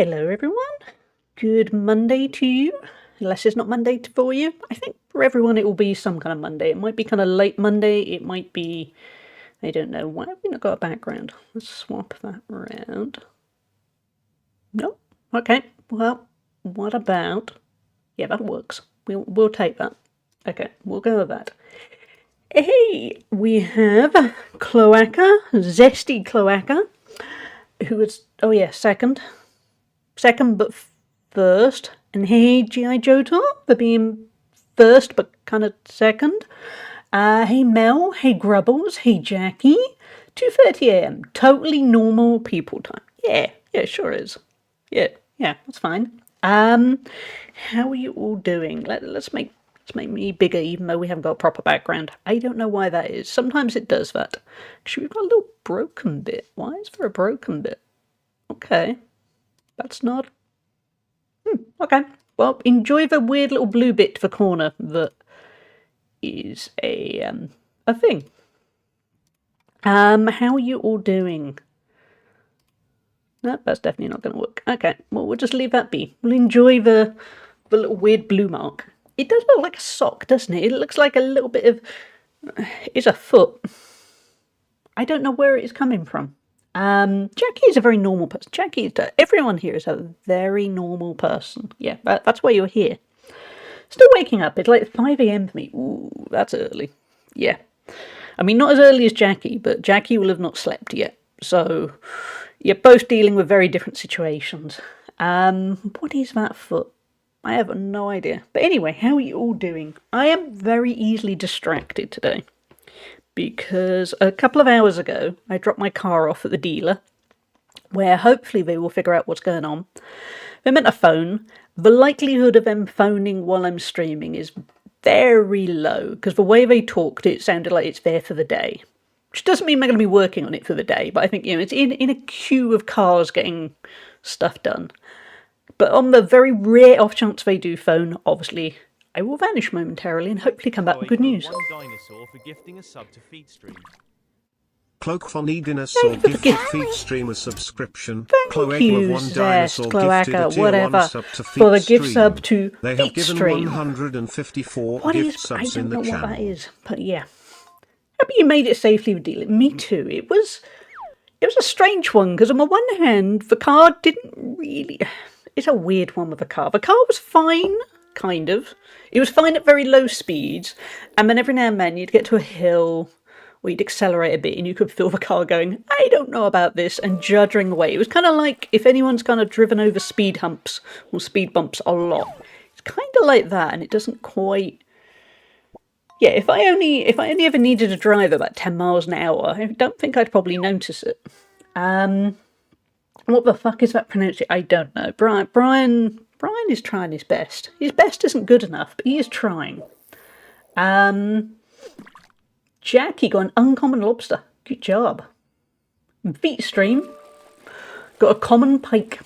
Hello everyone, good Monday to you, unless it's not Monday for you. I think for everyone it will be some kind of Monday. It might be kind of late Monday, it might be, I don't know, why have we not got a background? Let's swap that around. No? Okay, well, what about, yeah, that works. We'll take that. Okay, we'll go with that. Hey, we have Cloaca, Zesty Cloaca, who is, oh yeah, second but first. And hey, G.I. Joe for being first but kind of second. Hey Mel, hey Grubbles, hey Jackie. 2:30 a.m. Totally normal people time. Yeah, it sure is. Yeah, that's fine. How are you all doing? Let's make me bigger, even though we haven't got a proper background. I don't know why that is. Sometimes it does that. Actually, we've got a little broken bit. Why is there a broken bit? Okay, that's not. Okay, well, enjoy the weird little blue bit to the corner that is a thing. How are you all doing? No, that's definitely not going to work. Okay, well, we'll just leave that be. We'll enjoy the little weird blue mark. It does look like a sock, doesn't it? It looks like a little bit of... It's a foot. I don't know where it is coming from. Jackie is a very normal person. Everyone here is a very normal person. Yeah, that's why you're here. Still waking up. It's like 5 a.m. for me. Ooh, that's early. Yeah. I mean, not as early as Jackie, but Jackie will have not slept yet. So, you're both dealing with very different situations. What is that foot? I have no idea. But anyway, how are you all doing? I am very easily distracted today, because a couple of hours ago, I dropped my car off at the dealer, where hopefully they will figure out what's going on. They meant a phone. The likelihood of them phoning while I'm streaming is very low, because the way they talked, it sounded like it's there for the day. Which doesn't mean they're going to be working on it for the day, but I think, it's in a queue of cars getting stuff done. But on the very rare off chance they do phone, obviously, I will vanish momentarily and hopefully come back with good news. Dinosaur for gifting a sub to Feedstream. Cloak for Dinosaur gifted Feedstream a subscription. Thank you, Zest, Cloaca, whatever, for the gift sub to Feedstream. They have given 154 gift subs in the channel. I don't know what that is, but yeah. Hope you made it safely with dealing. Me too. It was a strange one, because on the one hand, the car didn't really... It's a weird one with the car. The car was fine, kind of. It was fine at very low speeds, and then every now and then you'd get to a hill, or you'd accelerate a bit, and you could feel the car going, I don't know about this, and juddering away. It was kind of like if anyone's kind of driven over speed humps, or speed bumps a lot. It's kind of like that, and it doesn't quite... Yeah, if I only ever needed to drive about 10 miles an hour, I don't think I'd probably notice it. What the fuck is that pronunciation? I don't know. Brian is trying his best. His best isn't good enough, but he is trying. Jackie got an uncommon lobster. Good job. Feedstream got a common pike.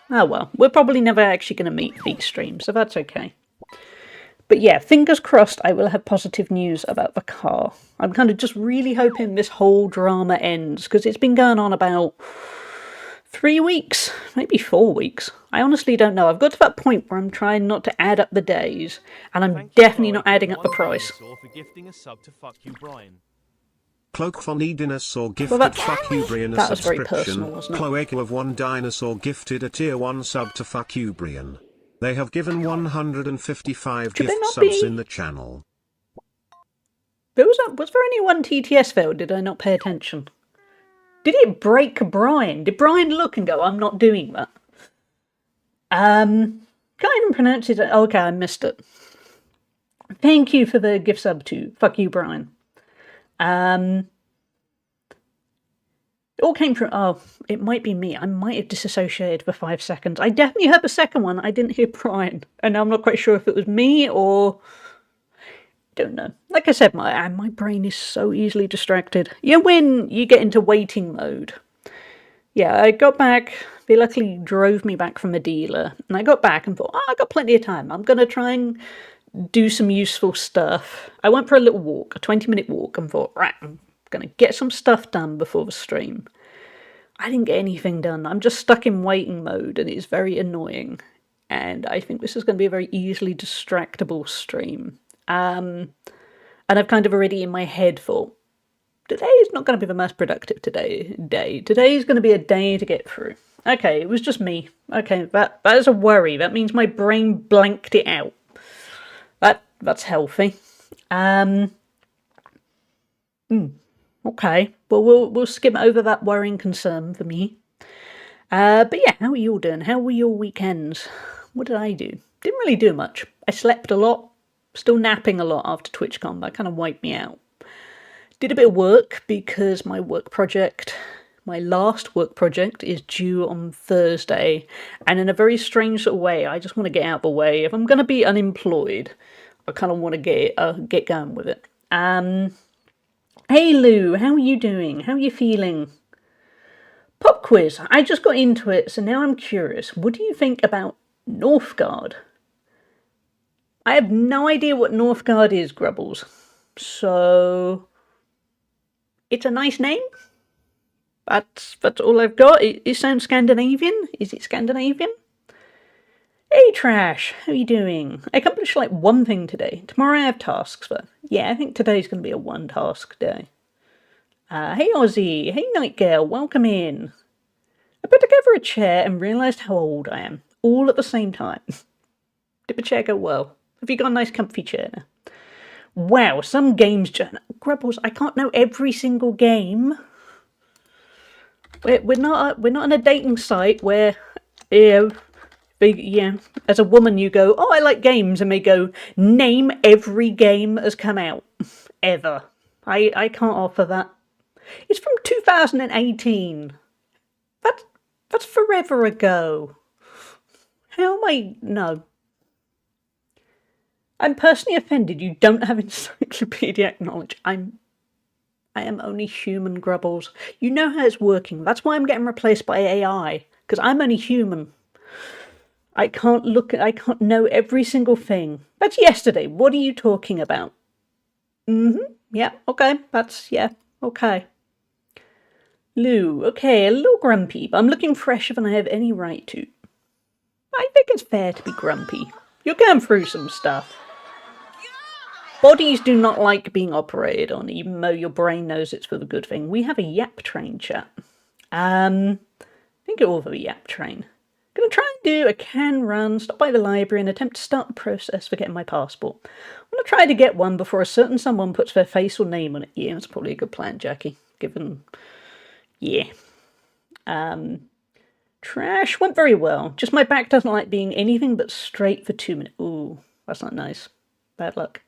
Oh well, we're probably never actually going to meet Feedstream, so that's okay. But yeah, fingers crossed I will have positive news about the car. I'm kind of just really hoping this whole drama ends, because it's been going on about 3 weeks, maybe 4 weeks. I honestly don't know. I've got to that point where I'm trying not to add up the days, and I'm definitely not adding up the price. For gifting a sub to Fuck You, Brian. Cloak for Dinosaur gifted Fuck You, Brian a subscription. Very personal, wasn't it? Cloaca of One Dinosaur gifted a tier 1 sub to Fuck You, Brian. They have given 155 gift subs in the channel. Was there only one TTS fail? Did I not pay attention? Did it break Brian? Did Brian look and go, I'm not doing that? Can't even pronounce it. Okay, I missed it. Thank you for the gift sub to Fuck You, Brian. It all came from... Oh, it might be me. I might have disassociated for 5 seconds. I definitely heard the second one. I didn't hear Brian. And I'm not quite sure if it was me or... Don't know. Like I said, my brain is so easily distracted. Yeah, when you get into waiting mode. Yeah, I got back. They luckily drove me back from the dealer. And I got back and thought, I got plenty of time. I'm going to try and do some useful stuff. I went for a little walk, a 20-minute walk, and thought, right, I'm going to get some stuff done before the stream. I didn't get anything done. I'm just stuck in waiting mode and it's very annoying. And I think this is going to be a very easily distractible stream. And I've kind of already in my head thought, today is not going to be the most productive day. Today is going to be a day to get through. Okay, it was just me. Okay, that is a worry. That means my brain blanked it out. That's healthy. Okay, well we'll skim over that worrying concern for me. But yeah, how are you all doing? How were your weekends? What did I do? Didn't really do much. I slept a lot. Still napping a lot after TwitchCon. That kind of wiped me out. Did a bit of work because my last work project is due on Thursday, and in a very strange sort of way, I just want to get out of the way. If I'm going to be unemployed, I kind of want to get going with it. Hey Lou, how are you doing? How are you feeling? Pop quiz. I just got into it, so now I'm curious. What do you think about Northgard? I have no idea what Northgard is, Grubbles. So it's a nice name. That's all I've got. It sounds Scandinavian. Is it Scandinavian? Hey Trash, how are you doing? I accomplished like one thing today. Tomorrow I have tasks, but yeah, I think today's going to be a one task day. Hey Ozzy, hey Nightgale, welcome in. I put together a chair and realised how old I am, all at the same time. Did the chair go well? Have you got a nice comfy chair now? Wow, some games, Grubbles, I can't know every single game. We're not on a dating site where, as a woman you go, oh, I like games, and they go, name every game that has come out, ever. I can't offer that. It's from 2018. That's forever ago. How am I? No. I'm personally offended you don't have encyclopedic knowledge. I am only human, Grubbles. You know how it's working. That's why I'm getting replaced by AI, because I'm only human. I can't know every single thing. That's yesterday. What are you talking about? Yeah, okay. Okay. Lou, okay, a little grumpy, but I'm looking fresher than I have any right to. I think it's fair to be grumpy. You're going through some stuff. Bodies do not like being operated on, even though your brain knows it's for the good thing. We have a yap train chat. I think it will be a yap train. Gonna try and do a can run, stop by the library and attempt to start the process for getting my passport. I'm gonna try to get one before a certain someone puts their face or name on it. Yeah, that's probably a good plan, Jackie, given... Yeah. Trash went very well. Just my back doesn't like being anything but straight for 2 minutes. Ooh, that's not nice. Bad luck.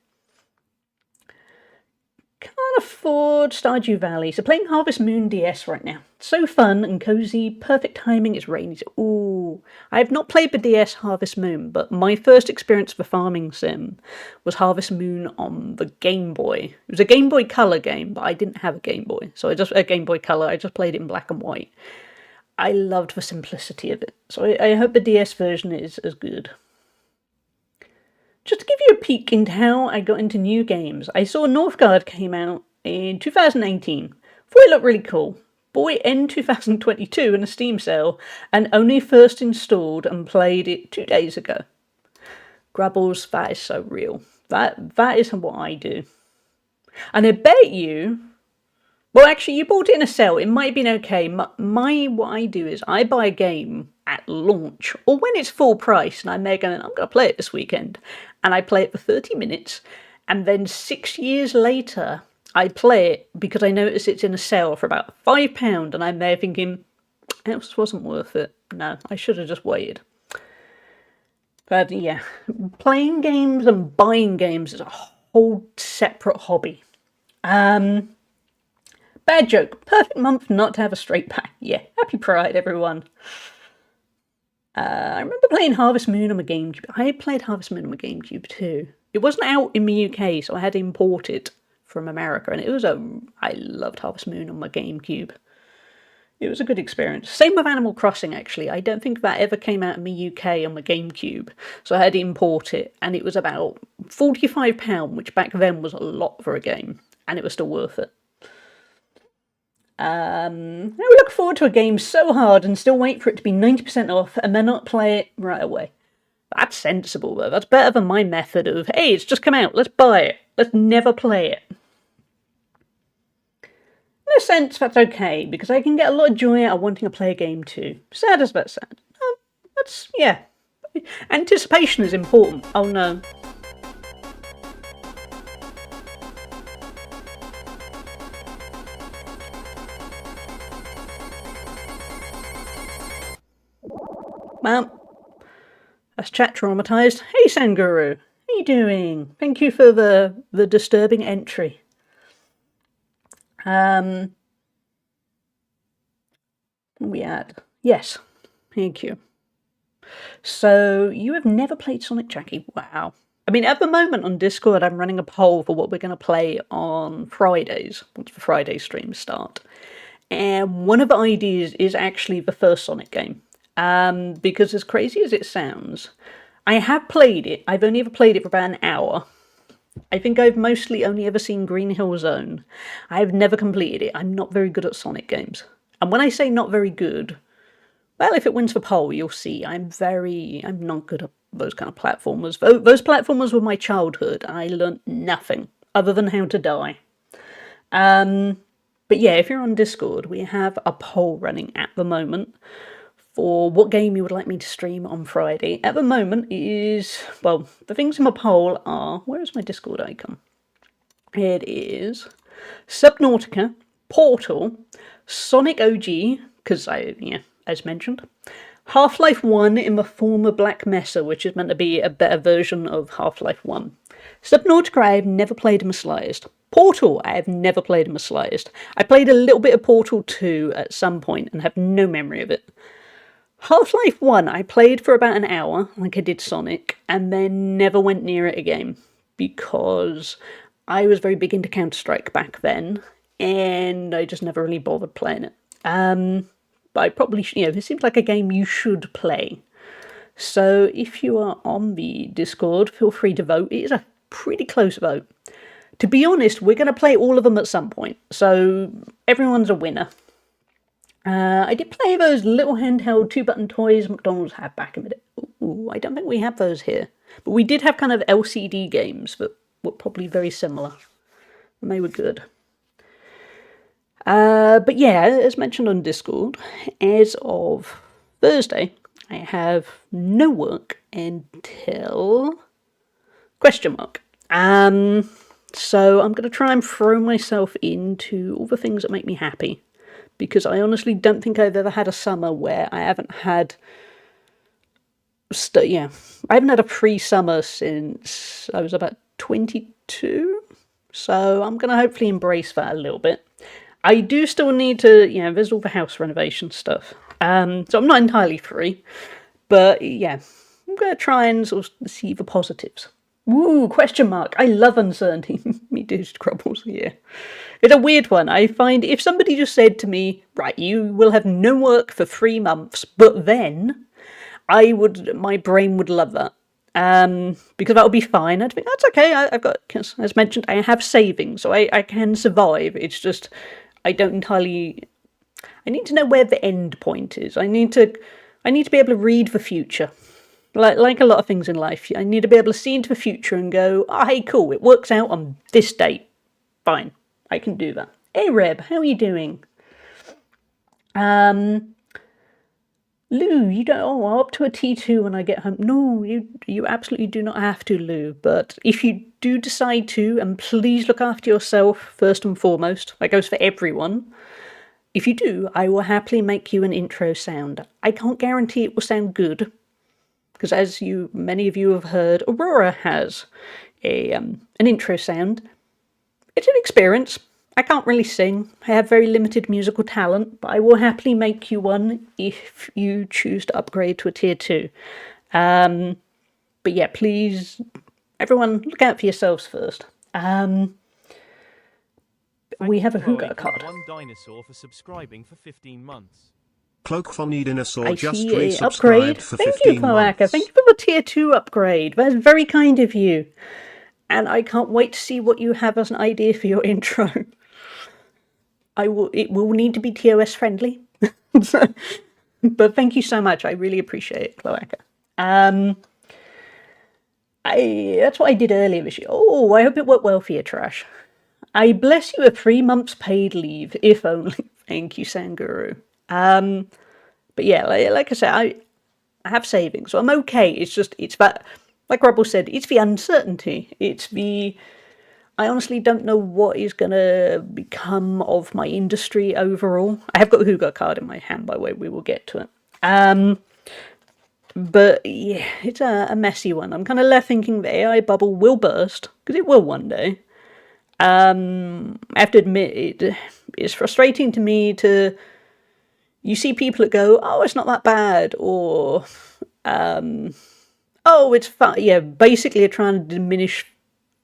Can't afford Stardew Valley, so playing Harvest Moon DS right now. So fun and cozy, perfect timing, it's rainy. Ooh, I have not played the DS Harvest Moon, but my first experience of a farming sim was Harvest Moon on the Game Boy. It was a Game Boy Color game, but I didn't have a Game Boy, so a Game Boy Color, I just played it in black and white. I loved the simplicity of it, so I hope the DS version is as good. Just to give you a peek into how I got into new games, I saw Northgard came out in 2018. Thought it looked really cool. Bought it in 2022 in a Steam sale, and only first installed and played it 2 days ago. Grubbles, that is so real. That is what I do. And I bet you... Well, actually, you bought it in a sale. It might have been okay. What I do is I buy a game at launch, or when it's full price, and I'm there going, I'm going to play it this weekend. And I play it for 30 minutes, and then 6 years later, I play it because I notice it's in a sale for about £5, and I'm there thinking, it wasn't worth it. No, I should have just waited. But yeah, playing games and buying games is a whole separate hobby. Bad joke. Perfect month not to have a straight pack. Yeah, happy Pride, everyone. I remember playing Harvest Moon on my GameCube. I played Harvest Moon on my GameCube too. It wasn't out in the UK, so I had to import it from America, and I loved Harvest Moon on my GameCube. It was a good experience. Same with Animal Crossing, actually. I don't think that ever came out in the UK on my GameCube, so I had to import it, and it was about £45, which back then was a lot for a game, and it was still worth it. I look forward to a game so hard and still wait for it to be 90% off and then not play it right away. That's sensible, though. That's better than my method of, hey, it's just come out, let's buy it. Let's never play it. In a sense, that's okay, because I can get a lot of joy out of wanting to play a game too. Sad as that sad. That's, yeah. Anticipation is important. Oh no. Well, that's chat traumatized. Hey Sanguru, how you doing? Thank you for the disturbing entry. We had, yes, thank you. So you have never played Sonic, Jackie? Wow. I mean, at the moment on Discord, I'm running a poll for what we're going to play on Fridays, once the Friday streams start. And one of the ideas is actually the first Sonic game. Because as crazy as it sounds, I have played it. I've only ever played it for about an hour. I think I've mostly only ever seen Green Hill Zone. I have never completed it. I'm not very good at Sonic games. And when I say not very good, well, if it wins the poll, you'll see I'm not good at those kind of platformers. Those platformers were my childhood. I learnt nothing other than how to die. But yeah, if you're on Discord, we have a poll running at the moment for what game you would like me to stream on Friday. At the moment is, well, the things in my poll are, where is my Discord icon? It is Subnautica, Portal, Sonic OG, because as mentioned, Half-Life 1 in the form of Black Mesa, which is meant to be a better version of Half-Life 1. Subnautica I have never played in the slightest. Portal I have never played in the slightest. I played a little bit of Portal 2 at some point and have no memory of it. Half-Life 1 I played for about an hour, like I did Sonic, and then never went near it again, because I was very big into Counter-Strike back then, and I just never really bothered playing it. But I probably should, this seems like a game you should play. So if you are on the Discord, feel free to vote. It is a pretty close vote. To be honest, we're going to play all of them at some point, so everyone's a winner. I did play those little handheld 2-button toys McDonald's had back in the day. Ooh, I don't think we have those here. But we did have kind of LCD games that were probably very similar. And they were good. But yeah, as mentioned on Discord, as of Thursday, I have no work until question mark. So I'm going to try and throw myself into all the things that make me happy. Because I honestly don't think I've ever had a summer where I haven't had... I haven't had a pre-summer since I was about 22. So I'm going to hopefully embrace that a little bit. I do still need to, there's all the house renovation stuff. So I'm not entirely free. But yeah, I'm going to try and sort of see the positives. Woo, question mark. I love uncertainty. Me too, Scrubbles, yeah. It's a weird one. I find if somebody just said to me, right, you will have no work for 3 months, but then my brain would love that. Because that would be fine. I'd think, that's okay. I've got, as mentioned, I have savings, so I can survive. It's just, I need to know where the end point is. I need to be able to read the future. Like a lot of things in life, I need to be able to see into the future and go, hey, cool, it works out on this date. Fine, I can do that. Hey, Reb, how are you doing? Lou, you don't, I'll up to a T2 when I get home. No, you absolutely do not have to, Lou. But if you do decide to, and please look after yourself first and foremost, that goes for everyone. If you do, I will happily make you an intro sound. I can't guarantee it will sound good, because as many of you have heard, Aurora has an intro sound. It's an experience. I can't really sing. I have very limited musical talent, but I will happily make you one if you choose to upgrade to a tier 2. But yeah, please, everyone, look out for yourselves first. We have a Hugo card. One dinosaur for subscribing for 15 months. Cloakfunny Dinosaur I just see an upgrade. resubscribed for Thank 15 you, Cloaca. months. Thank you for the tier 2 upgrade. That's very kind of you. And I can't wait to see what you have as an idea for your intro. It will need to be TOS friendly. But thank you so much. I really appreciate it, Cloaca. That's what I did earlier this year. Oh, I hope it worked well for you, Trash. I bless you with 3 months paid leave, if only. Thank you, Sanguru. But yeah, like I said, I have savings, so I'm okay. It's that, like Rubble said, it's the uncertainty. I honestly don't know what is going to become of my industry overall. I have got a Hugo card in my hand, by the way, we will get to it. But yeah, it's a messy one. I'm kind of left thinking the AI bubble will burst, because it will one day. I have to admit, it's frustrating to me you see people that go, oh, it's not that bad, or, oh, it's fine. Yeah, basically they're trying to diminish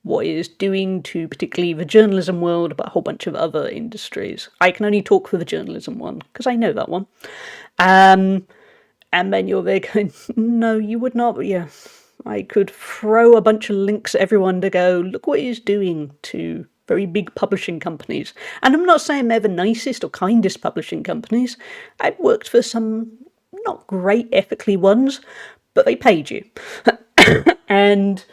what it is doing to particularly the journalism world, but a whole bunch of other industries. I can only talk for the journalism one, because I know that one. And then you're there going, no, you would not. But yeah, I could throw a bunch of links at everyone to go, look what it's doing to very big publishing companies. And I'm not saying they're the nicest or kindest publishing companies. I've worked for some not great ethically ones, but they paid you. And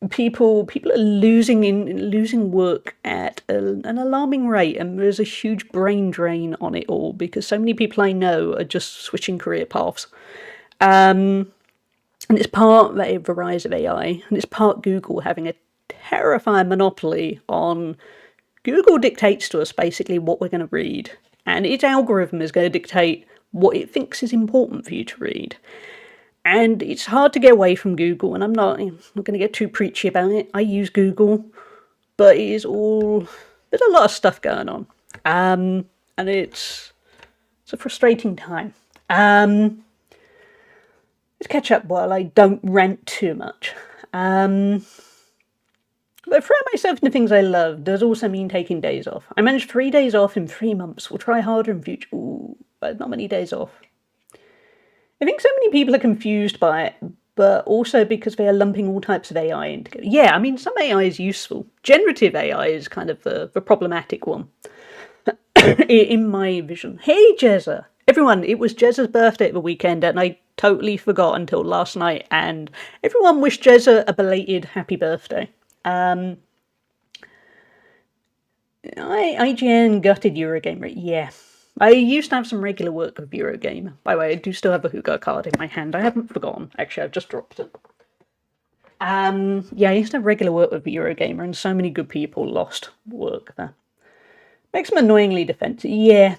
people are losing work at an alarming rate, and there's a huge brain drain on it all because so many people I know are just switching career paths. And it's part the rise of AI, and it's part Google having a terrifying monopoly on. Google dictates to us basically what we're going to read, and its algorithm is going to dictate what it thinks is important for you to read. And it's hard to get away from Google, and I'm not going to get too preachy about it. I use Google, but there's a lot of stuff going on. And it's a frustrating time. Let's catch up while I don't rant too much. But throwing myself into things I love does also mean taking days off. I managed 3 days off in 3 months. We'll try harder in future. Ooh, but not many days off. I think so many people are confused by it, but also because they are lumping all types of AI in together. Yeah, I mean, some AI is useful. Generative AI is kind of the problematic one, in my vision. Hey, Jezza! Everyone, it was Jezza's birthday at the weekend, and I totally forgot until last night, and everyone wished Jezza a belated happy birthday. IGN gutted Eurogamer. Yeah. I used to have some regular work with Eurogamer. By the way, I do still have a Hugo card in my hand. I haven't forgotten. Actually, I've just dropped it. Yeah, I used to have regular work with Eurogamer, and so many good people lost work there. Makes them annoyingly defensive. Yeah.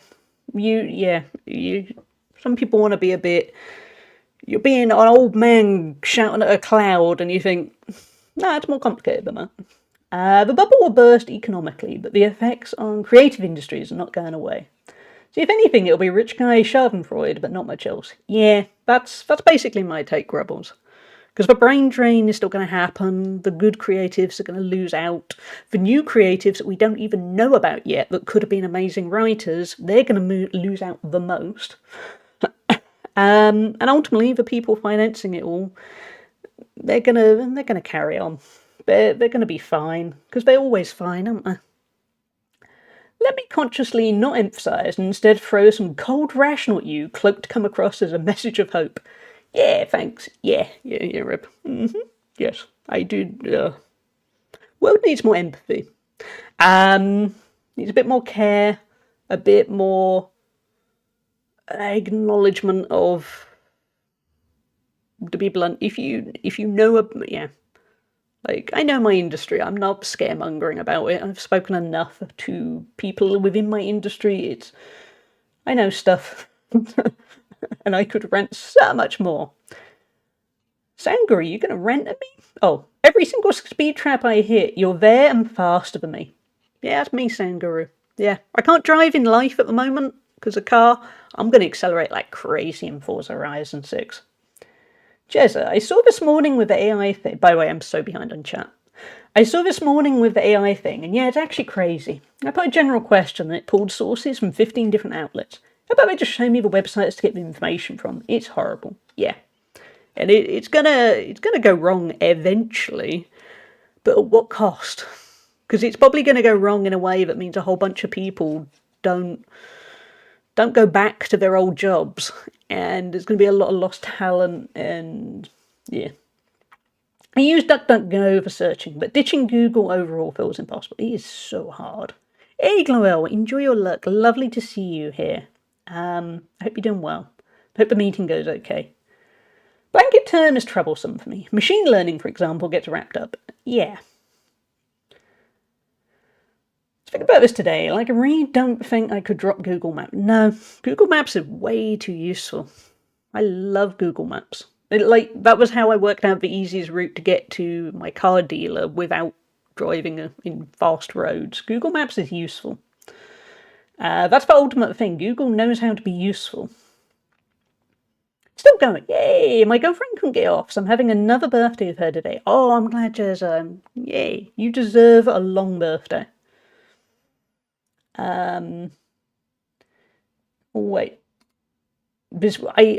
Some people want to be a bit. You're being an old man shouting at a cloud, and you think, nah, it's more complicated than that. The bubble will burst economically, but the effects on creative industries are not going away. So if anything, it'll be rich guy schadenfreude, but not much else. Yeah, that's basically my take, Grubbles. Because the brain drain is still going to happen, the good creatives are going to lose out, the new creatives that we don't even know about yet that could have been amazing writers, they're going to lose out the most. And ultimately, the people financing it all, they're gonna carry on. They're going to be fine, because they're always fine, aren't they? Let me consciously not emphasise and instead throw some cold rational at you, cloaked to come across as a message of hope. Yeah, thanks. Yeah, Rib. Yes, I do. World needs more empathy. Needs a bit more care, a bit more acknowledgement of. To be blunt, if you know like, I know my industry, I'm not scaremongering about it. I've spoken enough to people within my industry. I know stuff. And I could rant so much more. Sangri, you gonna rant at me? Oh, every single speed trap I hit, you're there and faster than me. Yeah, that's me, Sanguru. Yeah, I can't drive in life at the moment, because a car, I'm gonna accelerate like crazy in Forza Horizon 6. Jezza, I saw this morning with the AI thing. By the way, I'm so behind on chat. I saw this morning with the AI thing, and yeah, it's actually crazy. I put a general question and it pulled sources from 15 different outlets. How about they just show me the websites to get the information from? It's horrible. Yeah. And it's gonna go wrong eventually, but at what cost? because it's probably going to go wrong in a way that means a whole bunch of people don't go back to their old jobs, and there's going to be a lot of lost talent. And yeah, I use DuckDuckGo for searching, but ditching Google overall feels impossible. It is so hard. Hey Gloel, enjoy your luck. Lovely to see you here. I hope you're doing well. Hope the meeting goes okay. Blanket term is troublesome for me. Machine learning, for example, gets wrapped up. Yeah. Think about this today. Like, I really don't think I could drop Google Maps. No, Google Maps is way too useful. I love Google Maps. That was how I worked out the easiest route to get to my car dealer without driving in fast roads. Google Maps is useful. That's the ultimate thing. Google knows how to be useful. Still going. Yay! My girlfriend couldn't get off, so I'm having another birthday with her today. Oh, I'm glad, Jezza. Yay. You deserve a long birthday. Wait.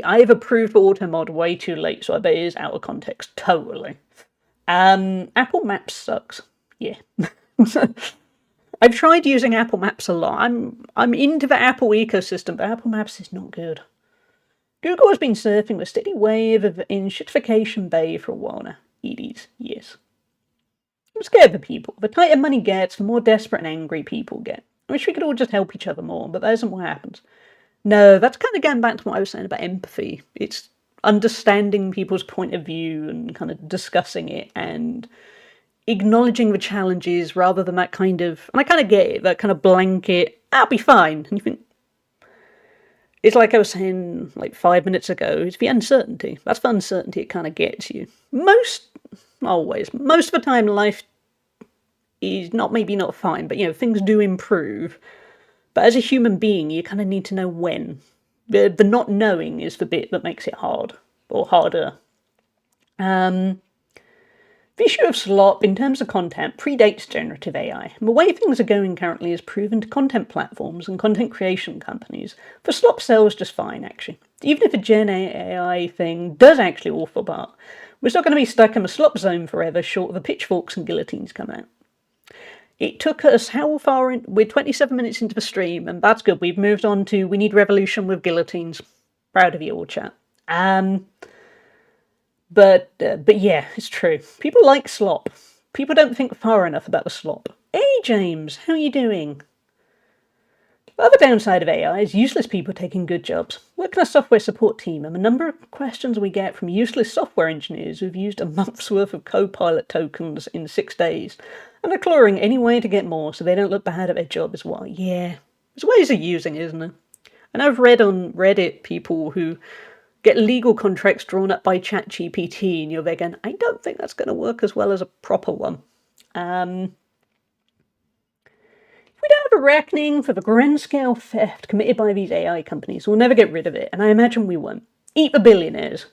I've approved the auto mod way too late, so I bet it is out of context. Totally. Apple Maps sucks. Yeah. I've tried using Apple Maps a lot. I'm into the Apple ecosystem, but Apple Maps is not good. Google has been surfing the steady wave of shitification bay for a while now. It is, yes. I'm scared for people. The tighter money gets, the more desperate and angry people get. I wish we could all just help each other more, but that isn't what happens. No, that's kind of going back to what I was saying about empathy. It's understanding people's point of view and kind of discussing it and acknowledging the challenges rather than that kind of, and I kind of get it, that kind of blanket, I'll be fine. And you think, it's like I was saying like 5 minutes ago, it's the uncertainty. That's the uncertainty it kind of gets you. Most of the time life is maybe not fine, but things do improve. But as a human being, you kind of need to know when. The not knowing is the bit that makes it hard, or harder. The issue of slop, in terms of content, predates generative AI. And the way things are going currently is proven to content platforms and content creation companies. The slop sells just fine, actually. Even if the Gen AI thing does actually all fall apart, we're still going to be stuck in the slop zone forever, short of the pitchforks and guillotines come out. It took us how far in? We're 27 minutes into the stream, and that's good. We've moved on to we need revolution with guillotines. Proud of you all, chat. But yeah, it's true. People like slop. People don't think far enough about the slop. Hey, James, how are you doing? The other downside of AI is useless people taking good jobs. Work in a software support team, and the number of questions we get from useless software engineers who've used a month's worth of Copilot tokens in 6 days and are clawing any way to get more so they don't look bad at their job as well. Yeah, there's ways of using it, isn't there? And I've read on Reddit people who get legal contracts drawn up by ChatGPT, and you're there going, I don't think that's going to work as well as a proper one. If we don't have a reckoning for the grand-scale theft committed by these AI companies, we'll never get rid of it, and I imagine we won't. Eat the billionaires.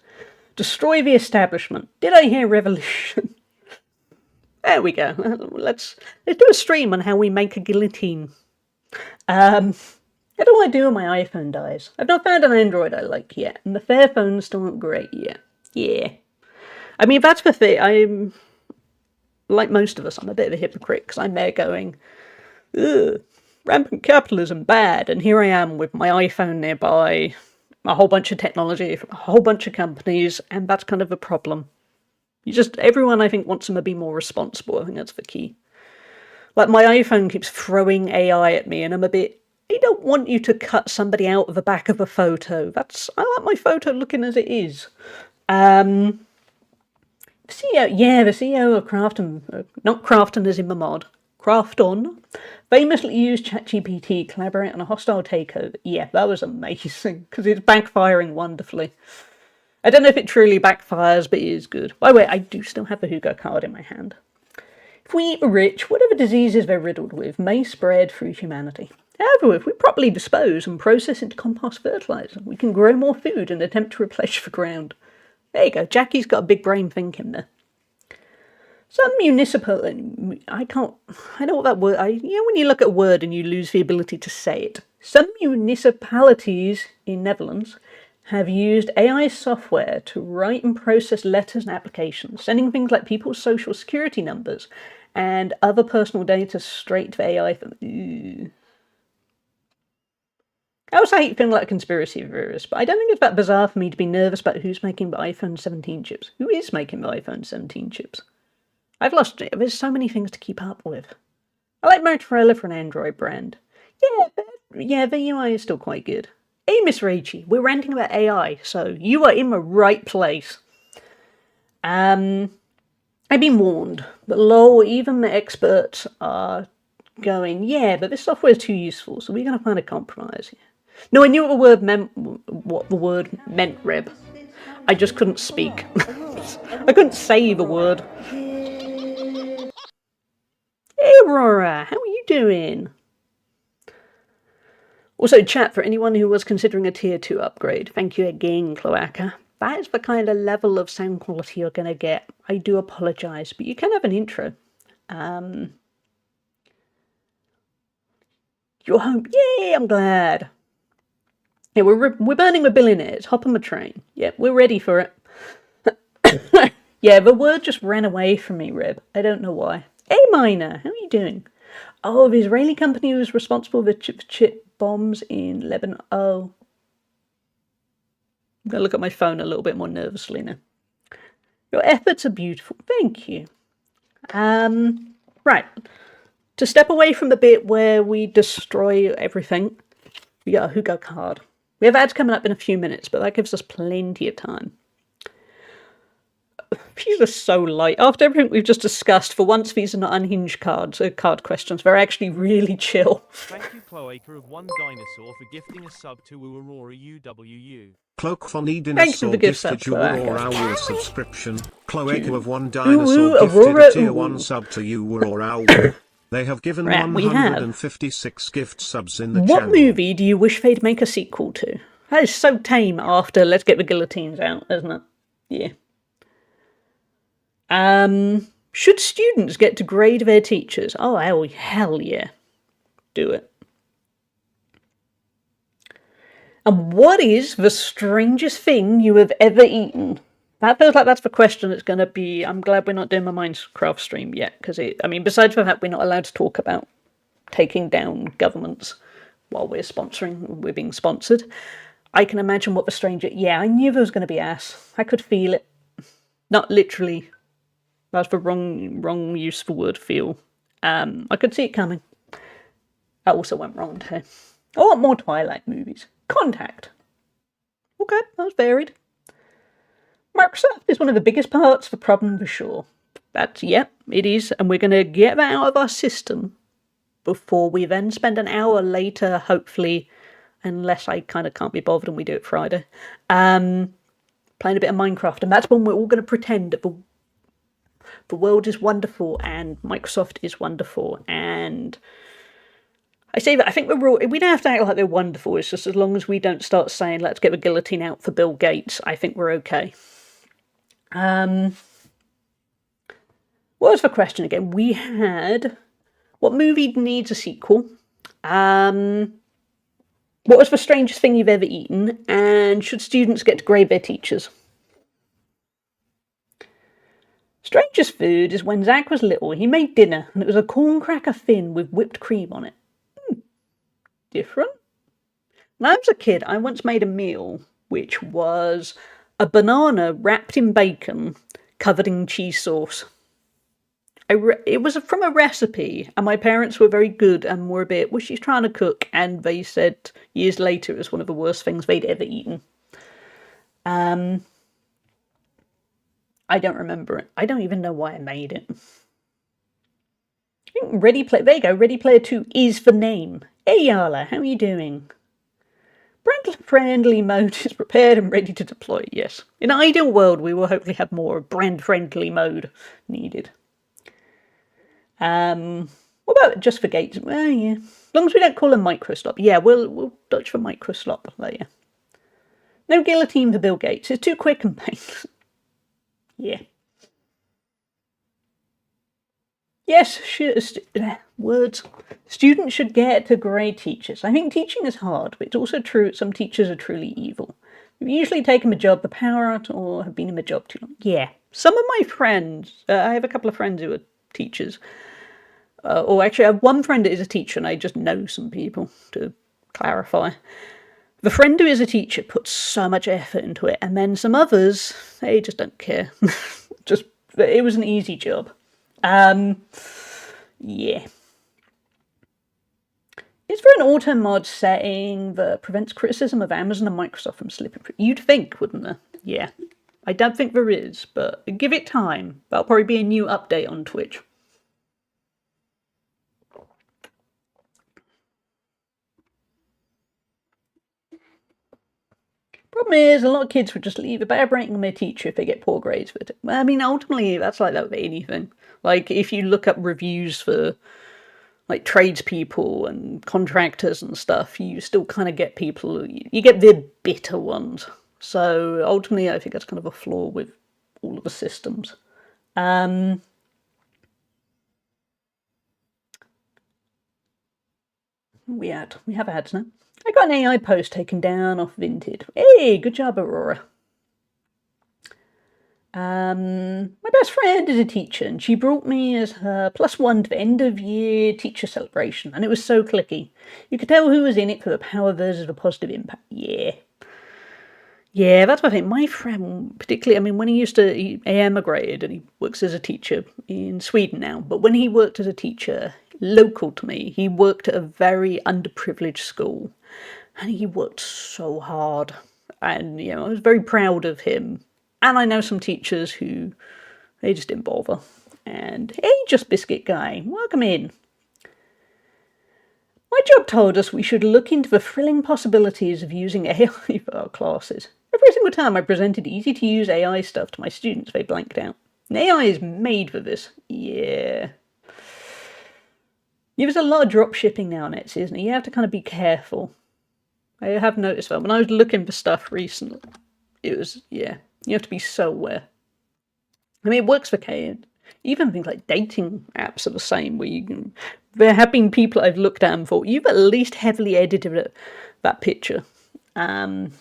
Destroy the establishment. Did I hear revolution? There we go. Let's do a stream on how we make a guillotine. How do I do when my iPhone dies? I've not found an Android I like yet, and the Fairphones still aren't great yet. Yeah. I mean, that's the thing. I'm, like most of us, I'm a bit of a hypocrite, because I'm there going, ugh, rampant capitalism, bad, and here I am with my iPhone nearby, a whole bunch of technology from a whole bunch of companies, and that's kind of a problem. Everyone, I think, wants them to be more responsible. I think that's the key. Like, my iPhone keeps throwing AI at me, and I'm a bit, I don't want you to cut somebody out of the back of a photo. I like my photo looking as it is. The CEO of Crafton, not Crafton as in my mod, Crafton, famously used ChatGPT to collaborate on a hostile takeover. Yeah, that was amazing, because it's backfiring wonderfully. I don't know if it truly backfires, but it is good. By the way, I do still have the Hugo card in my hand. If we eat the rich, whatever diseases they're riddled with may spread through humanity. However, if we properly dispose and process into compost fertilizer, we can grow more food and attempt to replenish the ground. There you go, Jackie's got a big brain thinking there. Some municipal, I know what that word, when you look at a word and you lose the ability to say it. Some municipalities in Netherlands have used AI software to write and process letters and applications, sending things like people's social security numbers and other personal data straight to AI. I also hate feeling like a conspiracy theorist, but I don't think it's that bizarre for me to be nervous about who's making the iPhone 17 chips. Who is making the iPhone 17 chips? I've lost it. There's so many things to keep up with. I like Motorola for an Android brand. Yeah, the UI is still quite good. Hey, Miss Raichi, we're ranting about AI, so you are in the right place. I've been warned, but lol, even the experts are going, yeah, but this software is too useful, so we're going to find a compromise here. No, I knew what the word meant, Reb. I just couldn't speak. I couldn't say the word. Hey, Aurora, how are you doing? Also, chat, for anyone who was considering a tier 2 upgrade, thank you again, Cloaca. That is the kind of level of sound quality you're going to get. I do apologise, but you can have an intro. You're home. Yay, I'm glad. Yeah, we're burning the billionaires. Hop on the train. Yeah, we're ready for it. Yeah, the word just ran away from me, Rib. I don't know why. Hey, Miner, how are you doing? Oh, the Israeli company who was responsible for chip bombs in Lebanon. Oh. I'm going to look at my phone a little bit more nervously now. Your efforts are beautiful. Thank you. Right. To step away from the bit where we destroy everything, we got a Hugo card. We have ads coming up in a few minutes, but that gives us plenty of time. These are so light. After everything we've just discussed, for once these are not unhinged cards, card questions. They're actually really chill. Thank you, Cloaca of One Dinosaur, for gifting a sub to Aurora UWU. Cloak Funny Thanks for Dinosaur the gift gifted sub, you Cloaca. Aurora subscription. Cloaca of One Dinosaur Ooh, gifted Aurora, a tier 1 ooh. sub to you Aurora. They have given Right, we have. 156 gift subs in the What channel. movie do you wish they'd make a sequel to? That is so tame after Let's Get the Guillotines Out, isn't it? Yeah. Should students get to grade their teachers? Oh, hell yeah. Do it. And what is the strangest thing you have ever eaten? That feels like that's the question that's going to be... I'm glad we're not doing my Minecraft stream yet, because besides the fact we're not allowed to talk about taking down governments while we're being sponsored, I can imagine what the stranger... Yeah, I knew there was going to be ass. I could feel it. Not literally. That's the wrong use for word, feel. I could see it coming. That also went wrong too. I want more Twilight movies. Contact. Okay, that was varied. Microsoft is one of the biggest parts of the problem for sure. Yep, it is, and we're going to get that out of our system before we then spend an hour later, hopefully, unless I kind of can't be bothered and we do it Friday, playing a bit of Minecraft. And that's when we're all going to pretend that the world is wonderful and Microsoft is wonderful. And I say that I think we don't have to act like they're wonderful. It's just as long as we don't start saying, let's get the guillotine out for Bill Gates, I think we're okay. What was the question again? We had, what movie needs a sequel? What was the strangest thing you've ever eaten? And should students get to grade their teachers? Strangest food is when Zach was little, he made dinner and it was a corn cracker fin with whipped cream on it. Different. When I was a kid, I once made a meal which was a banana wrapped in bacon covered in cheese sauce. It was from a recipe, and my parents were very good and were a bit, well, she's trying to cook, and they said years later it was one of the worst things they'd ever eaten. I don't remember it. I don't even know why I made it. There you go, Ready Player 2 is the name. Hey Yala, how are you doing? Brand-friendly mode is prepared and ready to deploy, yes. In an ideal world, we will hopefully have more brand-friendly mode needed. What about just for gates? Well, yeah. As long as we don't call them microstop. Yeah, we'll dodge for microstop later. No guillotine for Bill Gates. It's too quick and painless. Yeah. Yes, words. Students should get to grade teachers. I think teaching is hard, but it's also true that some teachers are truly evil. They've usually taken the job, the power out, or have been in the job too long. Yeah. Some of my friends, I have a couple of friends who are teachers. Or actually, I have one friend that is a teacher, and I just know some people, to clarify. The friend who is a teacher puts so much effort into it, and then some others, they just don't care. It was an easy job. Yeah. Is there an auto mod setting that prevents criticism of Amazon and Microsoft from slipping through? You'd think, wouldn't there? Yeah. I don't think there is, but give it time. That'll probably be a new update on Twitch. Problem is, a lot of kids would just leave a bad rating on their teacher if they get poor grades for it. I mean, ultimately, that's like that with anything. Like, if you look up reviews for, like, tradespeople and contractors and stuff, you still kind of get people, you get the bitter ones. So, ultimately, I think that's kind of a flaw with all of the systems. We have ads now. I got an AI post taken down off Vinted. Hey, good job, Aurora. My best friend is a teacher, and she brought me as her +1 to the end of year teacher celebration, and it was so clicky. You could tell who was in it for the power versus the positive impact. Yeah, that's what I think. My friend, particularly, I mean, when he emigrated and he works as a teacher in Sweden now, but when he worked as a teacher local to me, he worked at a very underprivileged school, and he worked so hard. And, I was very proud of him. And I know some teachers who, they just didn't bother. And, hey, Just Biscuit Guy, welcome in. My job told us we should look into the thrilling possibilities of using AI for our classes. Every single time I presented easy-to-use AI stuff to my students, they blanked out. And AI is made for this. Yeah. There's a lot of drop shipping now on Etsy, isn't it? You have to kind of be careful. I have noticed that when I was looking for stuff recently, it was, you have to be so aware. I mean, it works for even things like dating apps are the same, where there have been people I've looked at and thought, you've at least heavily edited that picture. I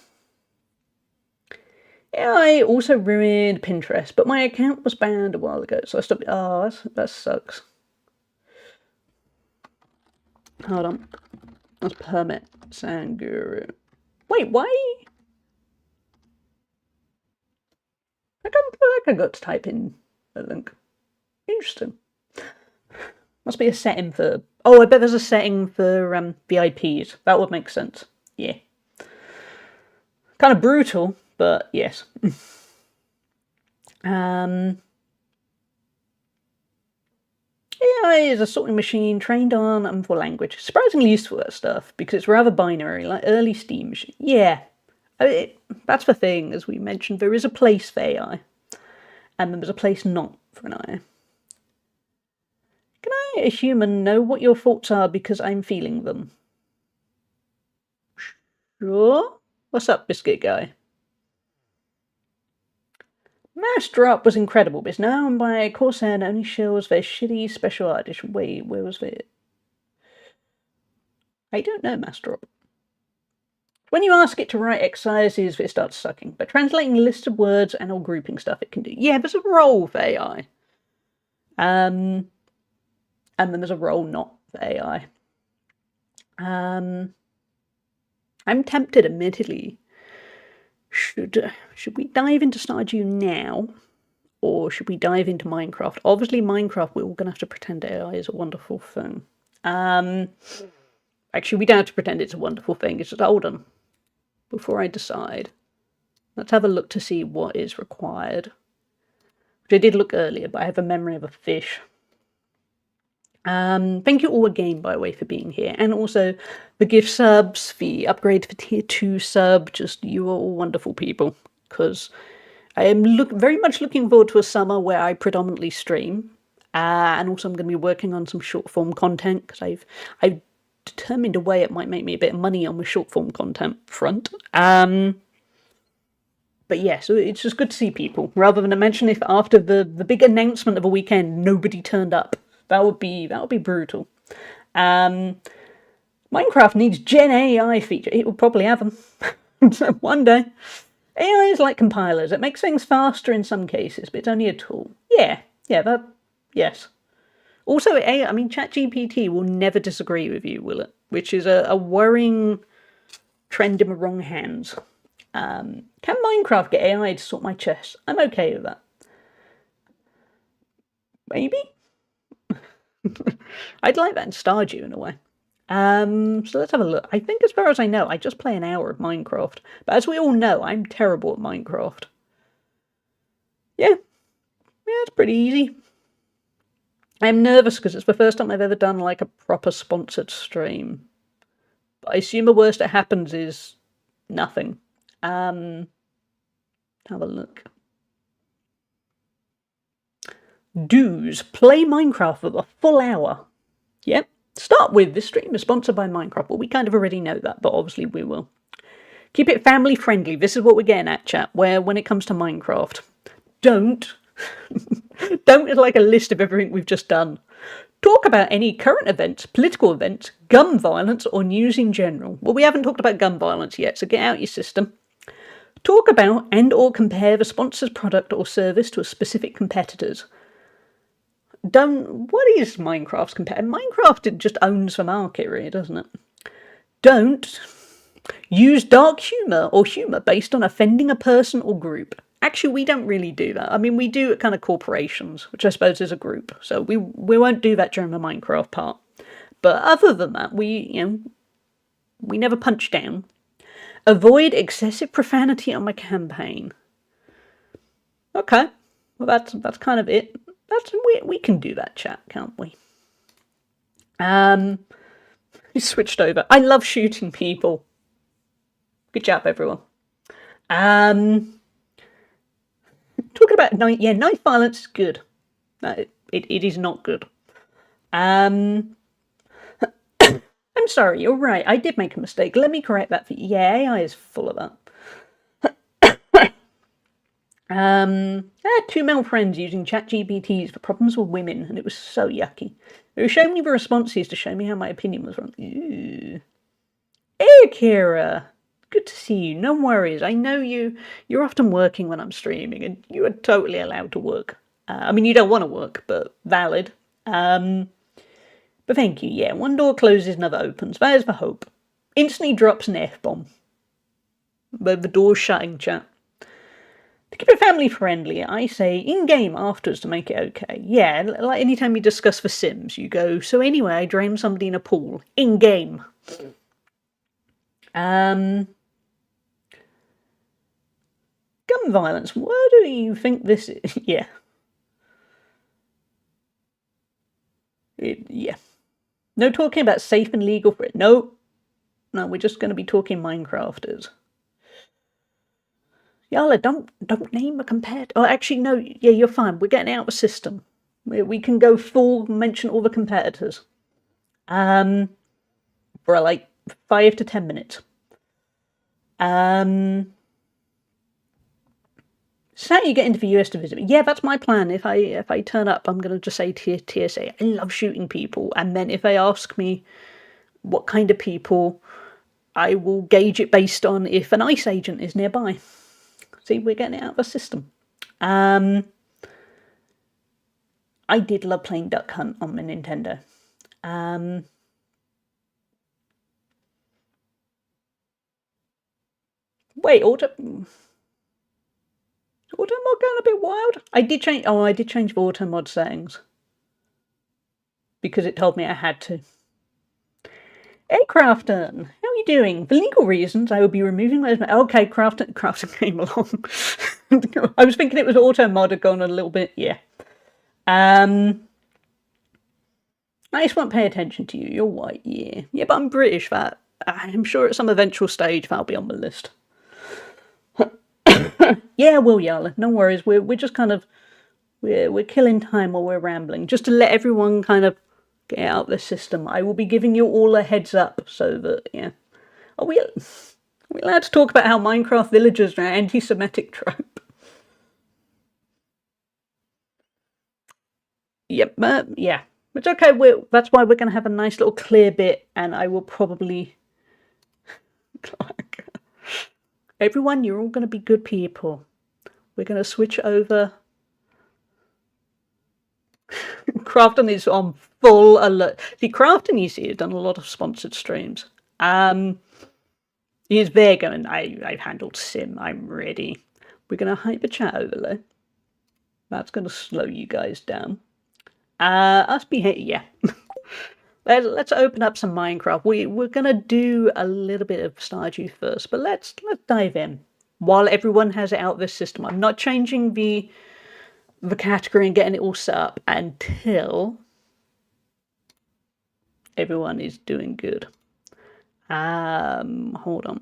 also ruined Pinterest, but my account was banned a while ago, so I stopped. Oh, that sucks. Hold on. That's Permit Sanguru. Wait, why? I got to type in a link. Interesting. Must be a setting for... Oh, I bet there's a setting for VIPs. That would make sense. Yeah. Kind of brutal, but yes. AI is a sorting machine trained on and for language. Surprisingly useful, that stuff, because it's rather binary, like early Steam machine. Yeah. That's the thing, as we mentioned, there is a place for AI, and there's a place not for an AI. Can I, a human, know what your thoughts are because I'm feeling them? Sure. What's up, Biscuit Guy? Mass Drop was incredible, but it's now owned by Corsair and only shows their shitty special edition. Wait, where was it? I don't know, Mass Drop. When you ask it to write exercises, it starts sucking. But translating lists of words and all grouping stuff it can do. Yeah, there's a role for AI. And then there's a role not for AI. I'm tempted, admittedly. Should we dive into Stardew now? Or should we dive into Minecraft? Obviously, Minecraft, we're all going to have to pretend AI is a wonderful thing. Actually, we don't have to pretend it's a wonderful thing. It's just, hold on. Before I decide, let's have a look to see what is required. Which I did look earlier, but I have a memory of a fish. Thank you all again, by the way, for being here. And also the gift subs, the upgrade for tier 2 sub. Just, you are all wonderful people. Because I am very much looking forward to a summer where I predominantly stream. And also I'm going to be working on some short form content, because I've determined a way it might make me a bit of money on the short form content front. But yeah, so it's just good to see people, rather than imagine if after the big announcement of a weekend nobody turned up. That would be brutal. Minecraft needs Gen AI feature. It will probably have them one day. AI is like compilers. It makes things faster in some cases, but it's only a tool. Yes. Also, I mean, ChatGPT will never disagree with you, will it? Which is a worrying trend in the wrong hands. Can Minecraft get AI to sort my chess? I'm okay with that. Maybe? I'd like that in Stardew in a way. So let's have a look. I think as far as I know, I just play an hour of Minecraft. But as we all know, I'm terrible at Minecraft. Yeah, it's pretty easy. I'm nervous because it's the first time I've ever done like a proper sponsored stream. But I assume the worst that happens is nothing. Have a look. Do's. Play Minecraft for the full hour. Yep. Start with, this stream is sponsored by Minecraft. Well, we kind of already know that, but obviously we will. Keep it family friendly. This is what we're getting at, chat, where when it comes to Minecraft, don't is like a list of everything we've just done. Talk about any current events, political events, gun violence, or news in general. Well, we haven't talked about gun violence yet, so get out your system. Talk about and or compare the sponsor's product or service to a specific competitor's. What is Minecraft's competitor? Minecraft just owns the market, really, doesn't it? Don't use dark humour or humour based on offending a person or group. Actually, we don't really do that. I mean, we do it kind of corporations, which I suppose is a group. So we won't do that during the Minecraft part. But other than that, we never punch down. Avoid excessive profanity on my campaign. Okay, well that's kind of it. We can do that, chat, can't we? We switched over. I love shooting people. Good job, everyone. Talking about knife violence is good. It is not good. I'm sorry, you're right. I did make a mistake. Let me correct that for you. Yeah, AI is full of that. I had 2 male friends using ChatGPTs for problems with women, and it was so yucky. They were showing me the responses to show me how my opinion was wrong. Ew. Hey, Kira. Good to see you. No worries. I know you're often working when I'm streaming, and you are totally allowed to work. I mean, you don't want to work, but valid. But thank you. Yeah, one door closes, another opens. There's the hope. Instantly drops an F-bomb. But the door's shutting, chat. To keep it family friendly, I say in-game afterwards to make it okay. Yeah, like anytime you discuss The Sims, you go, so anyway, I drowned somebody in a pool. In-game. Gun violence. Where do you think this is? Yeah. Yeah. No talking about safe and legal for it. No, we're just going to be talking Minecrafters. Yala, don't name a competitor. Oh, actually, no. Yeah, you're fine. We're getting out of the system. We can go full mention all the competitors. For like 5 to 10 minutes. So how you get into the US to visit me? Yeah, that's my plan. If I turn up, I'm going to just say TSA, I love shooting people. And then if they ask me what kind of people, I will gauge it based on if an ICE agent is nearby. See, we're getting it out of the system. I did love playing Duck Hunt on my Nintendo. Wait, auto mod going a bit wild? I did change the auto mod settings because it told me I had to. Hey, Crafton, how are you doing? For legal reasons, I will be removing those. Okay, Crafton came along. I was thinking it was auto mod had gone a little bit. Yeah. I just won't pay attention to you. You're white. Yeah. Yeah, but I'm British. That I'm sure at some eventual stage that'll be on the list. Yeah, Will Yarla, no worries. We're just kind of we're killing time while we're rambling, just to let everyone kind of get out of the system. I will be giving you all a heads up so that Are we allowed to talk about how Minecraft villagers are an anti-Semitic trope? Yep, yeah. It's okay. That's why we're going to have a nice little clear bit, and I will probably. Everyone, you're all going to be good people. We're going to switch over. Crafton is on full alert. See, Crafton, you see, has done a lot of sponsored streams. He's there going, I've handled Sim, I'm ready. We're going to hyper chat overlay. That's going to slow you guys down. Us be here, yeah. Let's open up some Minecraft. We're going to do a little bit of Stardew first, but let's dive in. While everyone has it out of this system, I'm not changing the category and getting it all set up until everyone is doing good. Hold on.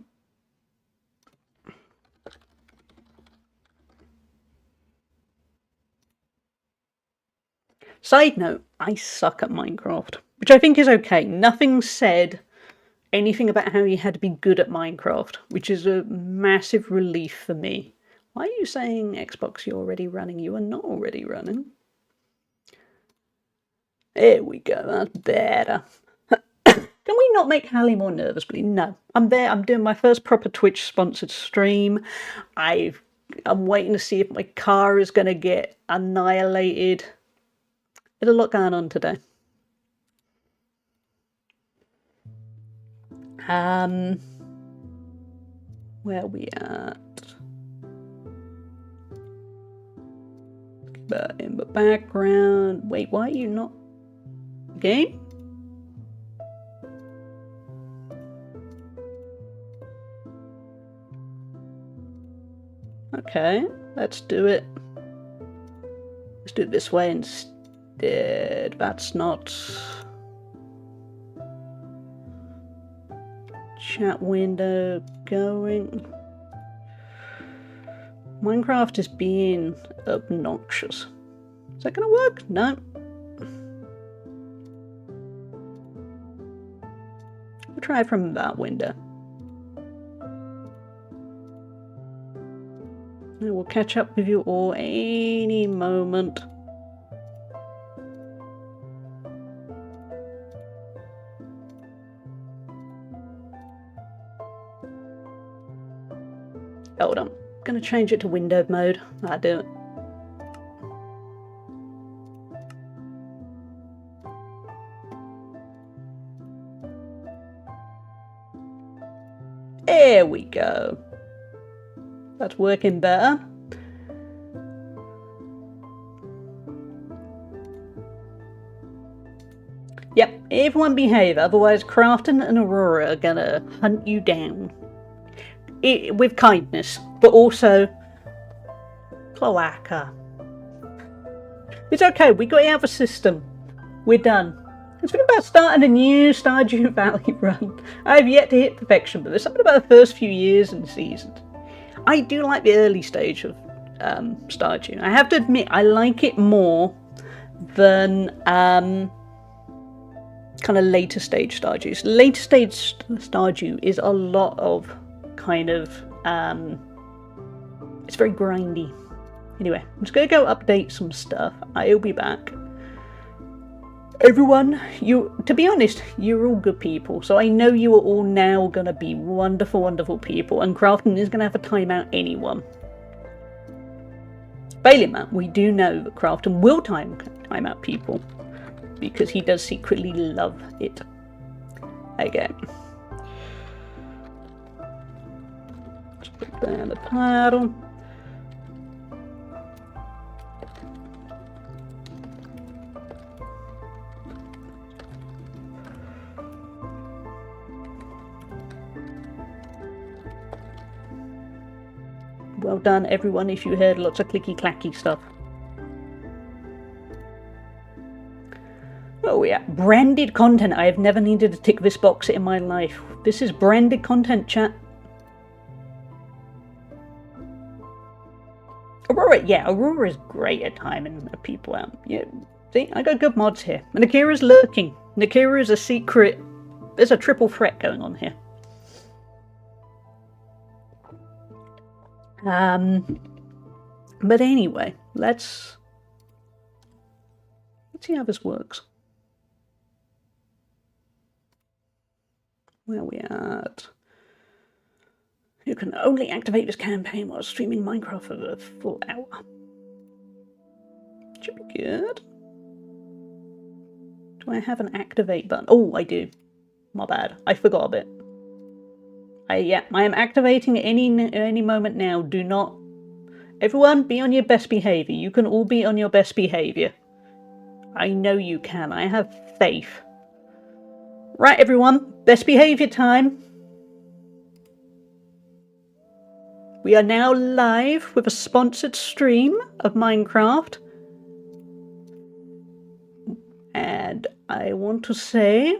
Side note, I suck at Minecraft, which I think is okay. Nothing said anything about how you had to be good at Minecraft, which is a massive relief for me. Why are you saying Xbox you're already running? You are not already running. There we go, that's better. Can we not make Hallie more nervous, please? No, I'm there. I'm doing my first proper Twitch sponsored stream. I'm waiting to see if my car is going to get annihilated. There's a lot going on today. Where are we at? In the background. Wait, why are you not? Game? Okay, let's do it. Let's do it this way instead. That's not. Chat window going. Minecraft is being obnoxious. Is that gonna work? No. We'll try from that window. I will catch up with you all any moment. Hold on. I'm gonna change it to windowed mode. That'll do it. There we go. That's working better. Yep, everyone behave, otherwise Crafton and Aurora are gonna hunt you down. With kindness, but also cloaca. It's okay, we got it out of the system. We're done. It's been about starting a new Stardew Valley run. I've yet to hit perfection, but there's something about the first few years and seasons. I do like the early stage of Stardew. I have to admit, I like it more than kind of later stage Stardew. Later stage Stardew is a lot of kind of it's very grindy. Anyway, I'm just gonna go update some stuff. I'll be back. Everyone, to be honest, you're all good people, so I know you are all now gonna be wonderful, wonderful people, and Crafton is gonna have a timeout anyone. Failing that, we do know that Crafton will time out people, because he does secretly love it. Okay. Let's put down the title. Well done, everyone, if you heard lots of clicky-clacky stuff. Oh yeah, branded content. I have never needed to tick this box in my life. This is branded content, chat. Aurora, yeah, Aurora is great at timing people out. Yeah, see, I got good mods here. And Akira's lurking. Akira is a secret. There's a triple threat going on here. But anyway, let's see how this works. Where are we at? You can only activate this campaign while streaming Minecraft for a full hour. Should be good. Do I have an activate button? Oh, I do. My bad. I forgot a bit. Yeah, I am activating any moment now. Do not... Everyone, be on your best behaviour. You can all be on your best behaviour. I know you can. I have faith. Right, everyone. Best behaviour time. We are now live with a sponsored stream of Minecraft. And I want to say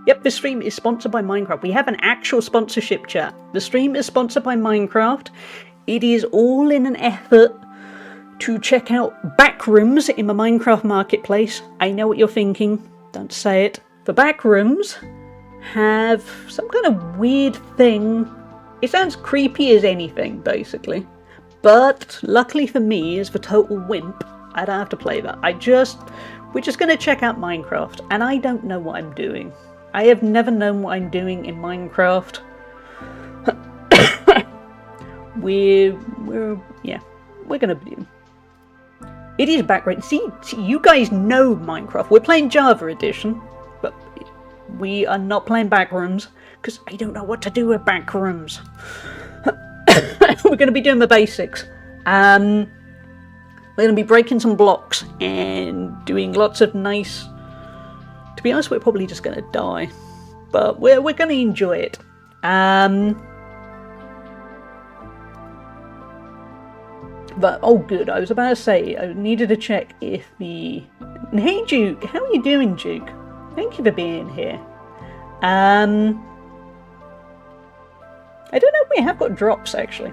yep, this stream is sponsored by Minecraft. We have an actual sponsorship chat. The stream is sponsored by Minecraft. It is all in an effort to check out backrooms in the Minecraft marketplace. I know what you're thinking. Don't say it. The backrooms have some kind of weird thing. It sounds creepy as anything, basically. But luckily for me, as the total wimp, I don't have to play that. We're just going to check out Minecraft, and I don't know what I'm doing. I have never known what I'm doing in Minecraft. we're gonna be. It is background. See, you guys know Minecraft. We're playing Java Edition, but we are not playing Backrooms because I don't know what to do with Backrooms. We're gonna be doing the basics. We're gonna be breaking some blocks and doing lots of nice. To be honest, we're probably just gonna die, but we're gonna enjoy it. But, oh good, I was about to say, I needed to check if the... Hey Duke, how are you doing, Duke? Thank you for being here. I don't know if we have got drops, actually.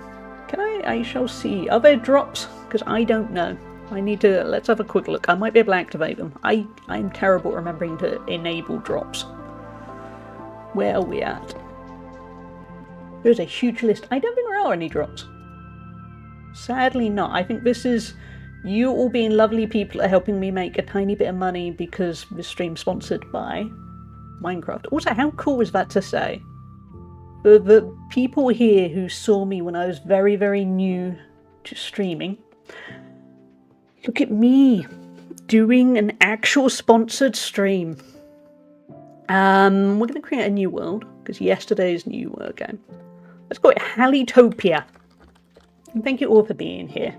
I shall see. Are there drops? Because I don't know. I need to... Let's have a quick look. I might be able to activate them. I'm terrible at remembering to enable drops. Where are we at? There's a huge list. I don't think there are any drops. Sadly not. I think this is you all being lovely people are helping me make a tiny bit of money because this stream's sponsored by Minecraft. Also, how cool is that to say? The people here who saw me when I was very, very new to streaming, look at me doing an actual sponsored stream. We're going to create a new world because yesterday's new world game. Let's call it Halitopia. And thank you all for being here.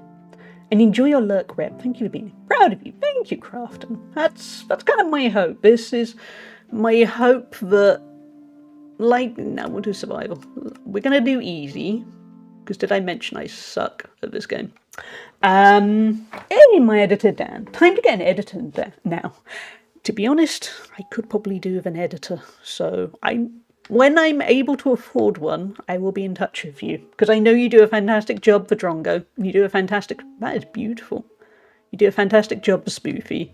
And enjoy your lurk rep. Thank you for being here. Proud of you. Thank you, Crafton. That's kind of my hope. This is my hope that, we'll do survival. We're going to do easy. Because did I mention I suck at this game? Hey, my editor Dan. Time to get an editor now. To be honest, I could probably do with an editor. So when I'm able to afford one, I will be in touch with you. Because I know you do a fantastic job for Drongo. You do a fantastic... That is beautiful. You do a fantastic job for Spoofy.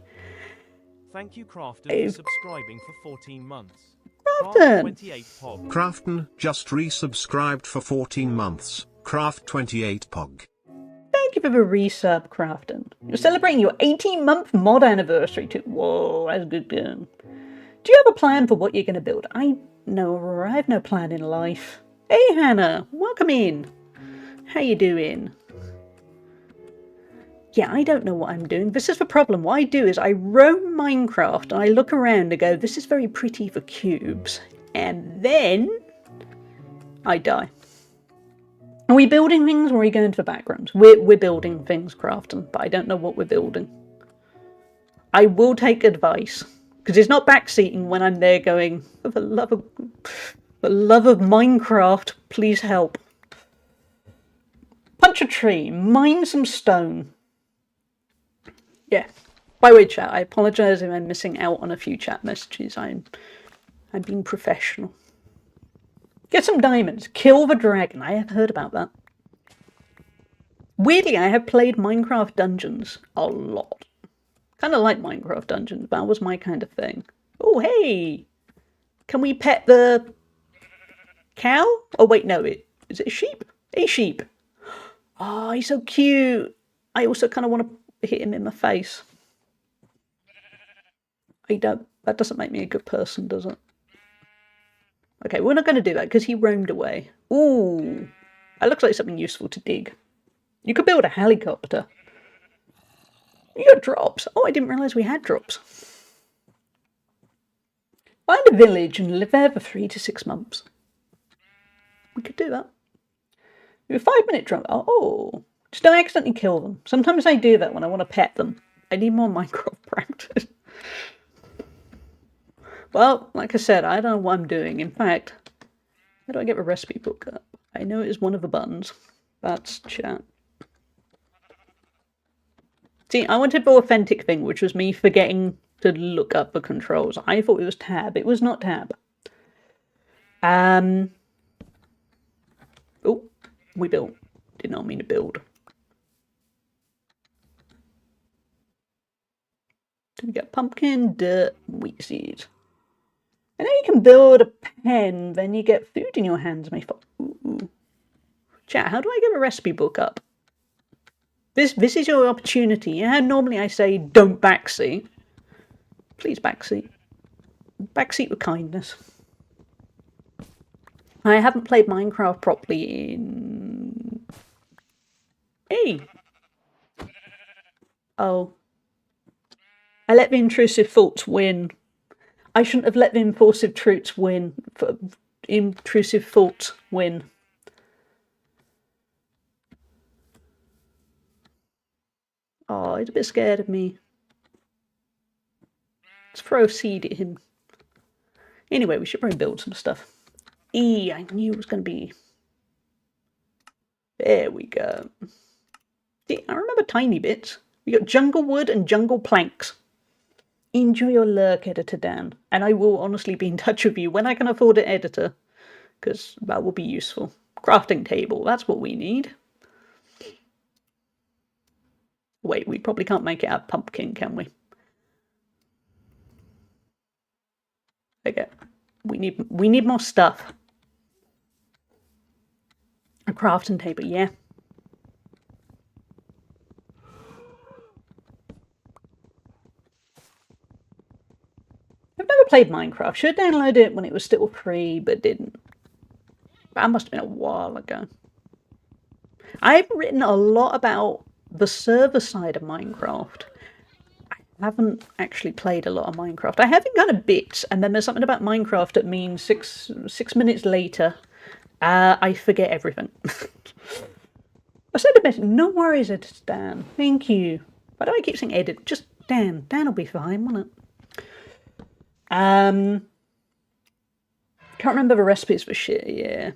Thank you, Crafton, for subscribing for 14 months. Crafton! 28 Pog. Crafton just resubscribed for 14 months. Craft 28 Pog. Thank you for the resub, Crafton. You're celebrating your 18-month mod anniversary too. Whoa, that's good going. Do you have a plan for what you're going to build? No, I have no plan in life. Hey, Hannah, welcome in. How you doing? Yeah, I don't know what I'm doing. This is the problem. What I do is I roam Minecraft and I look around and go, this is very pretty for cubes. And then I die. Are we building things or are we going to the background? We're building things, Crafton, but I don't know what we're building. I will take advice. Because it's not backseating when I'm there going, for the love of Minecraft, please help. Punch a tree, mine some stone. Yeah. By the way, chat, I apologise if I'm missing out on a few chat messages. I'm being professional. Get some diamonds. Kill the dragon. I have heard about that. Weirdly, I have played Minecraft Dungeons a lot. Kind of like Minecraft Dungeons. That was my kind of thing. Oh, hey! Can we pet the cow? Oh, wait, no. Is it a sheep? A sheep. Oh, he's so cute. I also kind of want to hit him in the face. That doesn't make me a good person, does it? Okay, we're not going to do that because he roamed away. Ooh. That looks like something useful to dig. You could build a helicopter. You got drops. Oh, I didn't realise we had drops. Find a village and live there for 3 to 6 months. We could do that. Do a 5-minute drop. Oh, just don't accidentally kill them. Sometimes I do that when I want to pet them. I need more Minecraft practice. Well, like I said, I don't know what I'm doing. In fact, how do I get the recipe book up? I know it is one of the buttons. That's chat. See, I wanted the authentic thing, which was me forgetting to look up the controls. I thought it was tab. It was not tab. Oh, we built. Did not mean to build. So we got pumpkin, dirt, wheat seeds. I know you can build a pen, then you get food in your hands. Ooh. Chat, how do I get a recipe book up? This is your opportunity. Yeah, normally I say don't backseat. Please backseat. Backseat with kindness. I haven't played Minecraft properly in... Hey! Oh. I let the intrusive thoughts win. I shouldn't have let the intrusive thoughts win. Oh, he's a bit scared of me. Let's throw a seed at him. Anyway, we should probably build some stuff. I knew it was going to be... There we go. See, I remember tiny bits. We got jungle wood and jungle planks. Enjoy your lurk, Editor Dan. And I will honestly be in touch with you when I can afford an editor. Because that will be useful. Crafting table, that's what we need. Wait, we probably can't make it out of pumpkin, can we? Okay. We need more stuff. A crafting table, yeah. I've never played Minecraft. Should have downloaded it when it was still free, but didn't. That must have been a while ago. I've written a lot about the server side of Minecraft. I haven't actually played a lot of Minecraft. I have in kind of bits, and then there's something about Minecraft that means six minutes later, I forget everything. I said a bit. No worries, it's Dan. Thank you. Why do I keep saying edit? Just Dan. Dan will be fine, won't it? Can't remember the recipes for shit, yeah.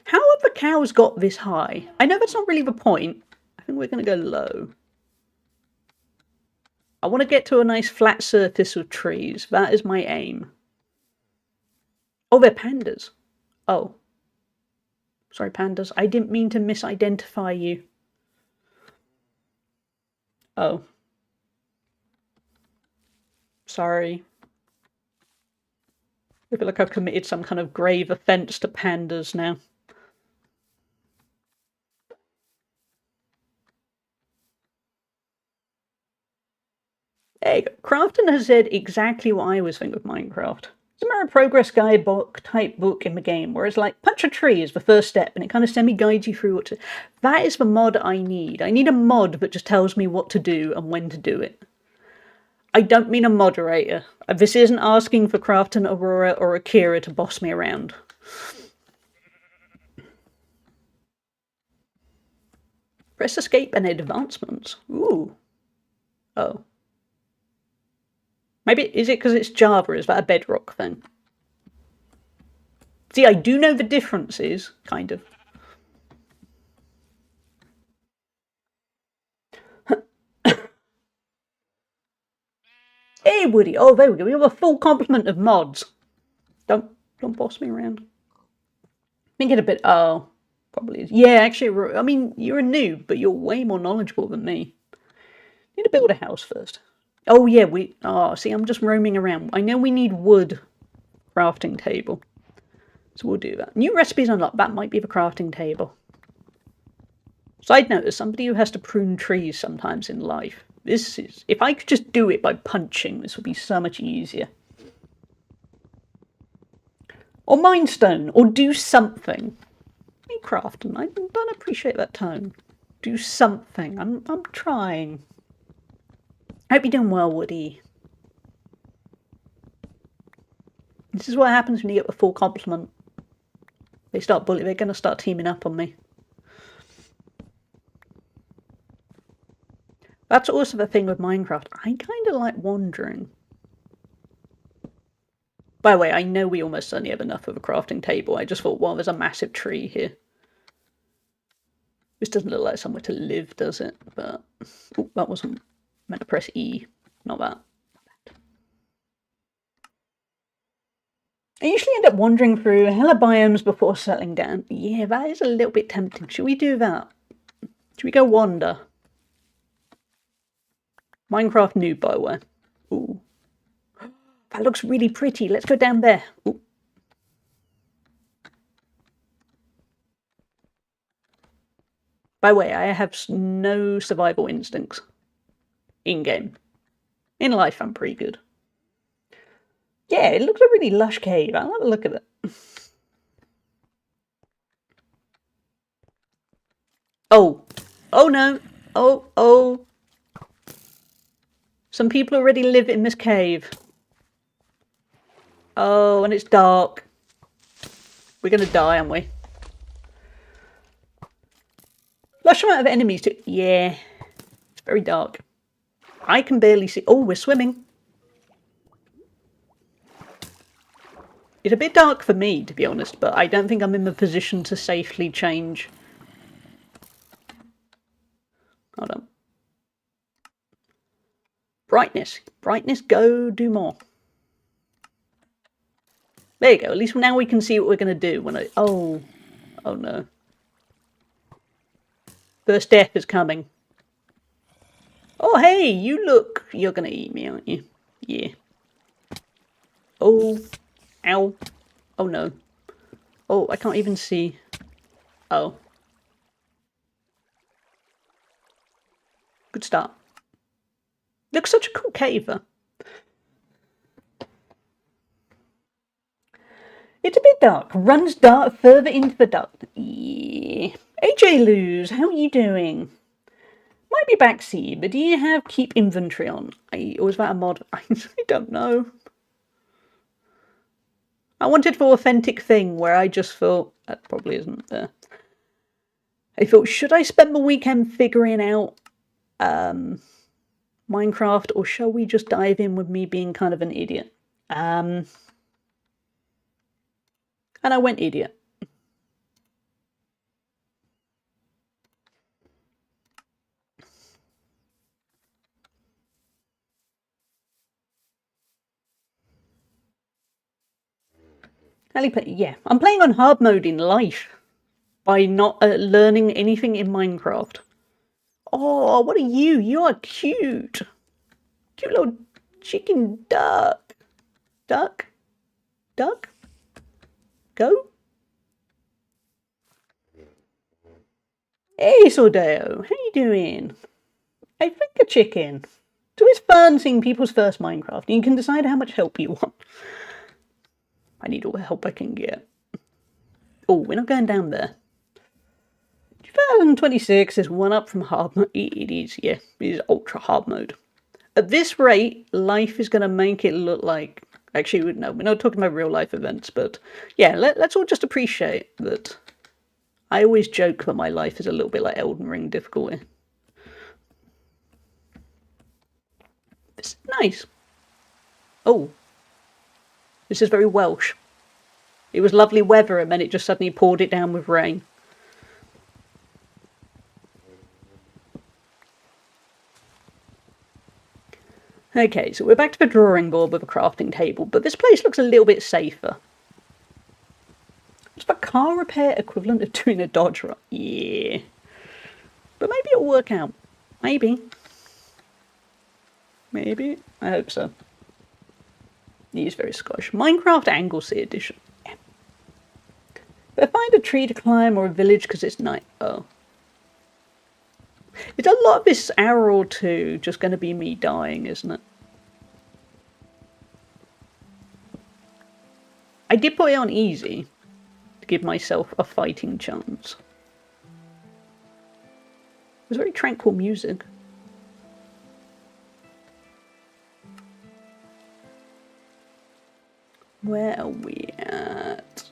How have the cows got this high? I know that's not really the point. I think we're going to go low. I want to get to a nice flat surface of trees. That is my aim. Oh, they're pandas. Oh. Sorry, pandas. I didn't mean to misidentify you. Oh. Sorry. I feel like I've committed some kind of grave offence to pandas now. There you go. Crafton has said exactly what I was thinking of Minecraft. It's a more progress guide book type book in the game, where it's like punch a tree is the first step, and it kind of semi-guides you through what to... That is the mod I need. I need a mod that just tells me what to do and when to do it. I don't mean a moderator. This isn't asking for Crafton, Aurora, or Akira to boss me around. Press escape and advancements. Ooh. Oh. Maybe, is it because it's Java? Is that a bedrock thing? See, I do know the differences, kind of. Hey, Woody. Oh, there we go. We have a full complement of mods. Don't boss me around. Thinking a bit. Oh, probably is. Yeah, actually, I mean, you're a noob, but you're way more knowledgeable than me. Need to build a house first. Oh, yeah, see, I'm just roaming around. I know we need wood crafting table. So we'll do that. New recipes unlocked. That might be the crafting table. Side note, as somebody who has to prune trees sometimes in life, this is... If I could just do it by punching, this would be so much easier. Or mine stone, or do something. Minecraft, and I don't appreciate that tone. Do something. I'm trying. I hope you're doing well, Woody. This is what happens when you get the full compliment. They're going to start teaming up on me. That's also the thing with Minecraft. I kind of like wandering. By the way, I know we almost certainly have enough of a crafting table. I just thought, well, there's a massive tree here. This doesn't look like somewhere to live, does it? But oh, that wasn't meant to press E. Not that. I usually end up wandering through hella biomes before settling down. Yeah, that is a little bit tempting. Should we do that? Should we go wander? Minecraft noob, by the way. Ooh. That looks really pretty. Let's go down there. Ooh. By the way, I have no survival instincts. In-game. In life, I'm pretty good. Yeah, it looks a really lush cave. I like the look of it. Oh. Oh no. Oh. Some people already live in this cave. Oh, and it's dark. We're gonna die, aren't we? Lush amount of enemies too. Yeah. It's very dark. I can barely see. Oh, we're swimming. It's a bit dark for me, to be honest, but I don't think I'm in the position to safely change. Hold on. Brightness. Brightness, go do more. There you go. At least now we can see what we're going to do when I... Oh. Oh no. First death is coming. Oh, hey, you look... You're going to eat me, aren't you? Yeah. Oh. Ow. Oh no. Oh, I can't even see. Oh. Good start. Looks such a cool cave, though. It's a bit dark. Runs dark further into the dark. Yeah. AJ Lose, how are you doing? Might be backseat, but do you have keep inventory on? Or is that a mod? I don't know. I wanted the authentic thing where I just thought, that probably isn't there. I thought, should I spend the weekend figuring out Minecraft, or shall we just dive in with me being kind of an idiot? And I went idiot. Yeah, I'm playing on hard mode in life by not learning anything in Minecraft. Oh, what are you? You are cute. Cute little chicken duck. Duck? Duck? Go? Hey, Sordeo, how you doing? I think a chicken. It's always fun seeing people's first Minecraft. You can decide how much help you want. I need all the help I can get. Oh, we're not going down there. 2026 is one up from hard mode. It is, yeah. It is ultra hard mode. At this rate, life is going to make it look like... Actually, no, we're not talking about real life events, but yeah, let's all just appreciate that. I always joke that my life is a little bit like Elden Ring difficulty. This is nice. Oh. This is very Welsh. It was lovely weather and then it just suddenly poured it down with rain. Okay, so we're back to the drawing board with a crafting table, but this place looks a little bit safer. What's the car repair equivalent of doing a dodge run? Yeah. But maybe it'll work out. Maybe. Maybe. I hope so. He is very Scottish. Minecraft Anglesey edition. Yeah. But I find a tree to climb or a village because it's night. Oh. It's a lot of this hour or two just going to be me dying, isn't it? I did put it on easy to give myself a fighting chance. It was very tranquil music. Where are we at?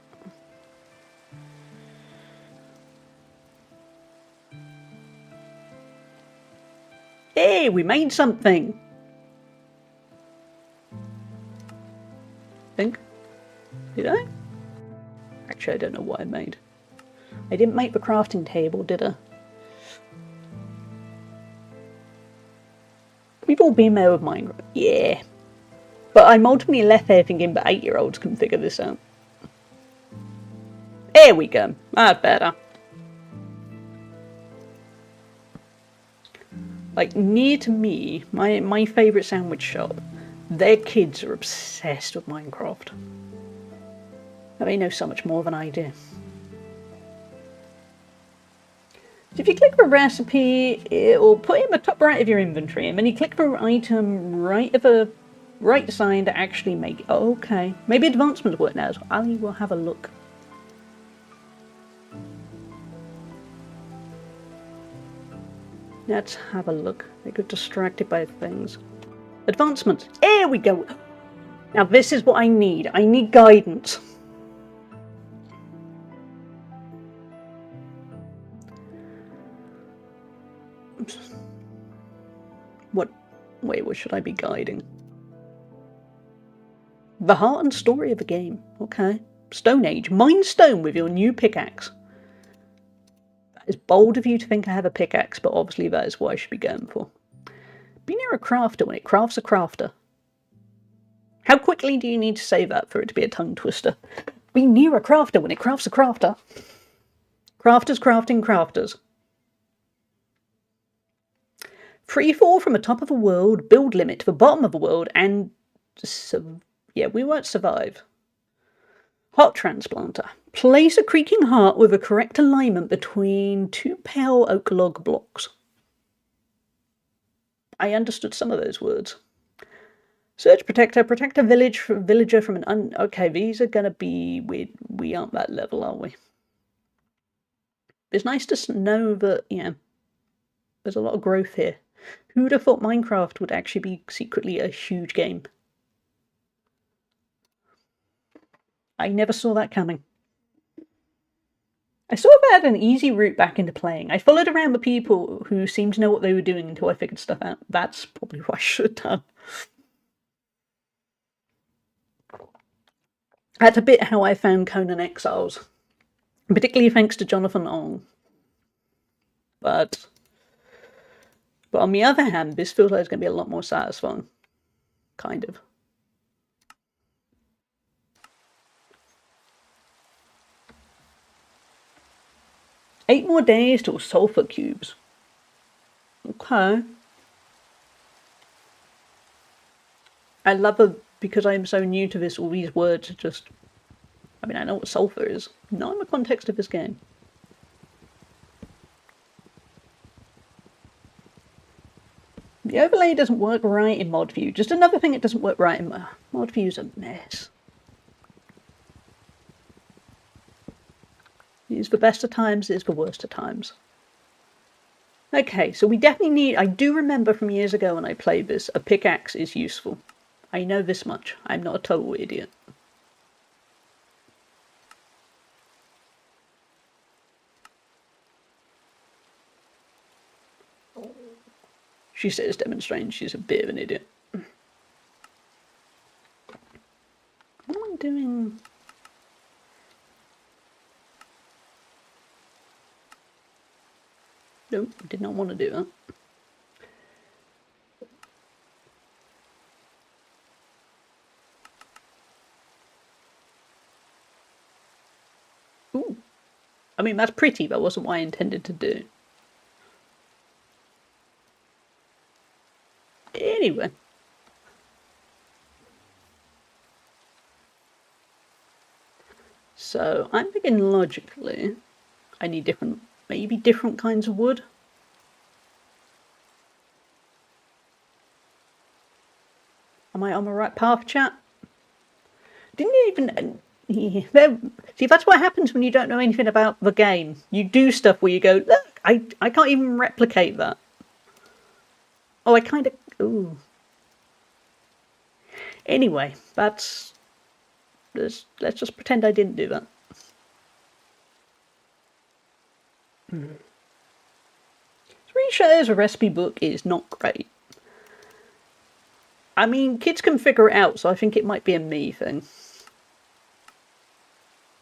Hey, we made something! Think? Did I? Actually, I don't know what I made. I didn't make the crafting table, did I? We've all been there with Minecraft. Yeah. But I'm ultimately left there thinking that 8-year-olds can figure this out. There we go. That's better. Like, near to me, my favourite sandwich shop, their kids are obsessed with Minecraft. They know so much more than I do. So if you click the recipe, it will put it in the top right of your inventory, and then you click the item right of the right side to actually make it. Oh, okay. Maybe advancements work now, so Ali will have a look. Let's have a look. I got distracted by things. Advancements. Here we go. Now this is what I need. I need guidance. What? Wait, what should I be guiding? The heart and story of the game. Okay. Stone Age. Mine stone with your new pickaxe. That is bold of you to think I have a pickaxe, but obviously that is what I should be going for. Be near a crafter when it crafts a crafter. How quickly do you need to say that for it to be a tongue twister? Be near a crafter when it crafts a crafter. Crafters crafting crafters. Free fall from the top of the world, build limit to the bottom of the world, and... yeah, we won't survive. Heart transplanter. Place a creaking heart with a correct alignment between 2 pale oak log blocks. I understood some of those words. Search protector. Protect a villager from an okay, these are going to be weird. We aren't that level, are we? It's nice to know that, yeah, there's a lot of growth here. Who'd have thought Minecraft would actually be secretly a huge game? I never saw that coming. I sort of had an easy route back into playing. I followed around the people who seemed to know what they were doing until I figured stuff out. That's probably what I should have done. That's a bit how I found Conan Exiles. Particularly thanks to Jonathan Ong. But on the other hand, this feels like it's going to be a lot more satisfying. Kind of. Eight more days till sulfur cubes. Okay. I love it because I'm so new to this, all these words are just... I mean, I know what sulfur is. Not in the context of this game. The overlay doesn't work right in mod view. Just another thing that doesn't work right in mod view's a mess. It's the best of times, it's the worst of times. Okay, so we definitely need... I do remember from years ago when I played this, a pickaxe is useful. I know this much. I'm not a total idiot. She says demonstrating she's a bit of an idiot. What am I doing? Nope, did not want to do that. Ooh. I mean, that's pretty. That wasn't what I intended to do. Anyway. So, I'm thinking logically, I need different, maybe different kinds of wood. Am I on the right path, chat? Didn't even... Yeah. See, that's what happens when you don't know anything about the game. You do stuff where you go, look, I can't even replicate that. Oh, I kind of... Ooh. Anyway, let's just pretend I didn't do that. Three shares a recipe book is not great. I mean, kids can figure it out, so I think it might be a me thing.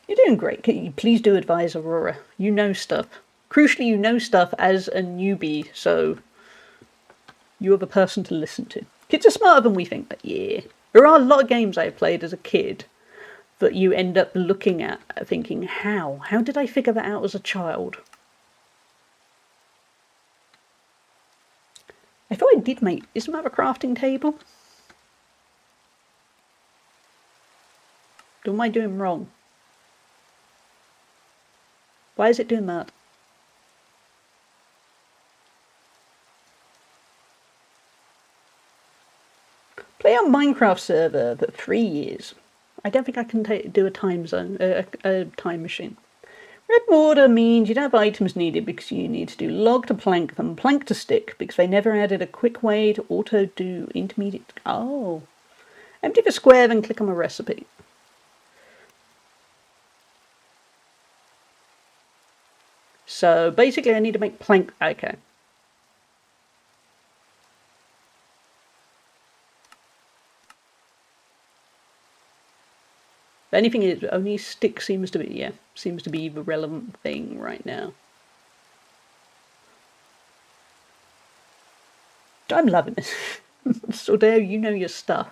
You're doing great. Can you please do advise Aurora? You know stuff. Crucially, you know stuff as a newbie, so you are the person to listen to. Kids are smarter than we think, but yeah. There are a lot of games I played as a kid that you end up looking at thinking, how? How did I figure that out as a child? I thought I did make... Isn't that a crafting table? What am I doing wrong? Why is it doing that? Play on Minecraft server for 3 years. I don't think I can do a time zone, a time machine. Red border means you don't have items needed because you need to do log to plank, then plank to stick, because they never added a quick way to auto do intermediate. Oh. Empty the square, then click on a recipe. So basically I need to make plank. Okay. The only thing is, only stick seems to be the relevant thing right now. I'm loving this. Stardew, you know your stuff.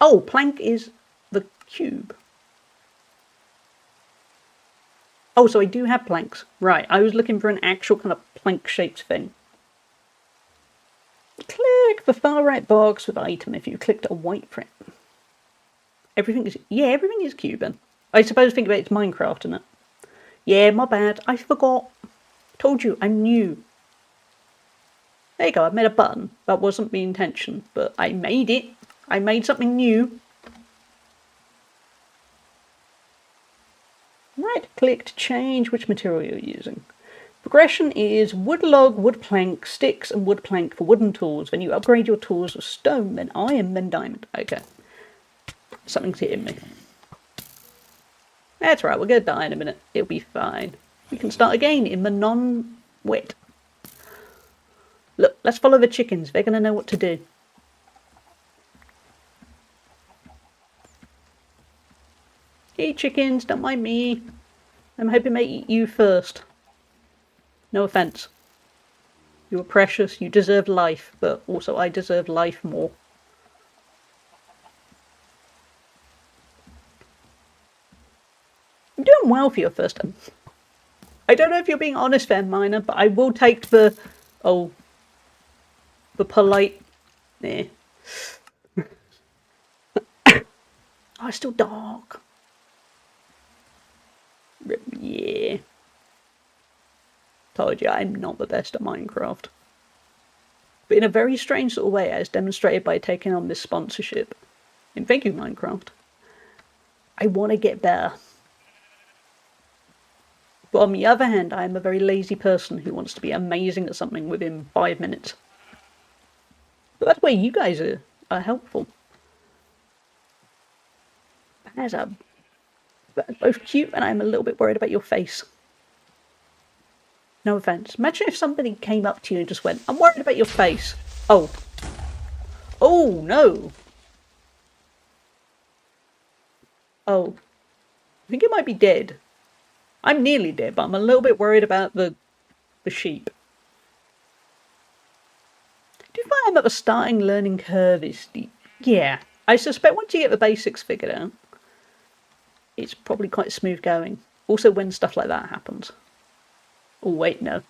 Oh, plank is the cube. Oh, so I do have planks. Right, I was looking for an actual kind of plank-shaped thing. Click the far right box with item if you clicked a white print. Everything is Cuban. I suppose think about it's Minecraft, isn't it? Yeah, my bad. I forgot. Told you, I'm new. There you go, I've made a button. That wasn't the intention, but I made it. I made something new. Right click to change which material you're using. Progression is wood log, wood plank, sticks, and wood plank for wooden tools. Then you upgrade your tools with stone, then iron, then diamond. Okay. Something's hitting me. That's right, we're going to die in a minute. It'll be fine. We can start again in the non-wet. Look, let's follow the chickens. They're going to know what to do. Hey chickens, don't mind me. I'm hoping they eat you first. No offence. You were precious, you deserved life, but also I deserve life more. You're doing well for your first time. I don't know if you're being honest there, Miner, but I will take the polite... Eh. Oh, it's still dark. Yeah. Told you, I'm not the best at Minecraft. But in a very strange sort of way, as demonstrated by taking on this sponsorship. And thank you, Minecraft. I want to get better. But on the other hand, I am a very lazy person who wants to be amazing at something within 5 minutes. But that's where you guys are helpful. That's both cute, and I'm a little bit worried about your face. No offence. Imagine if somebody came up to you and just went, I'm worried about your face. Oh. Oh, no. Oh. I think it might be dead. I'm nearly dead, but I'm a little bit worried about the sheep. Do you find that the starting learning curve is steep? Yeah. I suspect once you get the basics figured out, it's probably quite smooth going. Also when stuff like that happens. Oh, wait, no.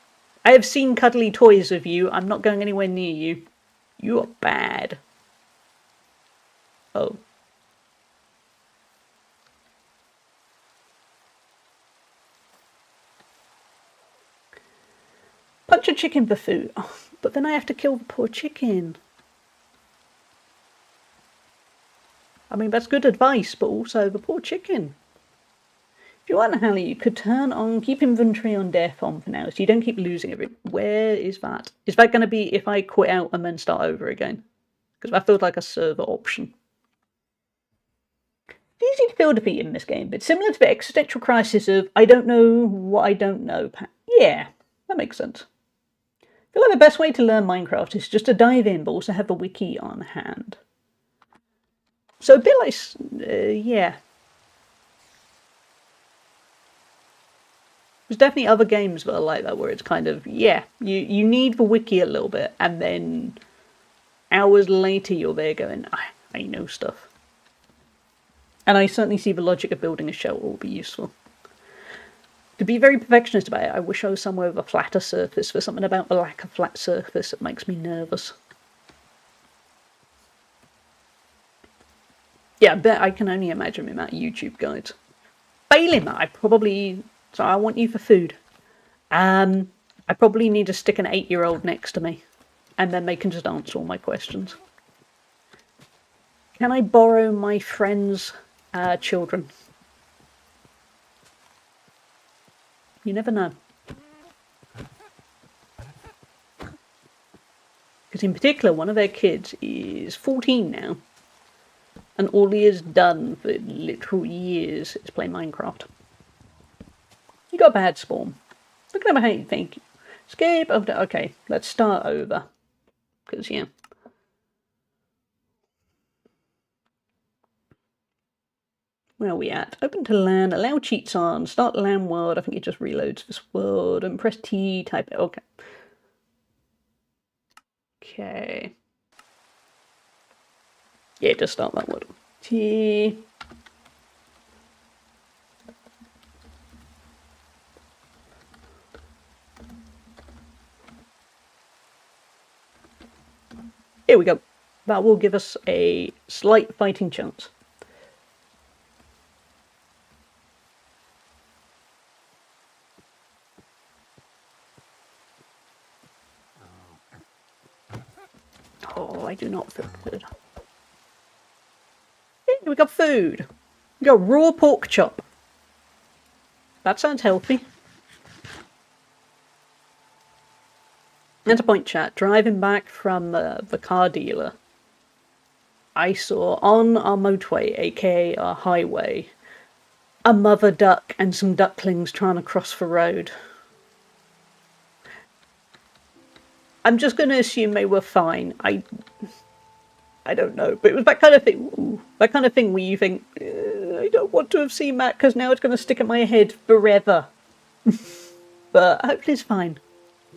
I have seen cuddly toys of you. I'm not going anywhere near you. You are bad. Oh. Punch a chicken for food. Oh, but then I have to kill the poor chicken. I mean, that's good advice, but also the poor chicken. If you want, Hallie, you could keep inventory on death on for now, so you don't keep losing every. Where is that? Is that going to be if I quit out and then start over again? Because that feels like a server option. It's easy to feel defeat in this game, but similar to the existential crisis of I don't know what I don't know. Yeah, that makes sense. I feel like the best way to learn Minecraft is just to dive in, but also have the wiki on hand. So a bit like, yeah. There's definitely other games that are like that, where it's kind of, yeah, you need the wiki a little bit, and then hours later you're there going, I know stuff. And I certainly see the logic of building a shelter will be useful. To be very perfectionist about it, I wish I was somewhere with a flatter surface. There's something about the lack of flat surface that makes me nervous. Yeah, I can only imagine the amount of YouTube guides. Failing that, so I want you for food. I probably need to stick an 8-year-old next to me, and then they can just answer all my questions. Can I borrow my friend's children? You never know. Because in particular, one of their kids is 14 now, and all he has done for literal years is play Minecraft. You got a bad spawn. Look at him, thank you. Escape. Okay, let's start over. Because, yeah. Where are we at? Open to land, allow cheats on, start land world. I think it just reloads this world, and press T, type it. Okay. Okay. Yeah, just start that world. T. Here we go. That will give us a slight fighting chance. Oh, I do not feel good. Yeah, we got food. We got raw pork chop. That sounds healthy. And a point chat. Driving back from the car dealer, I saw on our motorway, aka our highway, a mother duck and some ducklings trying to cross the road. I'm just going to assume they were fine. I don't know, but it was that kind of thing. Ooh, that kind of thing where you think, I don't want to have seen that because now it's going to stick in my head forever. But hopefully it's fine.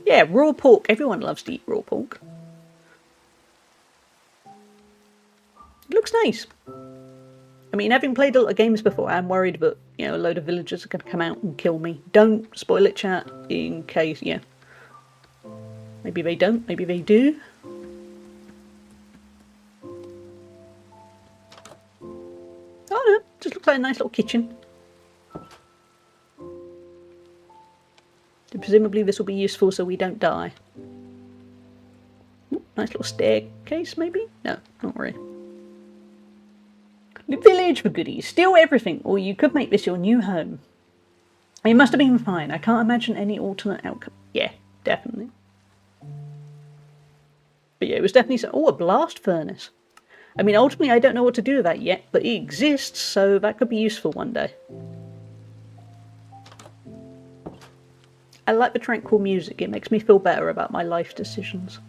Yeah, raw pork. Everyone loves to eat raw pork. It looks nice. I mean, having played a lot of games before, I'm worried that, you know, a load of villagers are going to come out and kill me. Don't spoil it, chat, in case, yeah. Maybe they don't, maybe they do. Oh no, just looks like a nice little kitchen. Presumably this will be useful so we don't die. Ooh, nice little staircase, maybe? No, not really. The village for goodies. Steal everything, or you could make this your new home. It must have been fine. I can't imagine any alternate outcome. Yeah, definitely. But yeah, it was definitely... Oh, a blast furnace. I mean, ultimately, I don't know what to do with that yet, but it exists, so that could be useful one day. I like the tranquil music. It makes me feel better about my life decisions.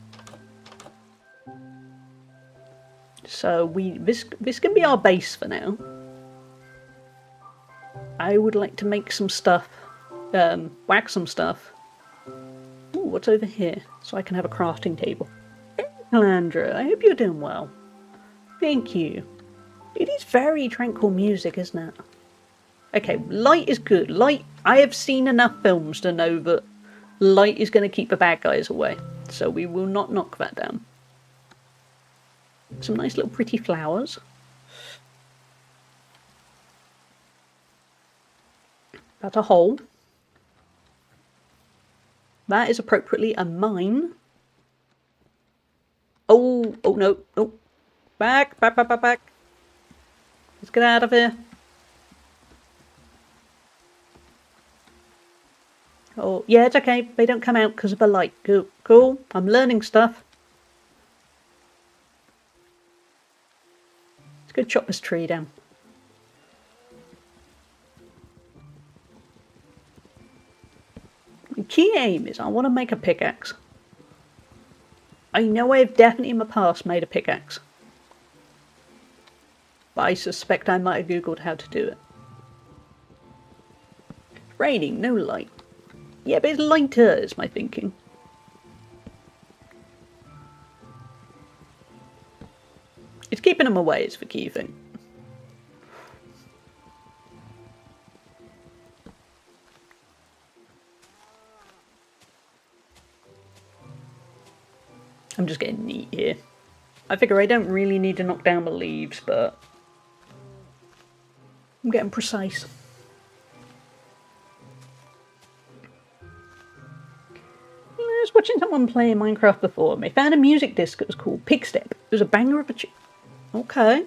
So this can be our base for now. I would like to make some stuff, whack some stuff. Ooh, what's over here? So I can have a crafting table. Hey, Calandra, I hope you're doing well. Thank you. It is very tranquil music, isn't it? Okay, light is good. Light, I have seen enough films to know that light is going to keep the bad guys away. So we will not knock that down. Some nice little pretty flowers. That's a hole. That is appropriately a mine. Oh no, oh. Back. Let's get out of here. Oh, yeah, it's okay. They don't come out because of the light. Cool. Cool. I'm learning stuff. Let's go chop this tree down. The key aim is I want to make a pickaxe. I know I've definitely in the past made a pickaxe. But I suspect I might have googled how to do it. It's raining, no light. Yeah, but it's lighter is my thinking. It's keeping them away is the key thing. I'm just getting neat here. I figure I don't really need to knock down the leaves, but I'm getting precise. I was watching someone play Minecraft before and they found a music disc that was called Pigstep. It was a banger of a Okay.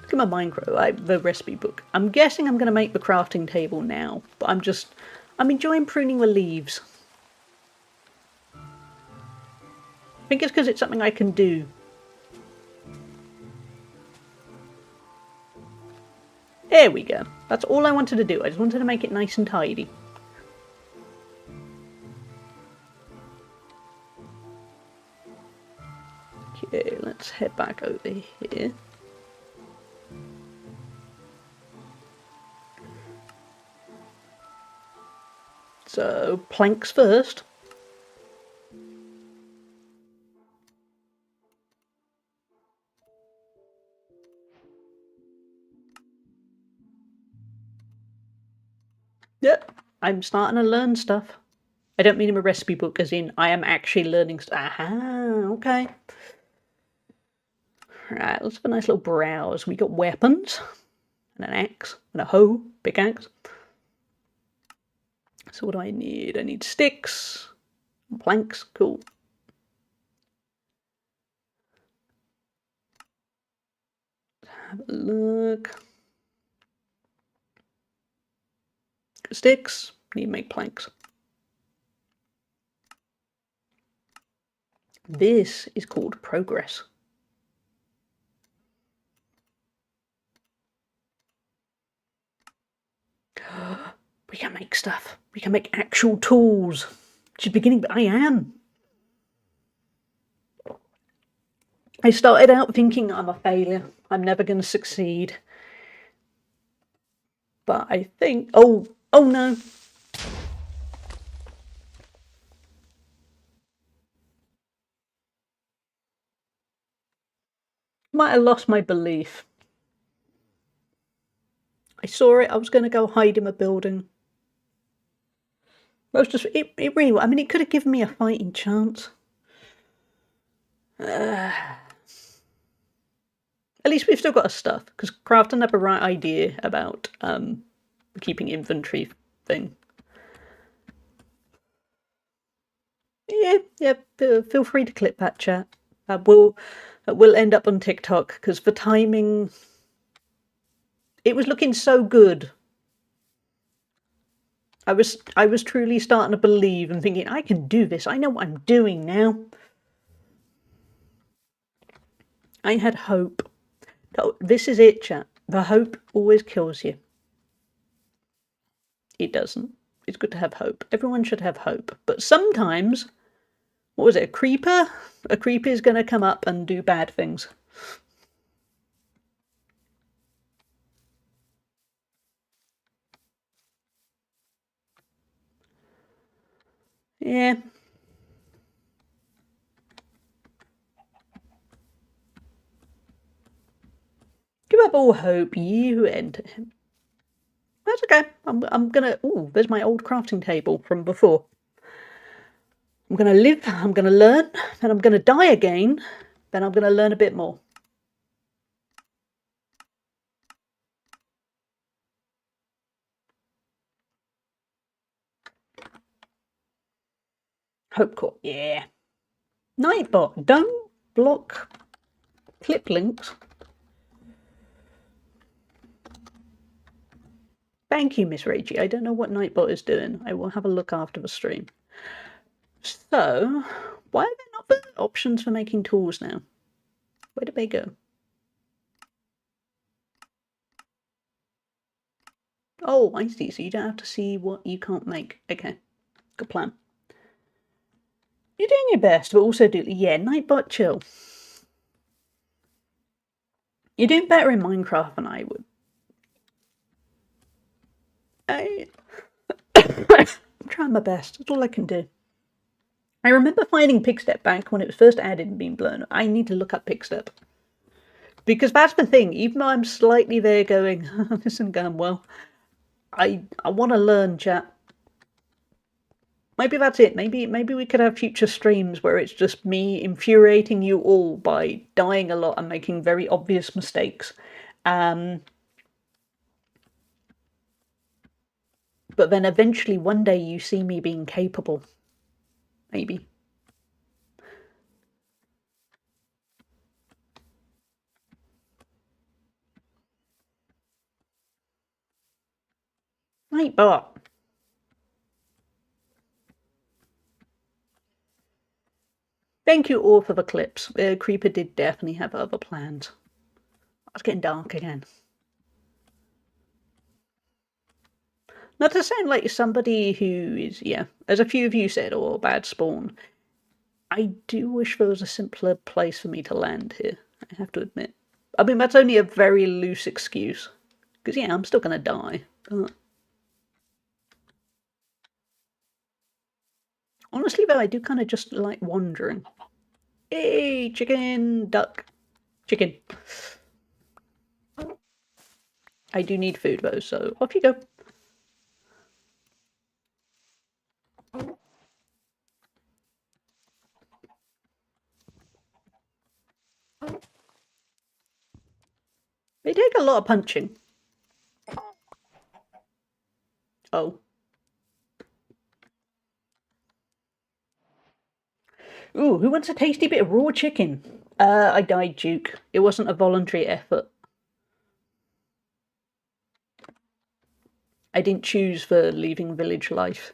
Look at my Minecraft, the recipe book. I'm guessing I'm going to make the crafting table now, but I'm enjoying pruning the leaves. I think it's because it's something I can do. There we go. That's all I wanted to do. I just wanted to make it nice and tidy. Okay, let's head back over here. So, planks first. Yep, I'm starting to learn stuff. I don't mean in a recipe book, as in I am actually learning stuff. Aha, okay. Right, let's have a nice little browse. We got weapons, and an axe, and a hoe, pickaxe. So what do I need? I need sticks, planks, cool. Let's have a look. Sticks, need to make planks. This is called progress. We can make stuff. We can make actual tools. Just beginning, but I am. I started out thinking I'm a failure. I'm never going to succeed. But I think... Oh no. Might have lost my belief. I saw it. I was going to go hide in a building. That was just... It really... I mean, it could have given me a fighting chance. At least we've still got our stuff. Because Crafton had the right idea about keeping inventory thing. Yeah, feel free to clip that, chat. We'll end up on TikTok, because the timing... It was looking so good. I was truly starting to believe and thinking, I can do this. I know what I'm doing now. I had hope. This is it, chat. The hope always kills you. It doesn't. It's good to have hope. Everyone should have hope. But sometimes, what was it, a creeper? A creeper is going to come up and do bad things. Yeah. Give up all hope, ye who enter him. That's okay. I'm gonna... Ooh, there's my old crafting table from before. I'm gonna live, I'm gonna learn, then I'm gonna die again, then I'm gonna learn a bit more. Hope Core, yeah. Nightbot, don't block clip links. Thank you, Miss Rachie. I don't know what Nightbot is doing. I will have a look after the stream. So, why are there not the options for making tools now? Where did they go? Oh, I see. So you don't have to see what you can't make. Okay, good plan. You're doing your best, but also do... Yeah, Nightbot, chill. You're doing better in Minecraft than I would. I'm trying my best. That's all I can do. I remember finding Pigstep back when it was first added and being blown. I need to look up Pigstep. Because that's the thing. Even though I'm slightly there going, this isn't going well, I want to learn, chat. Maybe that's it. Maybe we could have future streams where it's just me infuriating you all by dying a lot and making very obvious mistakes. But then eventually one day you see me being capable. Maybe. Right, but thank you all for the clips. Creeper did definitely have other plans. It's getting dark again. Not to sound like somebody who is, yeah, as a few of you said, or bad spawn. I do wish there was a simpler place for me to land here, I have to admit. I mean, that's only a very loose excuse. Because, yeah, I'm still going to die. But... honestly, though, I do kind of just like wandering. Hey, chicken, duck, chicken. I do need food, though, so off you go. They take a lot of punching. Oh. Ooh, who wants a tasty bit of raw chicken? I died, Duke. It wasn't a voluntary effort. I didn't choose for leaving village life.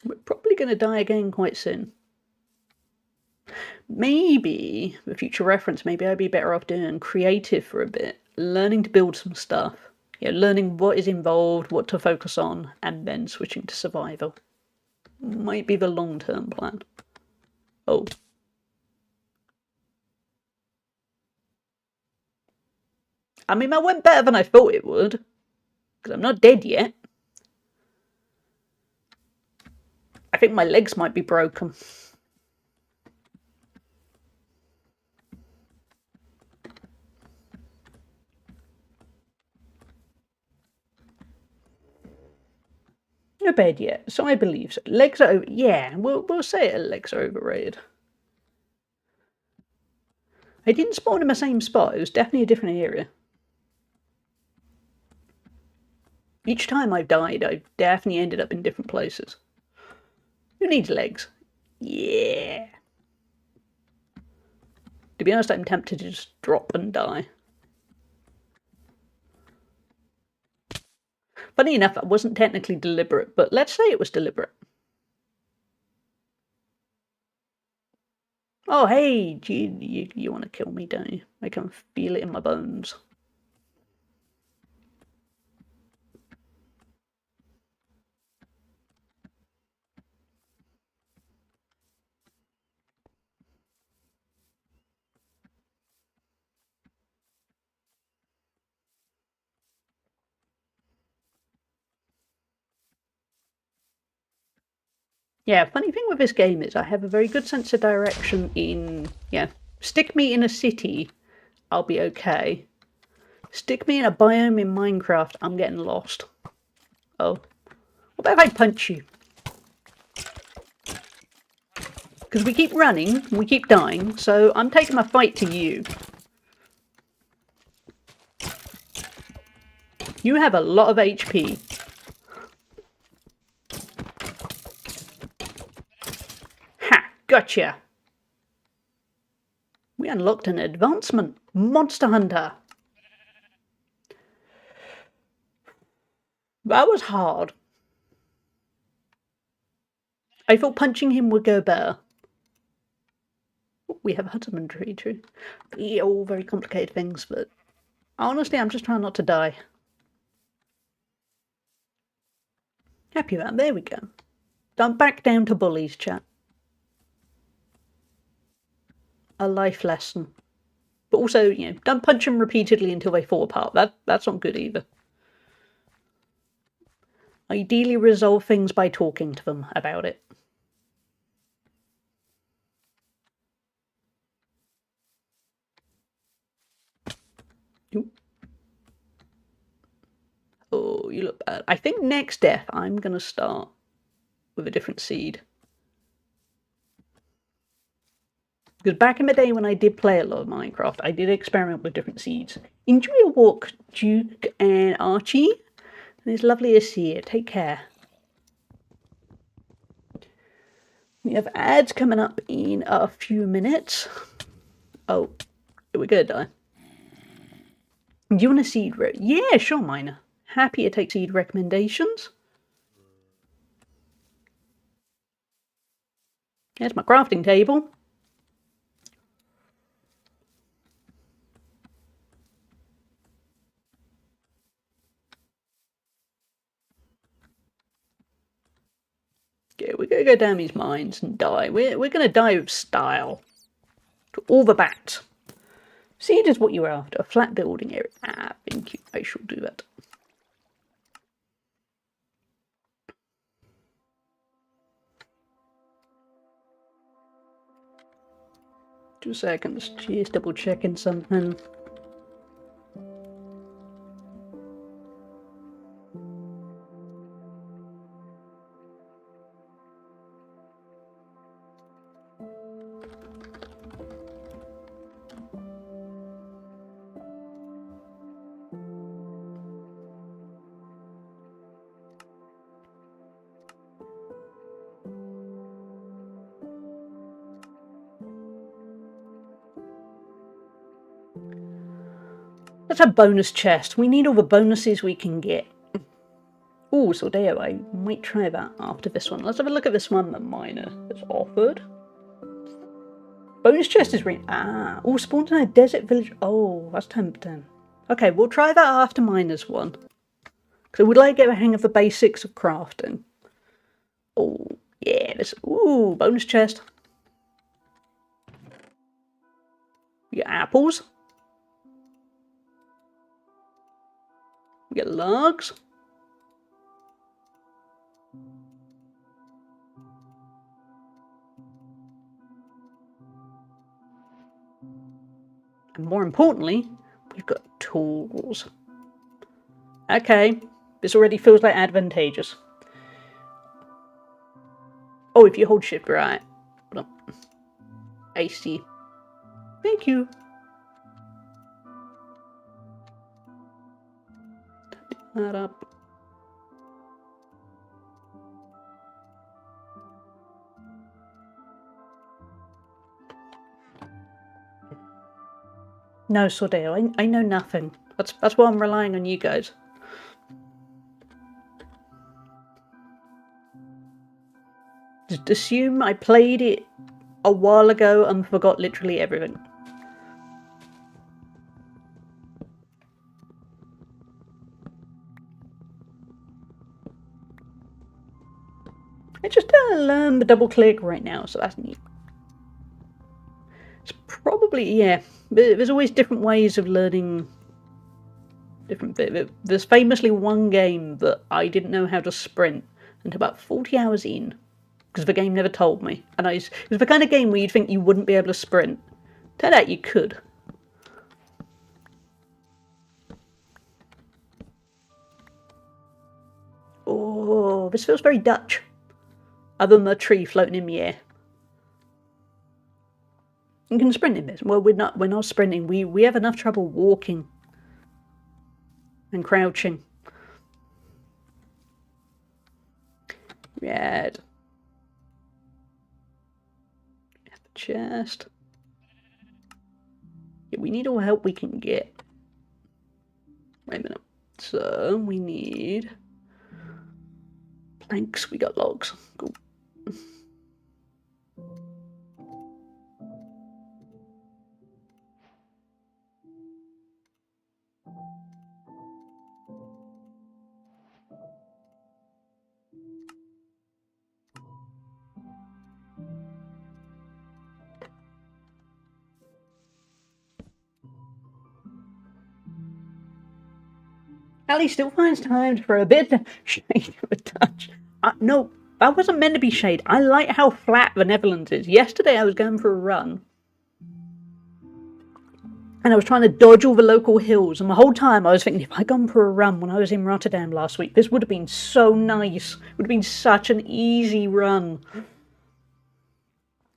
We're probably going to die again quite soon. Maybe, for future reference, maybe I'd be better off doing creative for a bit, learning to build some stuff. You know, learning what is involved, what to focus on, and then switching to survival. Might be the long-term plan. Oh. I mean, that went better than I thought it would. Because I'm not dead yet. I think my legs might be broken. No bed yet, so I believe so. Legs are over. Yeah, we'll say it. Legs are overrated. I didn't spawn in the same spot. It was definitely a different area. Each time I've died, I've definitely ended up in different places. Who needs legs? Yeah. To be honest, I'm tempted to just drop and die. Funny enough, it wasn't technically deliberate, but let's say it was deliberate. Oh, hey, you want to kill me, don't you? I can feel it in my bones. Yeah, funny thing with this game is I have a very good sense of direction in, yeah, stick me in a city, I'll be okay. Stick me in a biome in Minecraft, I'm getting lost. Oh. What about if I punch you? Because we keep running, we keep dying, so I'm taking my fight to you. You have a lot of HP. Gotcha. We unlocked an advancement. Monster Hunter. That was hard. I thought punching him would go better. We have husbandry too. Yeah, all very complicated things, but honestly, I'm just trying not to die. Happy about that. There we go. I'm back down to bullies, chat. A life lesson. But also, you know, don't punch them repeatedly until they fall apart. That's not good either. Ideally resolve things by talking to them about it. Oh, you look bad. I think next death I'm going to start with a different seed. Because back in the day when I did play a lot of Minecraft, I did experiment with different seeds. Enjoy your walk, Duke and Archie. And it's lovely to see you. Take care. We have ads coming up in a few minutes. Oh, we're gonna die. Do you want a seed? Yeah, sure, Miner. Happy to take seed recommendations. There's my crafting table. Yeah, we're gonna go down these mines and die. We're gonna die with style. To all the bats. Seed is what you're after. A flat building area. Ah, thank you. I shall do that. Two seconds. Just double checking something. That's a bonus chest. We need all the bonuses we can get. Oh, so there, I might try that after this one. Let's have a look at this one that Miner has offered. Bonus chest is really... Ah, all spawned in a desert village. Oh, that's tempting. Okay, we'll try that after Miner's one. Because I would like to get the hang of the basics of crafting. Oh, yeah, this... Ooh, bonus chest. We get apples. We get logs. And more importantly, we've got tools. Okay, this already feels like advantageous. Oh, if you hold shift, right. Hold on. I see. Thank you. That up. No, Sordeo, I know nothing. That's why I'm relying on you guys. Just assume I played it a while ago and forgot literally everything. I just learned the double click right now, so that's neat. It's probably, yeah, there's always different ways of learning different bits. There's famously one game that I didn't know how to sprint until about 40 hours in, because the game never told me. And it was the kind of game where you'd think you wouldn't be able to sprint. Turned out you could. Oh, this feels very Dutch. Other than the tree floating in the air. You can sprint in this. Well, we're not sprinting. We have enough trouble walking and crouching. Red. Chest. Yeah, we need all the help we can get. Wait a minute. So we need planks. We got logs. Cool. Ali still finds time for a bit of shade of a touch. No, that wasn't meant to be shade. I like how flat the Netherlands is. Yesterday I was going for a run. And I was trying to dodge all the local hills. And the whole time I was thinking, if I'd gone for a run when I was in Rotterdam last week, this would have been so nice. It would have been such an easy run.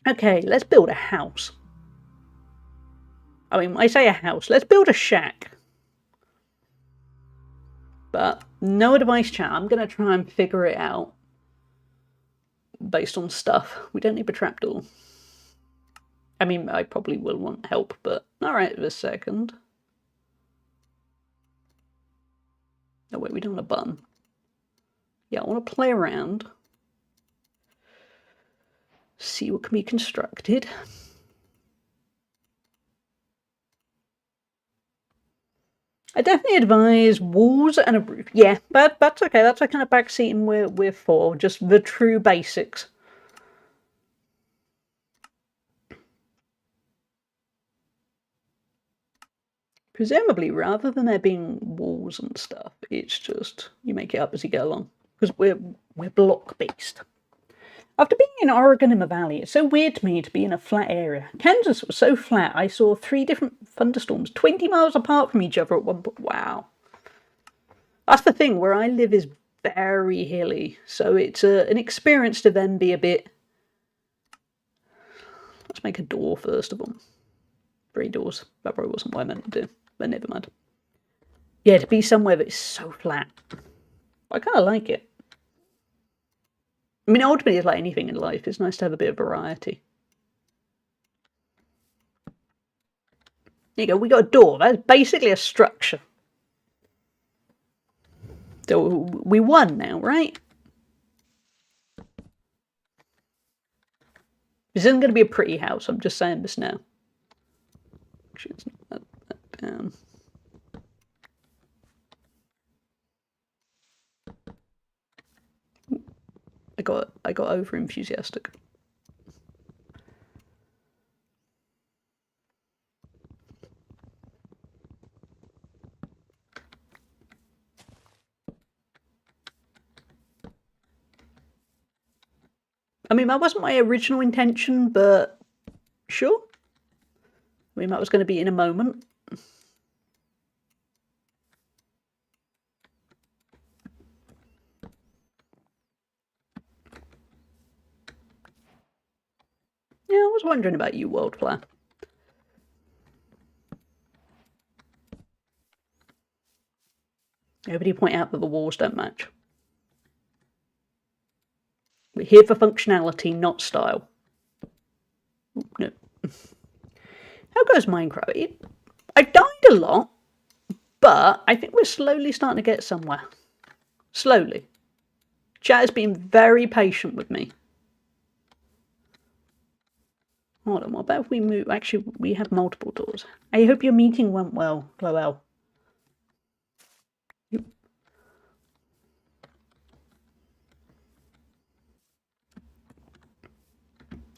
Okay, let's build a house. I mean, I say a house. Let's build a shack. But no advice, chat. I'm going to try and figure it out based on stuff. We don't need a trapdoor. I mean, I probably will want help, but alright, this second. No, wait, we don't want a button. Yeah, I want to play around. See what can be constructed. I definitely advise walls and a roof. Yeah, that's okay. That's the kind of backseating we're for. Just the true basics. Presumably, rather than there being walls and stuff, it's just you make it up as you go along. Because we're block based. After being in Oregon in the valley, it's so weird to me to be in a flat area. Kansas was so flat, I saw 3 different thunderstorms 20 miles apart from each other at one point. Wow. That's the thing, where I live is very hilly, so it's an experience to then be a bit... Let's make a door first of all. 3 doors. That probably wasn't what I meant to do, but never mind. Yeah, to be somewhere that is so flat. I kind of like it. I mean, ultimately, it's like anything in life. It's nice to have a bit of variety. There you go, we got a door. That's basically a structure. So we won now, right? This isn't going to be a pretty house. I'm just saying this now. Actually, let's knock that down. I got over enthusiastic. I mean, that wasn't my original intention, but sure. I mean, that was going to be in a moment. Yeah, I was wondering about you, world player. Everybody point out that the walls don't match. We're here for functionality, not style. Ooh, no. How goes Minecraft? I've died a lot, but I think we're slowly starting to get somewhere. Slowly. Chat has been very patient with me. Hold on, what about if we move? Actually, we have multiple doors. I hope your meeting went well, Chloel. Yeah,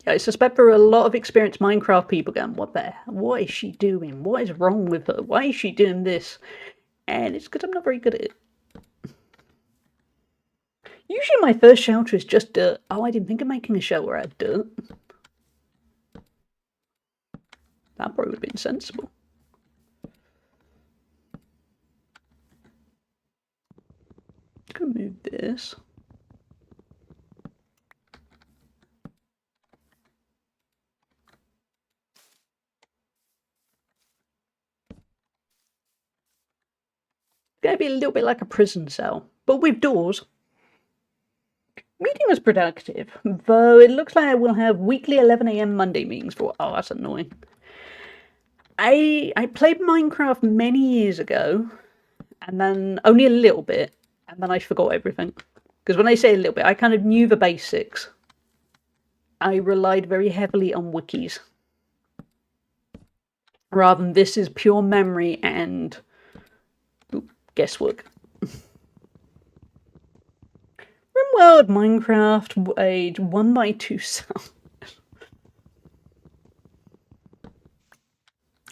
I suspect there are a lot of experienced Minecraft people going, what is she doing? What is wrong with her? Why is she doing this? And it's because I'm not very good at it. Usually my first shelter is just dirt. Oh, I didn't think of making a shelter out of dirt. That probably would have been sensible. I'm going to move this. It's going to be a little bit like a prison cell, but with doors. Meeting was productive, though it looks like we'll have weekly 11 AM Monday meetings for... Oh, that's annoying. I played Minecraft many years ago, and then only a little bit, and then I forgot everything. Because when I say a little bit, I kind of knew the basics. I relied very heavily on wikis. Rather than this is pure memory and guesswork. RimWorld Minecraft age 1x2 cell.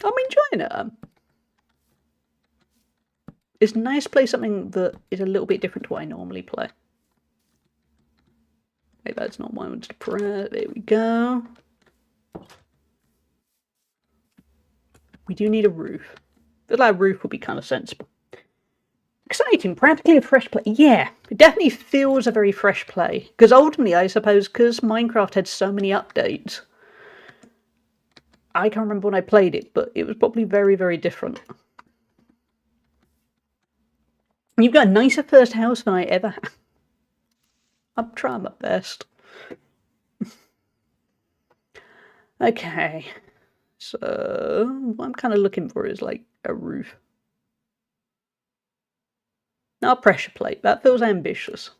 I'm enjoying it. It's nice to play something that is a little bit different to what I normally play. Hey, that's not what I wanted to press. There we go. We do need a roof. I feel like a roof would be kind of sensible. Exciting, practically a fresh play. Yeah, it definitely feels a very fresh play. Because ultimately, I suppose, because Minecraft had so many updates, I can't remember when I played it, but it was probably very, very different. You've got a nicer first house than I ever had. I'm trying my best. Okay, so what I'm kind of looking for is like a roof. Not a pressure plate, that feels ambitious.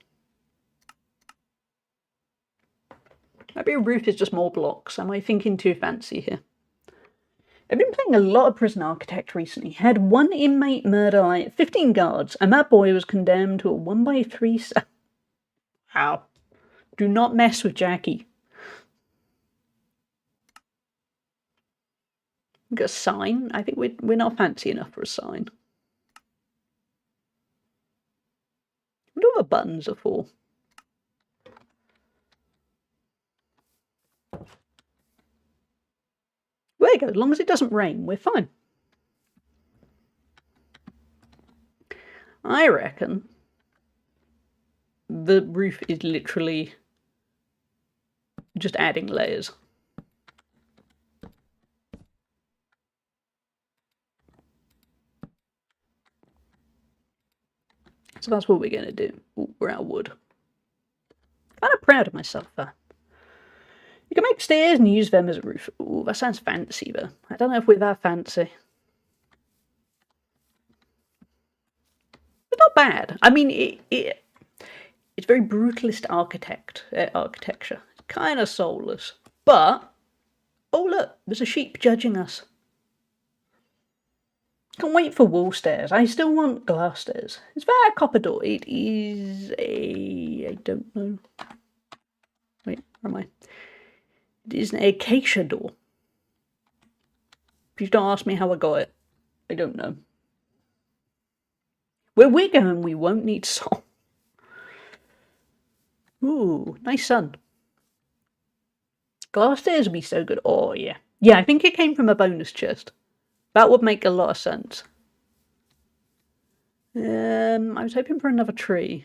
Maybe a roof is just more blocks. Am I thinking too fancy here? I've been playing a lot of Prison Architect recently. Had one inmate murder like 15 guards, and that boy was condemned to a 1x3 cell. Wow. Do not mess with Jackie. We've got a sign. I think we're not fancy enough for a sign. What do the buttons are for? There you go. As long as it doesn't rain, we're fine. I reckon the roof is literally just adding layers. So that's what we're going to do. Ooh, we're out of wood. Kind of proud of myself there. You can make stairs and use them as a roof. Ooh, that sounds fancy though. I don't know if we're that fancy. But not bad. I mean, it's very brutalist architecture. It's kind of soulless. But, oh look, there's a sheep judging us. Can't wait for wool stairs. I still want glass stairs. Is that a copper door? It is a... I don't know. Wait, where am I? It is an acacia door. Please don't ask me how I got it. I don't know. Where we're going, we won't need salt. Ooh, nice sun. Glass stairs would be so good. Oh, yeah. Yeah, I think it came from a bonus chest. That would make a lot of sense. I was hoping for another tree.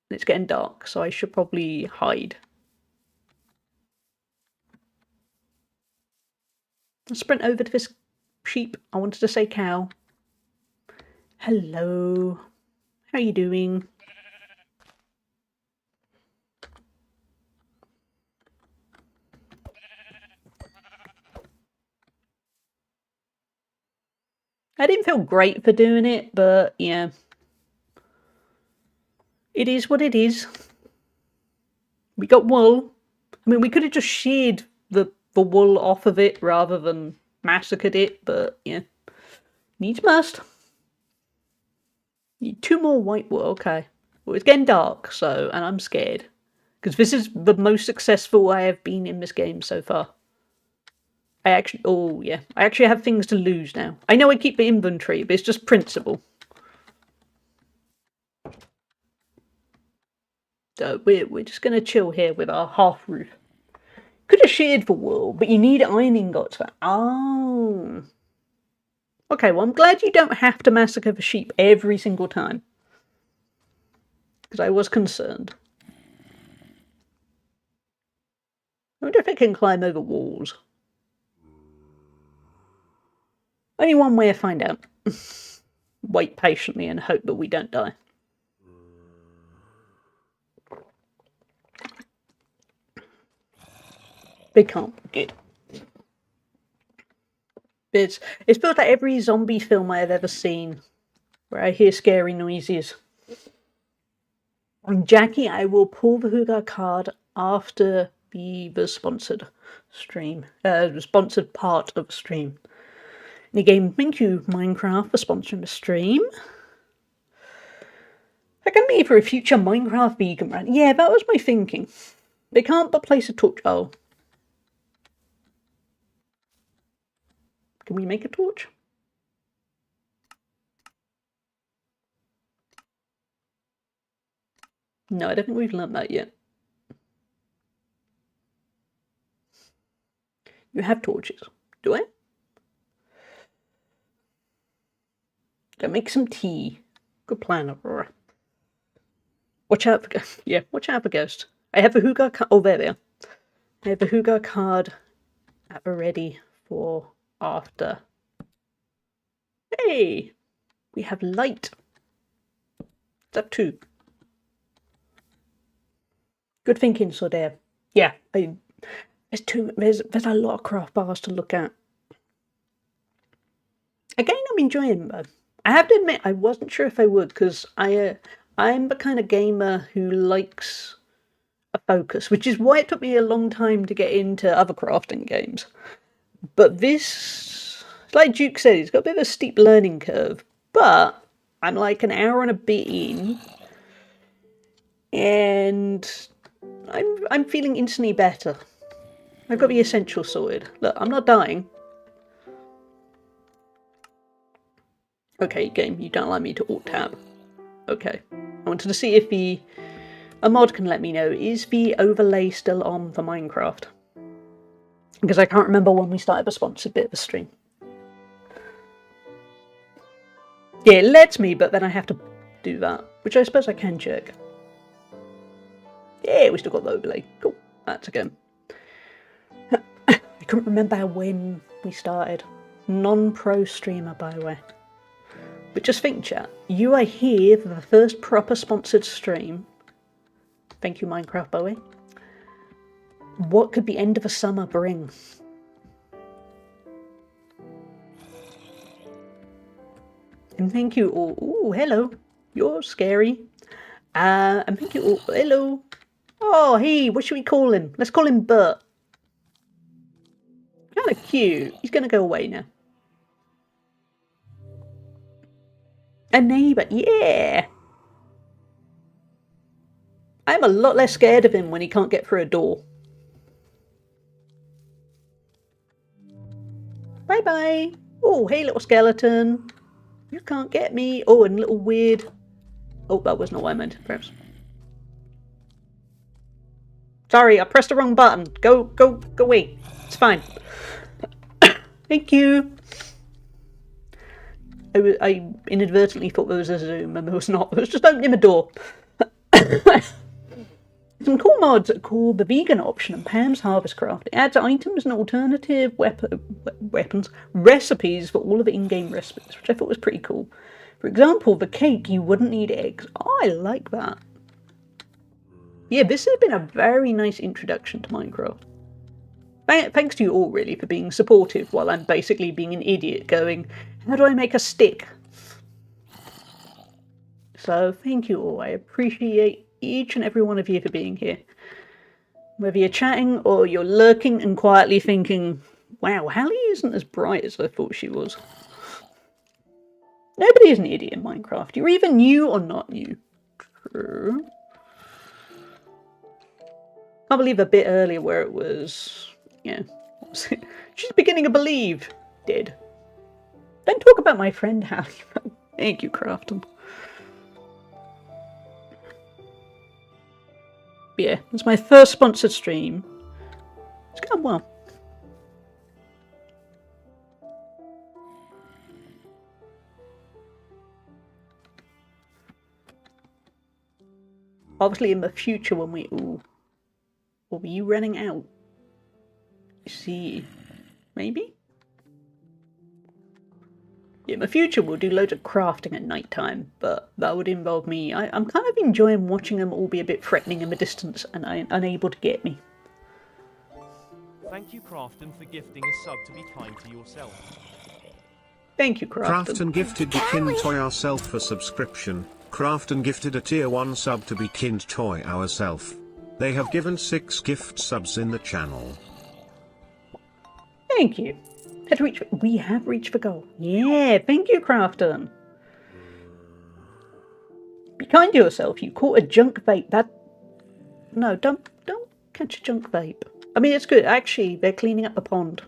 It's getting dark, so I should probably hide. I'll sprint over to this sheep. I wanted to say cow. Hello. How are you doing? I didn't feel great for doing it, but yeah. It is what it is. We got wool. I mean, we could have just sheared the wool off of it rather than massacred it, but yeah. Needs must. Need 2 more white wool, okay. Well, it's getting dark, so, and I'm scared. Because this is the most successful I have been in this game so far. I actually have things to lose now. I know I keep the inventory, but it's just principle. So we're just going to chill here with our half roof. Could have sheared for wool, but you need iron ingots for... Oh. Okay, well, I'm glad you don't have to massacre the sheep every single time. Because I was concerned. I wonder if it can climb over walls. Only one way to find out. Wait patiently and hope that we don't die. They can't. Good. It feels like every zombie film I have ever seen, where I hear scary noises. And Jackie, I will pull the Huga card after the sponsored stream, the sponsored part of the stream. And again, thank you, Minecraft, for sponsoring the stream. That can be for a future Minecraft vegan rant. Yeah, that was my thinking. They can't but place a torch. Oh. Can we make a torch? No, I don't think we've learnt that yet. You have torches. Do I? Go make some tea. Good plan, Aurora. Watch out for watch out for ghosts. I have a Huga card. Oh, there they are. I have a Huga card at the ready for after. Hey! We have light. Step 2. Good thinking, Sordare. Yeah, there's a lot of craft bars to look at. Again, I'm enjoying them. I have to admit, I wasn't sure if I would, because I'm the kind of gamer who likes a focus, which is why it took me a long time to get into other crafting games. But this, like Duke said, it's got a bit of a steep learning curve, but I'm like an hour and a bit in, and I'm feeling instantly better. I've got the essentials sorted. Look, I'm not dying. Okay, game, you don't allow me to alt-tab. Okay. I wanted to see if a mod can let me know, is the overlay still on for Minecraft? Because I can't remember when we started the sponsored bit of the stream. Yeah, it lets me, but then I have to do that, which I suppose I can check. Yeah, we still got the overlay. Cool. That's a game. I couldn't remember when we started. Non-pro streamer, by the way. But just think, chat, you are here for the first proper sponsored stream. Thank you, Minecraft, by the way. What could the end of a summer bring? And thank you all. Ooh, hello. You're scary. And thank you all. Hello. Oh, hey, what should we call him? Let's call him Bert. Kind of cute. He's going to go away now. A neighbour, yeah. I'm a lot less scared of him when he can't get through a door. Bye bye. Oh, hey, little skeleton. You can't get me. Oh, and little weird. Oh, that was not what I meant, perhaps. Sorry, I pressed the wrong button. Go away. It's fine. Thank you. I inadvertently thought there was a zoom, and there was not. There was just opening the door. Some cool mods are called the vegan option and Pam's Harvest Craft. It adds items and alternative weapons, recipes for all of the in-game recipes, which I thought was pretty cool. For example, the cake, you wouldn't need eggs. Oh, I like that. Yeah, this has been a very nice introduction to Minecraft. Thanks to you all, really, for being supportive while I'm basically being an idiot going, how do I make a stick? So, thank you all. I appreciate each and every one of you for being here. Whether you're chatting or you're lurking and quietly thinking, wow, Hallie isn't as bright as I thought she was. Nobody is an idiot in Minecraft. You're either new or not new. True. Can't believe a bit earlier where it was, yeah, what was it? She's beginning to believe. Dead. Don't talk about my friend Hallie. Thank you, Crafton. Yeah, it's my first sponsored stream. It's going well. Obviously in the future when we... Ooh. Or were you running out? See. Maybe? Yeah, in the future we'll do loads of crafting at night time, but that would involve me. I'm kind of enjoying watching them all be a bit threatening in the distance and unable to get me. Thank you, Crafton, for gifting a sub to be kind to yourself. Thank you, Crafton Crafton. gifted the Kin Toy ourself for subscription. Crafton gifted a tier 1 sub to be Kin Toy ourself. They have given 6 gift subs in the channel. Thank you. We have reached the goal. Yeah, thank you, Crafton. Be kind to yourself. You caught a junk vape. No, don't catch a junk vape. I mean, it's good. Actually, they're cleaning up the pond.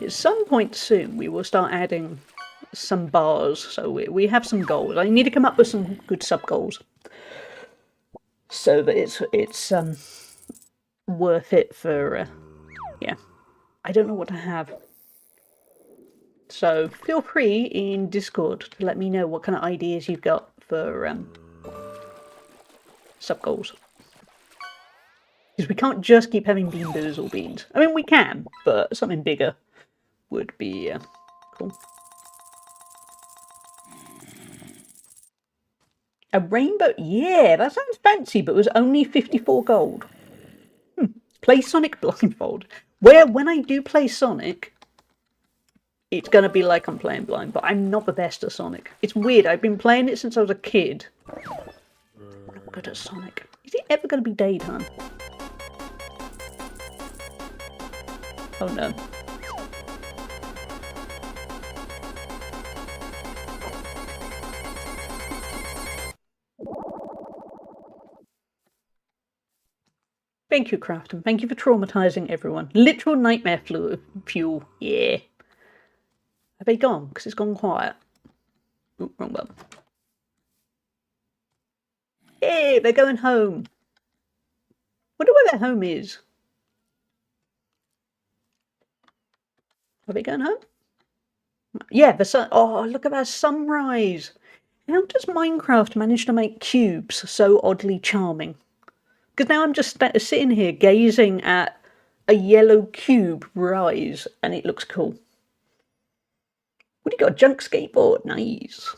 At some point soon, we will start adding some bars, so we have some goals. I need to come up with some good sub goals, so that it's worth it for yeah. I don't know what to have, so feel free in Discord to let me know what kind of ideas you've got for sub goals. Because we can't just keep having bean boozle beans. I mean, we can, but something bigger would be cool. A rainbow? Yeah, that sounds fancy, but it was only 54 gold. Play Sonic blindfold. Where when I do play Sonic, it's going to be like I'm playing blind, but I'm not the best at Sonic. It's weird. I've been playing it since I was a kid. I'm not good at Sonic. Is it ever going to be daytime? Oh no. Thank you, Crafton. Thank you for traumatizing everyone. Literal nightmare fuel. Yeah. Have they gone? Because it's gone quiet. Ooh, wrong button. Hey, they're going home. Wonder where their home is. Are they going home? Yeah, the sun. Oh, look at that sunrise. How does Minecraft manage to make cubes so oddly charming? Because now I'm just sitting here gazing at a yellow cube rise, and it looks cool. What do you got? A junk skateboard? Nice.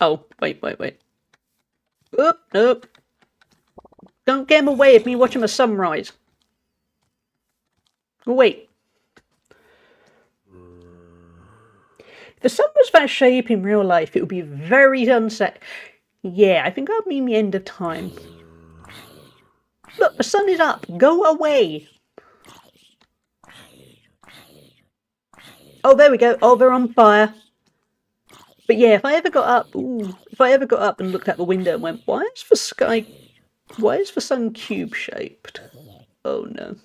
Oh, wait. Oop, nope. Don't get in the way of me watching the sunrise. Oh, wait. If the sun was that shape in real life, it would be very unset. Yeah, I think that'll mean the end of time. Look, the sun is up. Go away. Oh, there we go. Oh, they're on fire. But yeah, if I ever got up and looked out the window and went, why is the sun cube shaped? Oh no.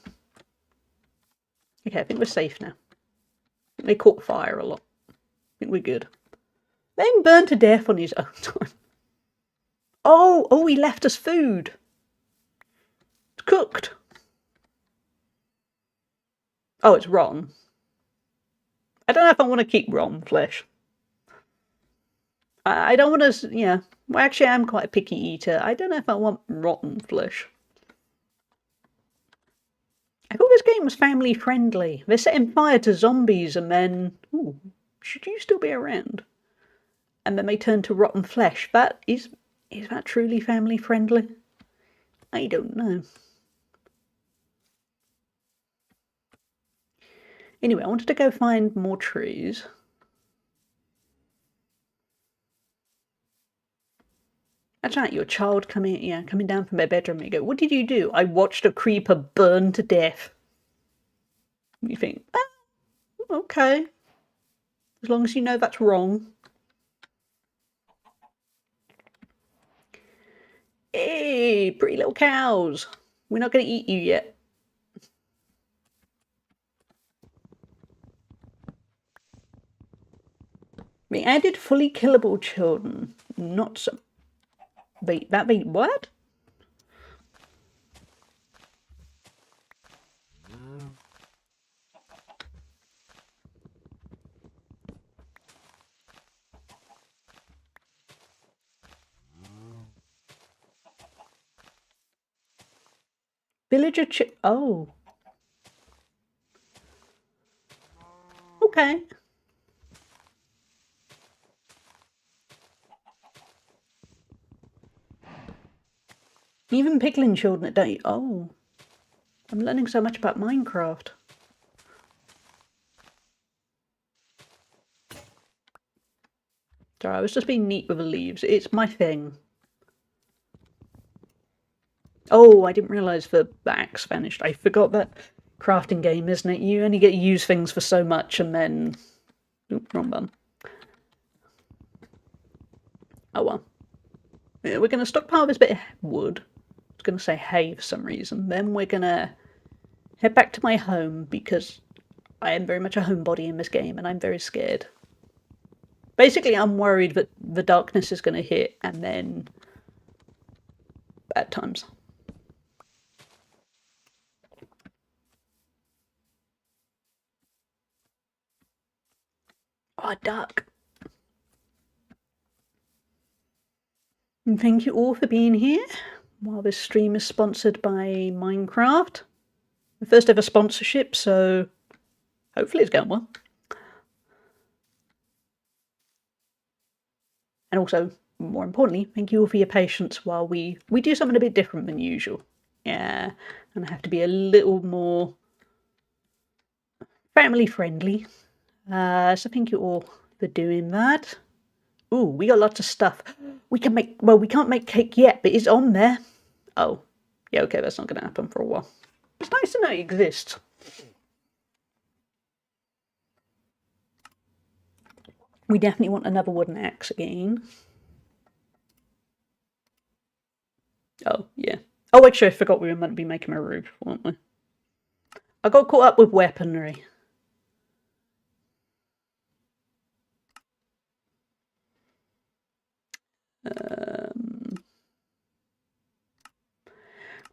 Okay, I think we're safe now. They caught fire a lot. I think we're good. They didn't burn to death on his own time. Oh, he left us food. It's cooked. Oh, it's rotten. I don't know if I want to keep rotten flesh. I don't want to, yeah. Well, actually, I'm quite a picky eater. I don't know if I want rotten flesh. I thought this game was family friendly. They're setting fire to zombies and then, ooh, should you still be around? And then they turn to rotten flesh. Is that truly family friendly? I don't know. Anyway, I wanted to go find more trees. That's right, your child coming down from their bedroom. You go, what did you do? I watched a creeper burn to death. You think, okay. As long as you know that's wrong. Hey, pretty little cows. We're not going to eat you yet. We added fully killable children. Not some. Wait, what? Villager oh. Okay. Even pickling children at day. Oh, I'm learning so much about Minecraft. Sorry, I was just being neat with the leaves. It's my thing. Oh, I didn't realise the axe vanished. I forgot that crafting game, isn't it? You only get to use things for so much and then... Oop, wrong button. Oh well. Yeah, we're going to stockpile this bit of wood. I was going to say hay for some reason. Then we're going to head back to my home because I am very much a homebody in this game and I'm very scared. Basically, I'm worried that the darkness is going to hit and then bad times. Oh, a duck. And thank you all for being here. While this stream is sponsored by Minecraft. The first ever sponsorship, so hopefully it's going well. And also, more importantly, thank you all for your patience while we do something a bit different than usual. Yeah, and I have to be a little more family friendly. So thank you all for doing that. Ooh, we got lots of stuff. We can make, well, we can't make cake yet, but it's on there. Oh, yeah, okay, that's not going to happen for a while. It's nice to know it exists. We definitely want another wooden axe again. Oh, yeah. Oh, actually, I forgot we were meant to be making a roof, weren't we? I got caught up with weaponry.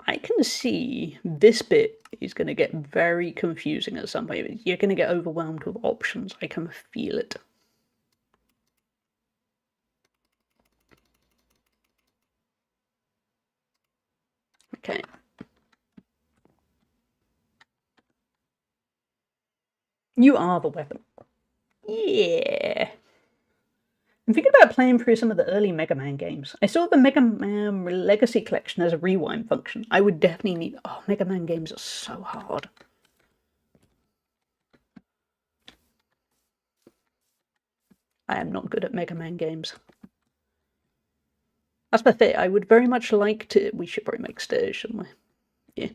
I can see this bit is going to get very confusing at some point. You're going to get overwhelmed with options. I can feel it. Okay. You are the weapon. Yeah. I'm thinking about playing through some of the early Mega Man games. I saw the Mega Man Legacy Collection as a rewind function. I would definitely need... Oh, Mega Man games are so hard. I am not good at Mega Man games. That's the thing. I would very much like to... We should probably make stairs, shouldn't we?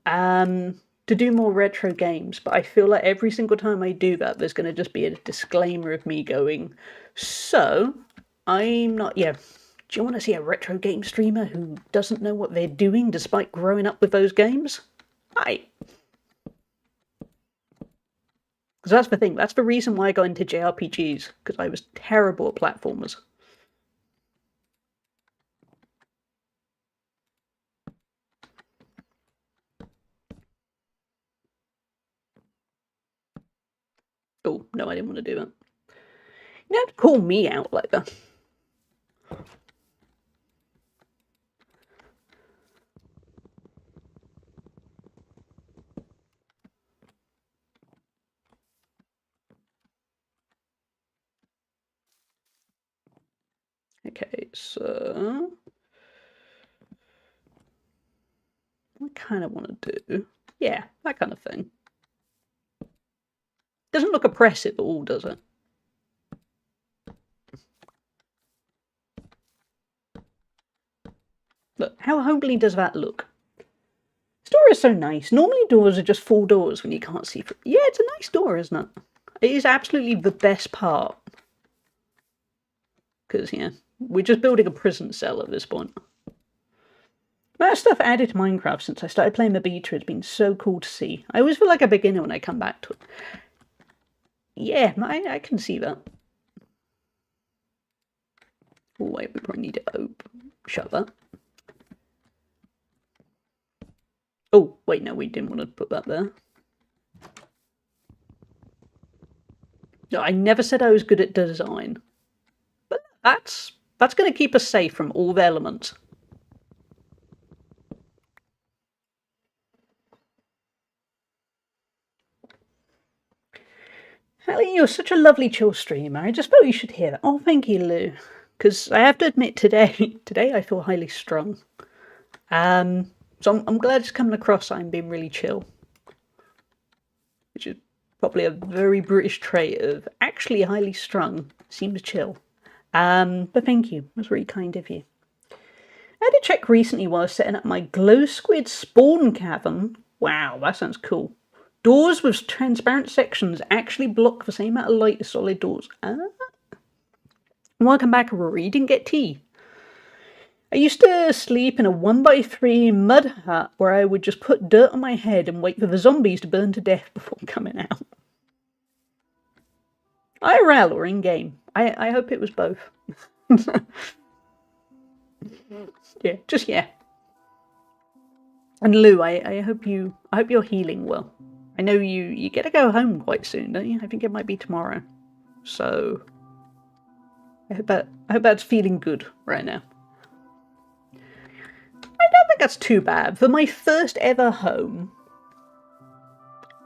Yeah. To do more retro games, but I feel like every single time I do that, there's going to just be a disclaimer of me going, so, I'm not... Yeah, do you want to see a retro game streamer who doesn't know what they're doing despite growing up with those games? Because that's the thing. That's the reason why I got into JRPGs, because I was terrible at platformers. Oh, no, I didn't want to do that. You don't have to call me out like that. Okay, so... I kind of want to do... Yeah, that kind of thing. Doesn't look oppressive at all, does it? Look, how homely does that look? This door is so nice. Normally doors are just full doors when you can't see through. Yeah, it's a nice door, isn't it? It is absolutely the best part. Because, yeah, we're just building a prison cell at this point. That stuff added to Minecraft since I started playing the beta has been so cool to see. I always feel like a beginner when I come back to it. Yeah, I can see that. Oh, wait, we probably need to shut that. Oh, wait, no, we didn't want to put that there. No, I never said I was good at design. But that's going to keep us safe from all the elements. Ellie, you're such a lovely chill streamer. I just thought you should hear that. Oh, thank you, Lou. Because I have to admit, today I feel highly strung. So I'm glad it's coming across I'm being really chill, which is probably a very British trait of actually highly strung, seems chill. But thank you, it was really kind of you. I had a check recently while I was setting up my glow squid spawn cavern. Wow, that sounds cool. Doors with transparent sections actually block the same amount of light as solid doors. Welcome back, Rory. You didn't get tea. I used to sleep in a 1x3 mud hut where I would just put dirt on my head and wait for the zombies to burn to death before coming out. IRL or in-game? I hope it was both. Yeah, just yeah. And Lou, I hope you're healing well. I know you get to go home quite soon, don't you? I think it might be tomorrow. So I hope that's feeling good right now. I don't think that's too bad. For my first ever home,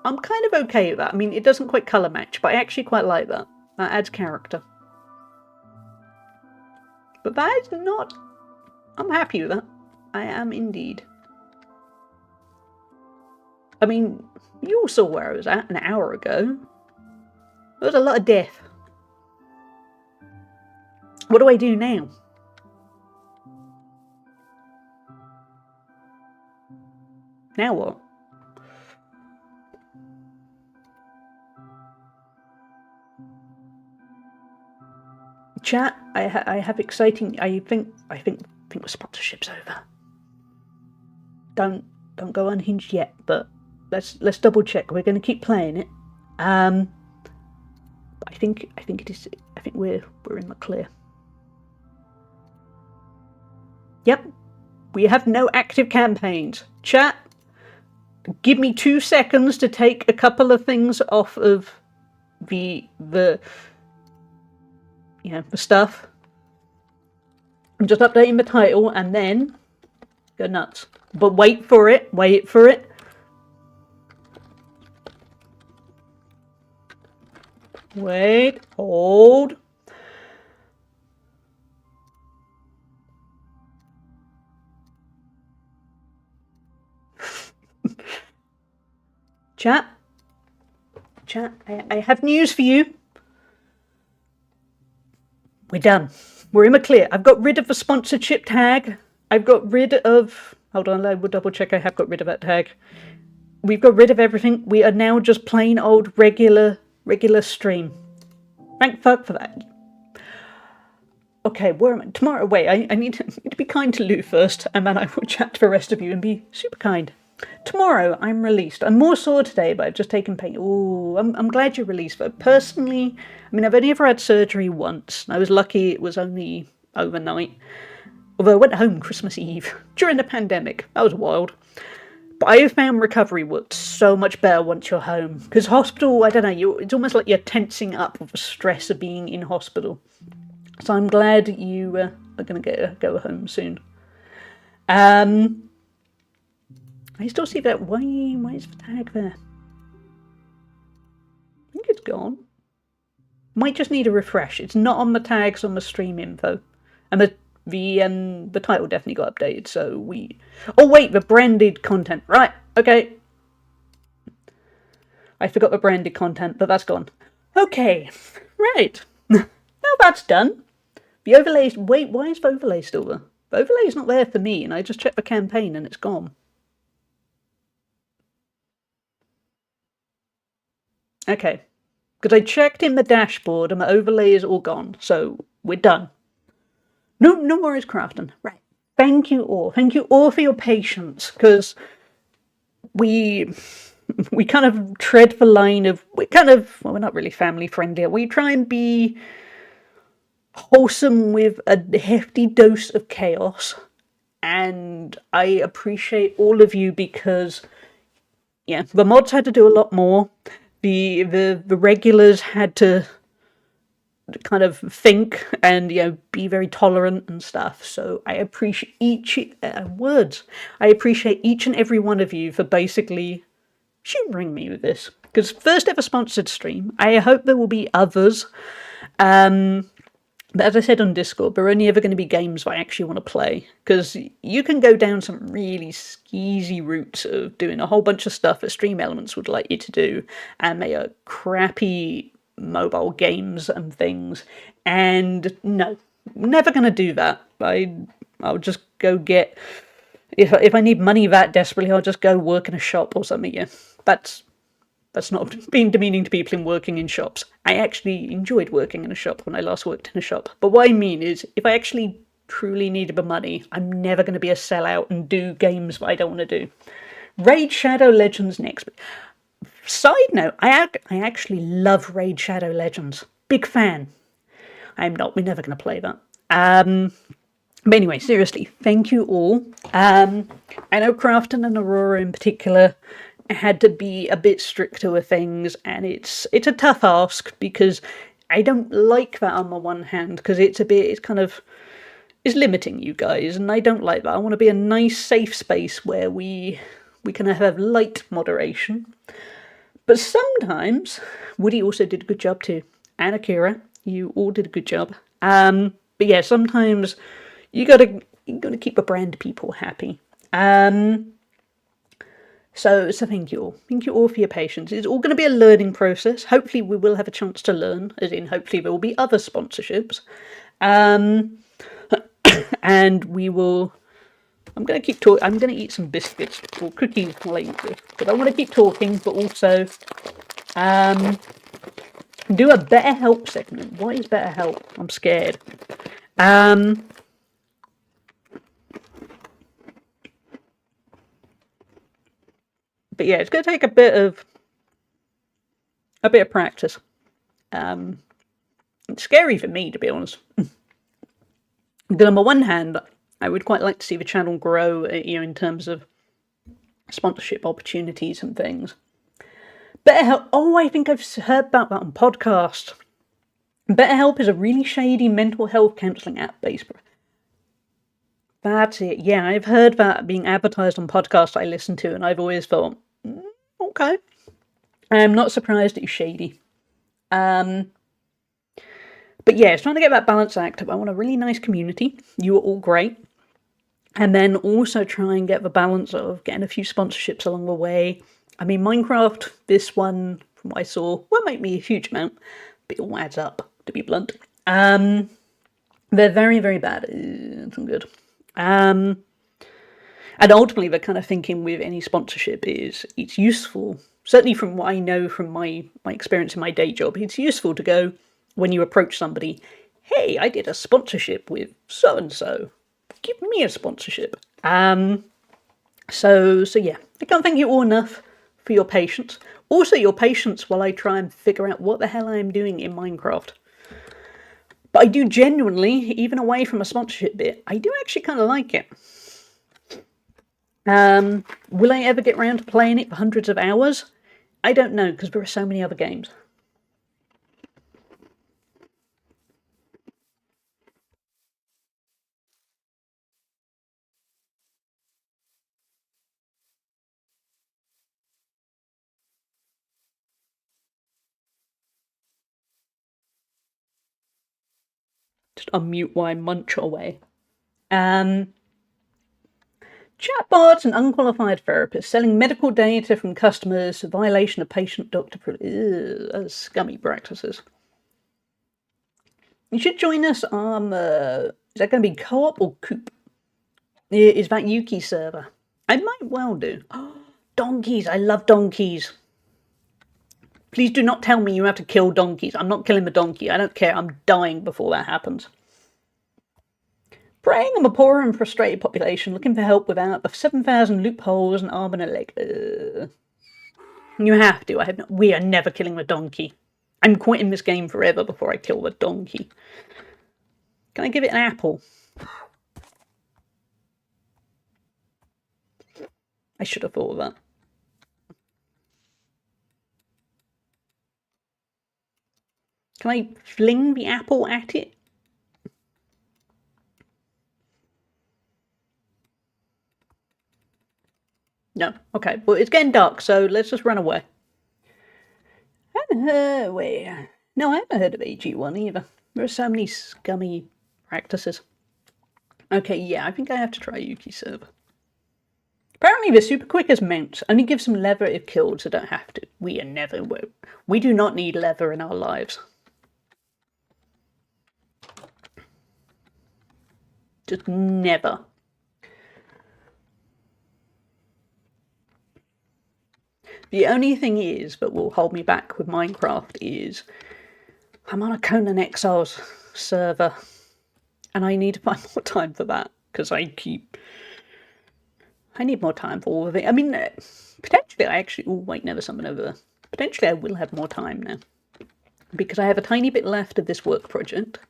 I'm kind of okay with that. I mean, it doesn't quite colour match, but I actually quite like that. That adds character. But that is not... I'm happy with that. I am indeed. I mean, you all saw where I was at an hour ago. There was a lot of death. What do I do now? Now what? Chat, I have exciting. I think the sponsorship's over. Don't go unhinged yet, but let's double check. We're going to keep playing it. I think it is. I think we're in the clear. Yep, we have no active campaigns. Chat, give me 2 seconds to take a couple of things off of the stuff. I'm just updating the title and then go nuts. But wait for it. Wait for it. Wait. Hold. Chat, I have news for you. We're done. We're in the clear. I've got rid of the sponsorship tag. I've got rid of... Hold on, I will double check I have got rid of that tag. We've got rid of everything. We are now just plain old regular stream. Thank fuck for that. Okay, where am I? Tomorrow, wait, I need to be kind to Lou first, and then I will chat to the rest of you and be super kind. Tomorrow, I'm released. I'm more sore today, but I've just taken pain. Ooh, I'm glad you're released. But personally, I mean, I've only ever had surgery once. I was lucky it was only overnight. Although I went home Christmas Eve during the pandemic. That was wild. But I have found recovery works so much better once you're home. Because hospital, I don't know, it's almost like you're tensing up with the stress of being in hospital. So I'm glad you are going to go home soon. I still see that. Why is the tag there? I think it's gone. Might just need a refresh. It's not on the tags on the stream info. And the title definitely got updated, so we... Oh wait, the branded content. Right, okay. I forgot the branded content, but that's gone. Okay, right. Now that's done. The overlays... Wait, why is the overlay still there? The overlay's not there for me, and I just checked the campaign and it's gone. Okay, because I checked in the dashboard and the overlay is all gone, so we're done. No worries, Crafton. Right. Thank you all. Thank you all for your patience, because we kind of tread the line of, we're not really family friendly. We try and be wholesome with a hefty dose of chaos, and I appreciate all of you because, yeah, the mods had to do a lot more. The regulars had to kind of think and be very tolerant and stuff. So I appreciate I appreciate each and every one of you for basically humouring me with this. Because first ever sponsored stream. I hope there will be others. But as I said on Discord, they're only ever going to be games I actually want to play, because you can go down some really skeezy routes of doing a whole bunch of stuff that Stream Elements would like you to do, and they are crappy mobile games and things. And no, never going to do that. I'll just go get, if I need money that desperately, I'll just go work in a shop or something. Yeah, that's not being demeaning to people in working in shops. I actually enjoyed working in a shop when I last worked in a shop. But what I mean is, if I actually truly needed the money, I'm never going to be a sellout and do games that I don't want to do. Raid Shadow Legends next. Side note, I actually love Raid Shadow Legends. Big fan. We're never going to play that. But anyway, seriously, thank you all. I know Crafton and Aurora in particular had to be a bit stricter with things, and it's a tough ask, because I don't like that on the one hand, because it's limiting you guys, and I don't like that. I want to be a nice, safe space where we can have light moderation. But sometimes Woody also did a good job too, and Akira, you all did a good job. But yeah, sometimes you gotta keep the brand people happy. So thank you all. Thank you all for your patience. It's all going to be a learning process. Hopefully we will have a chance to learn, as in hopefully there will be other sponsorships. And we will... I'm going to keep talking. I'm going to eat some biscuits or cookies later, but I want to keep talking, but also do a better help segment. What is better help? I'm scared. But yeah, it's going to take a bit of practice. It's scary for me, to be honest. Because on the one hand, I would quite like to see the channel grow, in terms of sponsorship opportunities and things. BetterHelp. Oh, I think I've heard about that on podcast. BetterHelp is a really shady mental health counselling app based. That's it. Yeah, I've heard that being advertised on podcasts I listen to, and I've always thought, okay. I'm not surprised it's shady. But yeah, it's trying to get that balance act. I want a really nice community. You are all great. And then also try and get the balance of getting a few sponsorships along the way. I mean, Minecraft, this one, from what I saw, won't make me a huge amount, but it all adds up, to be blunt. They're very, very bad. It's not good. And ultimately, the kind of thinking with any sponsorship is it's useful, certainly from what I know from my experience in my day job, it's useful to go, when you approach somebody, hey, I did a sponsorship with so-and-so. Give me a sponsorship. So yeah, I can't thank you all enough for your patience. Also, your patience while I try and figure out what the hell I am doing in Minecraft. But I do genuinely, even away from a sponsorship bit, I do actually kind of like it. Will I ever get around to playing it for hundreds of hours? I don't know, because there are so many other games. Just unmute while I munch away. Chatbots and unqualified therapists selling medical data from customers for violation of patient-doctor privilege. Those scummy practices. You should join us on, is that going to be co-op or coop? Is that Yuki server? I might well do. Oh, donkeys, I love donkeys. Please do not tell me you have to kill donkeys. I'm not killing the donkey. I don't care. I'm dying before that happens. Preying on a poor and frustrated population looking for help without the 7,000 loopholes, an arm and a leg. You have to. We are never killing the donkey. I'm quitting this game forever before I kill the donkey. Can I give it an apple? I should have thought of that. Can I fling the apple at it? No. Okay. Well, it's getting dark, so let's just run away. No, I haven't heard of AG1 either. There are so many scummy practices. Okay, yeah, I think I have to try Yuki server. Apparently they're super quick as mounts. Only give some leather if killed, so don't have to. We do not need leather in our lives. Just never. The only thing is that will hold me back with Minecraft is I'm on a Conan Exiles server and I need to find more time for that because I need more time for all of it. I mean, potentially I actually... Oh, wait, never something over there. Potentially I will have more time now because I have a tiny bit left of this work project.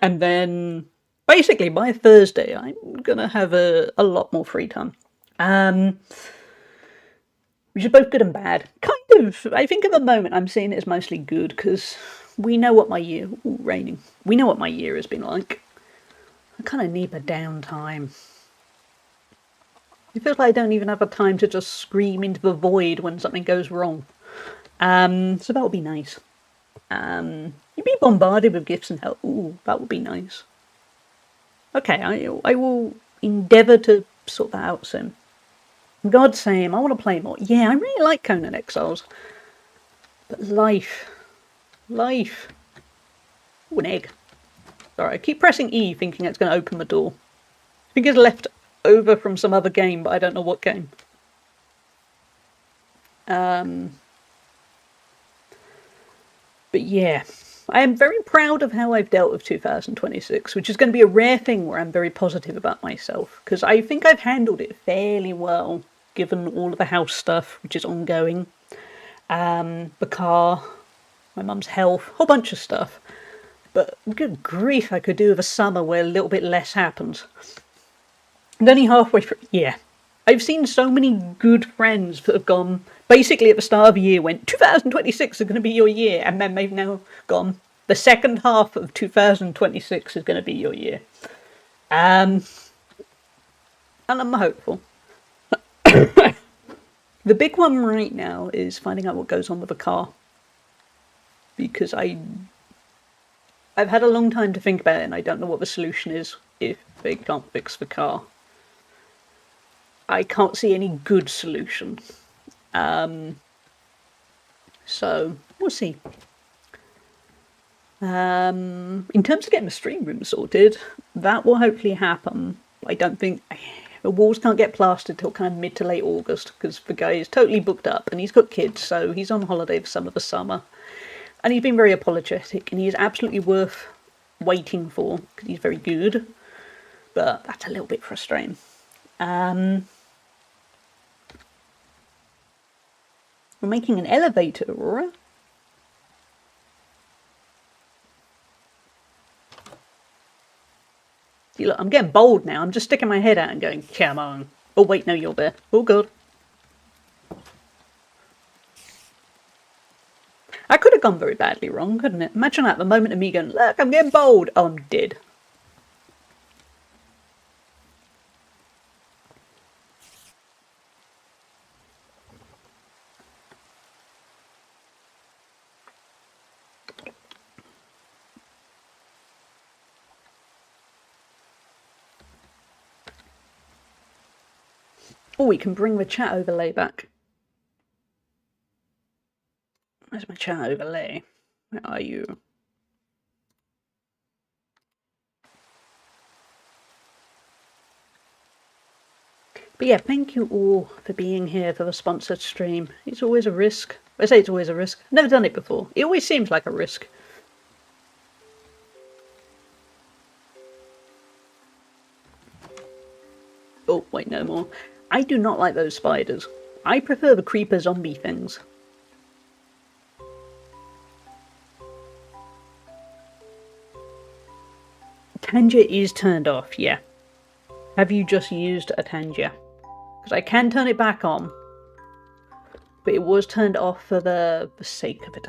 And then basically by Thursday I'm going to have a lot more free time. Which is both good and bad. Kind of, I think at the moment I'm seeing it as mostly good because we know what my year... Ooh, raining. We know what my year has been like. I kind of need a downtime. It feels like I don't even have a time to just scream into the void when something goes wrong. So that would be nice. You'd be bombarded with gifts and help. Ooh, that would be nice. Okay, I will endeavour to sort that out soon. God same, I want to play more. Yeah, I really like Conan Exiles. But life. Ooh, an egg. Sorry, I keep pressing E thinking it's going to open the door. I think it's left over from some other game, but I don't know what game. But yeah, I am very proud of how I've dealt with 2026, which is going to be a rare thing where I'm very positive about myself, because I think I've handled it fairly well, given all of the house stuff, which is ongoing, the car, my mum's health, a whole bunch of stuff. But good grief, I could do with a summer where a little bit less happens. And only halfway through, yeah. I've seen so many good friends that have gone, basically at the start of the year, went, 2026 is going to be your year, and then they've now gone, the second half of 2026 is going to be your year. And I'm hopeful. The big one right now is finding out what goes on with the car. Because I've had a long time to think about it, and I don't know what the solution is if they can't fix the car. I can't see any good solution. So, we'll see. In terms of getting the stream room sorted, that will hopefully happen. I don't think... The walls can't get plastered till kind of mid to late August, because the guy is totally booked up, and he's got kids, so he's on holiday for some of the summer. And he's been very apologetic, and he is absolutely worth waiting for, because he's very good. But that's a little bit frustrating. We're making an elevator, Aurora. See, look, I'm getting bold now. I'm just sticking my head out and going, come on. Oh, wait, no, you're there. Oh, God. I could have gone very badly wrong, couldn't it? Imagine that, the moment of me going, look, I'm getting bold. Oh, I'm dead. Oh, we can bring the chat overlay back. Where's my chat overlay? Where are you? But yeah, thank you all for being here for the sponsored stream. It's always a risk. I say it's always a risk. I've never done it before. It always seems like a risk. Oh, wait, no more. I do not like those spiders. I prefer the creeper zombie things. Tanger is turned off, yeah. Have you just used a Tanger? Because I can turn it back on. But it was turned off for the sake of it.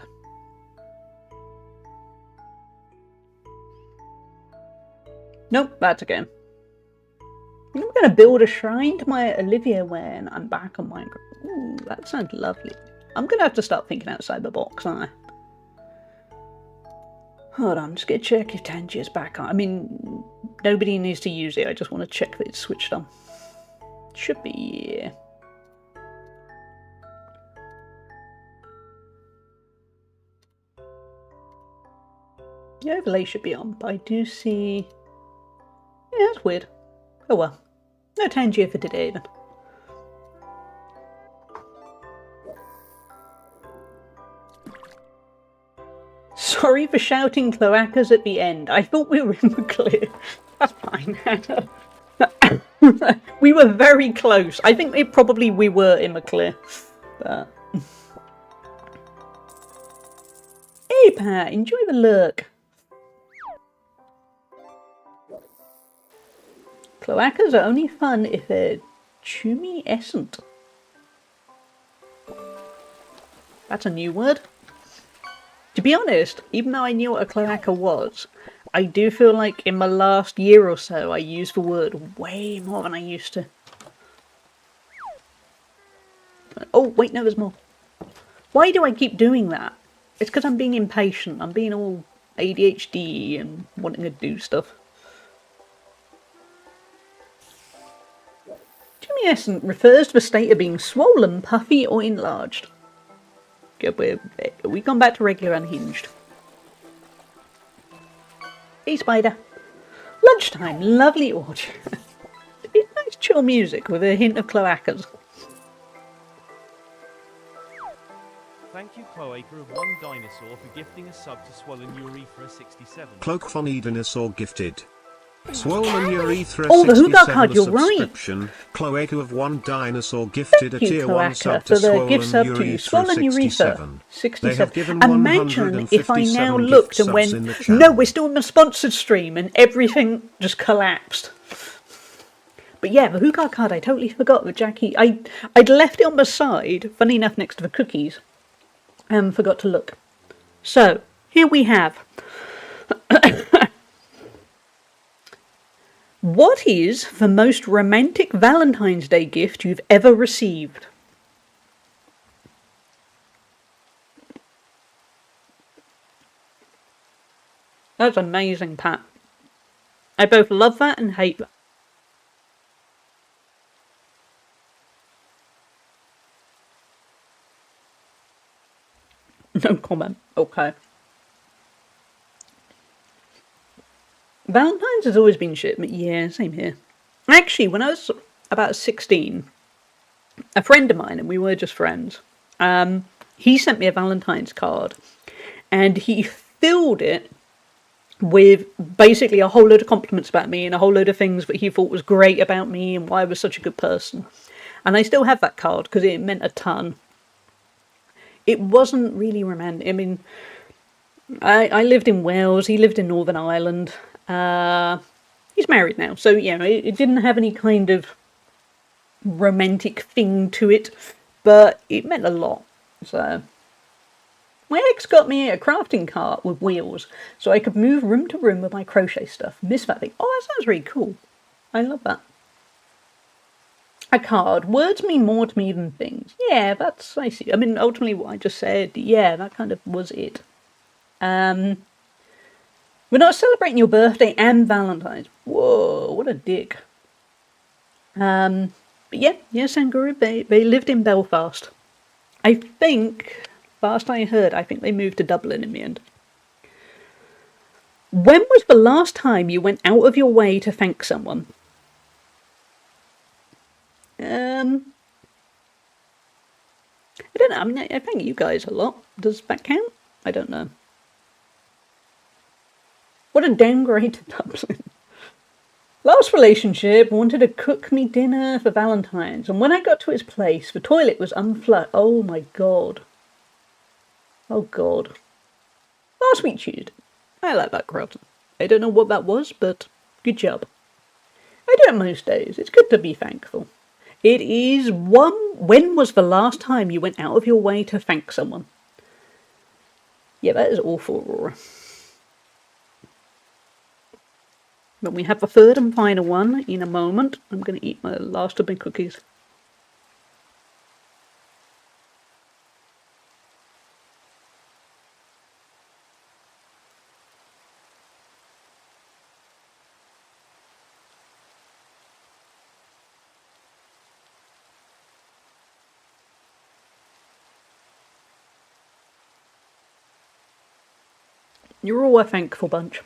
Nope, that's okay. I'm going to build a shrine to my Olivia when I'm back on Minecraft. Ooh, that sounds lovely. I'm going to have to start thinking outside the box, aren't I? Hold on, I'm just going to check if Tangier's back on. I mean, nobody needs to use it. I just want to check that it's switched on. Should be, yeah. The overlay should be on, but I do see... Yeah, that's weird. Oh well. No Tangier for today then. Sorry for shouting cloacas at the end. I thought we were in the clear. That's fine. We were very close. I think we were in the clear. But... Hey Pat, enjoy the lurk. Cloacas are only fun if they're chummy-essent. That's a new word. To be honest, even though I knew what a cloaca was, I do feel like in my last year or so I used the word way more than I used to. Oh, wait, no, there's more. Why do I keep doing that? It's because I'm being impatient. I'm being all ADHD and wanting to do stuff. Chummy-essent refers to the state of being swollen, puffy, or enlarged. Good, we've gone back to regular unhinged. Hey, Spider. Lunchtime, lovely orchard. It's nice chill music with a hint of cloacas. Thank you, Cloacre of One Dinosaur, for gifting a sub to Swollen Urethra 67. Cloak von Dinosaur gifted. Swollen Urethra Oh, the 67 Hugar card, you're right. subscription. Cloaca of One Dinosaur gifted a Thank you, tier 1 Cloaca, sub for to the gift sub to Swollen Swollen Urethra Urethra 67. They have 67. given Imagine if I now 157 looked gift and subs went, in the no, channel. we're still in the sponsored stream, and everything just collapsed. But yeah, the Hugar card, I totally forgot that Jackie... I'd left it on the side, funny enough, next to the cookies, and forgot to look. So, here we have... What is the most romantic Valentine's Day gift you've ever received? That's amazing, Pat. I both love that and hate that. No comment. Okay. Valentine's has always been shit, but yeah, same here. Actually, when I was about 16, a friend of mine, and we were just friends, he sent me a Valentine's card, and he filled it with basically a whole load of compliments about me and a whole load of things that he thought was great about me and why I was such a good person. And I still have that card because it meant a ton. It wasn't really romantic. I mean, I lived in Wales, he lived in Northern Ireland. He's married now, so yeah, it didn't have any kind of romantic thing to it, but it meant a lot. So my ex got me a crafting cart with wheels, so I could move room to room with my crochet stuff. Miss that thing. Oh, that sounds really cool. I love that. A card. Words mean more to me than things. Yeah, that's, I see. I mean, ultimately what I just said, yeah, that kind of was it. We're not celebrating your birthday and Valentine's. Whoa, what a dick. But yeah, Sanguru, they lived in Belfast. I think, last I heard, I think they moved to Dublin in the end. When was the last time you went out of your way to thank someone? I don't know, I mean, I thank you guys a lot. Does that count? I don't know. What a downgrade to Dublin. Last relationship wanted to cook me dinner for Valentine's, and when I got to his place, the toilet was unflushed. Oh my god. Oh god. Last week Tuesday. I like that crowd. I don't know what that was, but good job. I do it most days. It's good to be thankful. It is one... When was the last time you went out of your way to thank someone? Yeah, that is awful, Aurora. But we have the third and final one in a moment. I'm going to eat my last of my cookies. You're all a thankful bunch.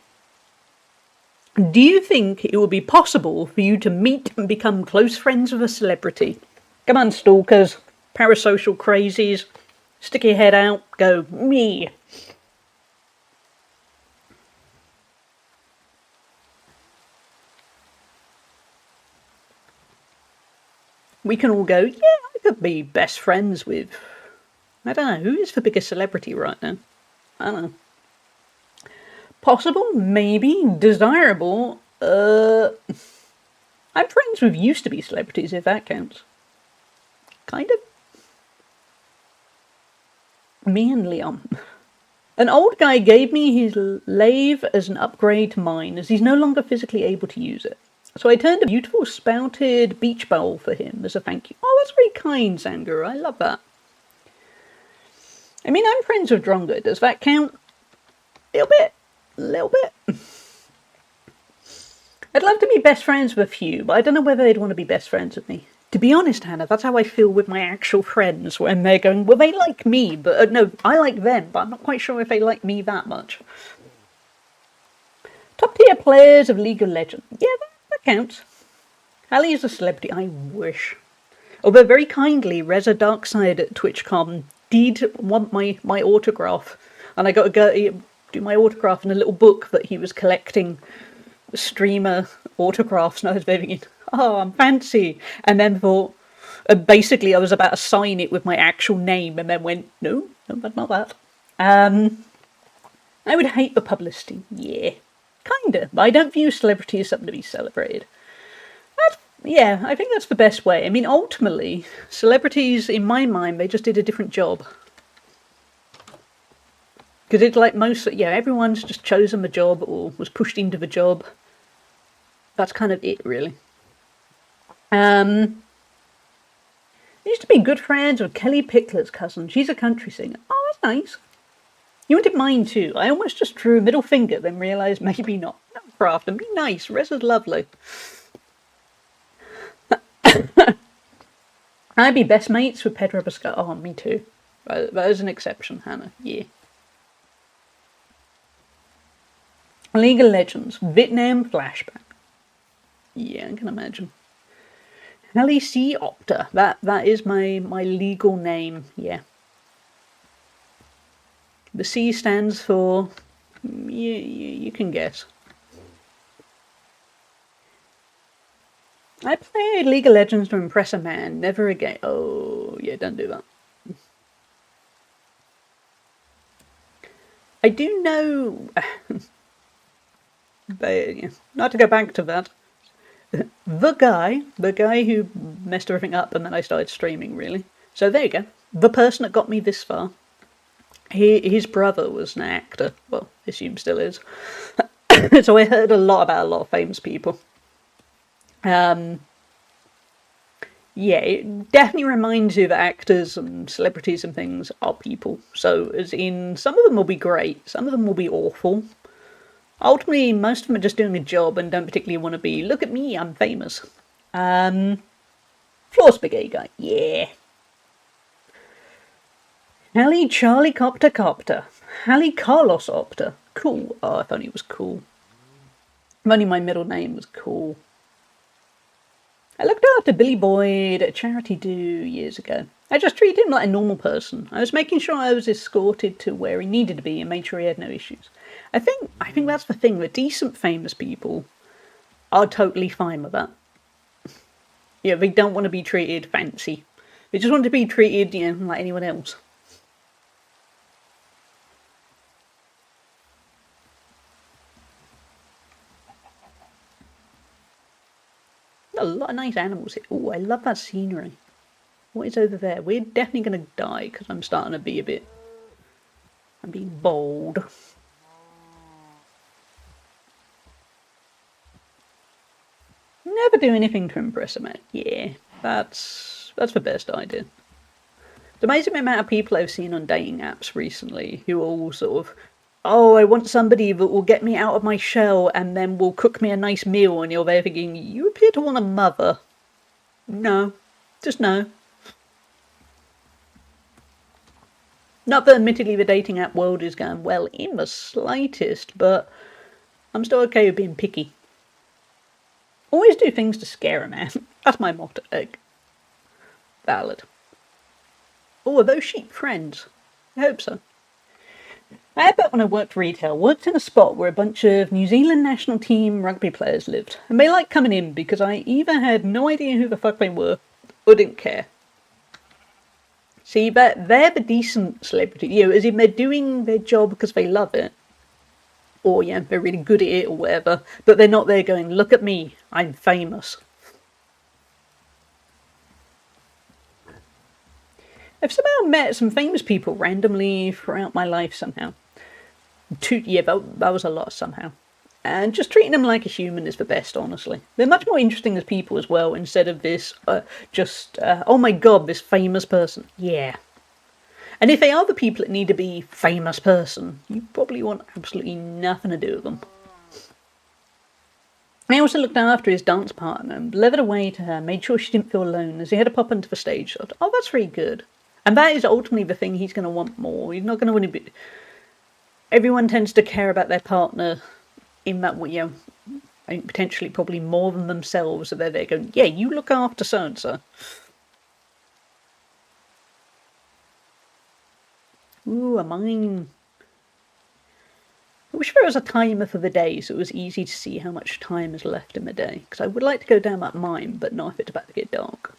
Do you think it would be possible for you to meet and become close friends with a celebrity? Come on, stalkers, parasocial crazies. Stick your head out, go, me. We can all go, yeah, I could be best friends with, I don't know, who is the biggest celebrity right now? I don't know. Possible, maybe, desirable. I'm friends with used to be celebrities, if that counts. Kind of. Me and Leon. An old guy gave me his lathe as an upgrade to mine, as he's no longer physically able to use it. So I turned a beautiful spouted beach bowl for him as a thank you. Oh, that's very kind, Sandra. I love that. I mean, I'm friends with Drongo. Does that count? A little bit. I'd love to be best friends with a few, but I don't know whether they'd want to be best friends with me. To be honest, Hannah, that's how I feel with my actual friends when they're going, well, they like me, but no, I like them, but I'm not quite sure if they like me that much. Top tier players of League of Legends. Yeah, that counts. Ali is a celebrity, I wish. Although very kindly, Reza Darkside at TwitchCon did want my autograph, and I got to go do my autograph in a little book that he was collecting streamer autographs, and I was thinking, oh, I'm fancy, and then thought, basically I was about to sign it with my actual name, and then went, no, but not that. I would hate the publicity, yeah, kinda, but I don't view celebrity as something to be celebrated. Yeah, I think that's the best way. I mean, ultimately, celebrities, in my mind, they just did a different job. Because it's like everyone's just chosen the job or was pushed into the job. That's kind of it, really. I used to be good friends with Kelly Pickler's cousin. She's a country singer. Oh, that's nice. You wanted mine too. I almost just drew a middle finger, then realised maybe not. No, craft and be nice. Reza's lovely. I'd be best mates with Pedro Pascal. Oh, me too. That is an exception, Hannah. Yeah. League of Legends. Vietnam flashback. Yeah, I can imagine. Hallie C. Opta. That is my legal name. Yeah. The C stands for... You can guess. I played League of Legends to impress a man. Never again. Oh, yeah, don't do that. I do know... not to go back to that. The guy who messed everything up and then I started streaming, really. So there you go. The person that got me this far. His brother was an actor. Well, I assume still is. So I heard a lot about a lot of famous people. Yeah, it definitely reminds you that actors and celebrities and things are people. So, as in, some of them will be great, some of them will be awful. Ultimately, most of them are just doing a job and don't particularly want to be, look at me, I'm famous. Floor Spaghetti guy, yeah. Hallie Charlie Copter. Hallie Carlos Opter. Cool. Oh, if only it was cool. If only my middle name was cool. I looked after Billy Boyd at a charity do years ago. I just treated him like a normal person. I was making sure I was escorted to where he needed to be and made sure he had no issues. I think that's the thing. The decent famous people are totally fine with that. Yeah, they don't want to be treated fancy. They just want to be treated, like anyone else. A lot of nice animals here. Oh, I love that scenery. What is over there? We're definitely going to die because I'm starting to be I'm being bold. Never do anything to impress a man. Yeah, that's the best idea. It's amazing the amount of people I've seen on dating apps recently who are all sort of, oh, I want somebody that will get me out of my shell and then will cook me a nice meal, and you're there thinking, you appear to want a mother. No. Just no. Not that admittedly the dating app world is going well in the slightest, but I'm still okay with being picky. Always do things to scare a man. That's my motto. Valid. Oh, are those sheep friends? I hope so. I bet when I worked retail, worked in a spot where a bunch of New Zealand national team rugby players lived. And they liked coming in because I either had no idea who the fuck they were or didn't care. See, they're the decent celebrity, you know, as in they're doing their job because they love it. Or, yeah, they're really good at it or whatever. But they're not there going, look at me, I'm famous. I've somehow met some famous people randomly throughout my life somehow. Yeah, that was a lot somehow. And just treating them like a human is the best, honestly. They're much more interesting as people as well, instead of this, oh my god, this famous person. Yeah. And if they are the people that need to be famous person, you probably want absolutely nothing to do with them. I also looked after his dance partner and led away to her, made sure she didn't feel alone as he had to pop into the stage. So, oh, that's really good. And that is ultimately the thing he's going to want more. He's not going to want to be... Everyone tends to care about their partner in that way, you know, I think potentially probably more than themselves. So they're there going, yeah, you look after so-and-so. Ooh, a mine. I wish there was a timer for the day so it was easy to see how much time is left in the day. Because I would like to go down that mine, but not if it's about to get dark.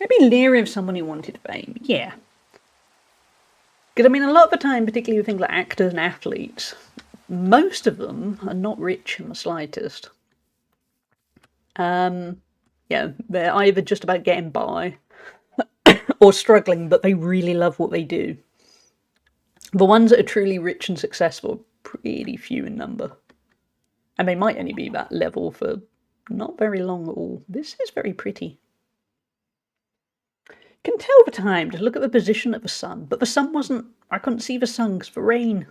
I'd be leery of someone who wanted fame. Yeah. Because, I mean, a lot of the time, particularly with things like actors and athletes, most of them are not rich in the slightest. Yeah, they're either just about getting by or struggling, but they really love what they do. The ones that are truly rich and successful are pretty few in number. And they might only be that level for not very long at all. This is very pretty. You can tell the time, just look at the position of the sun. But the sun wasn't... I couldn't see the sun because of the rain.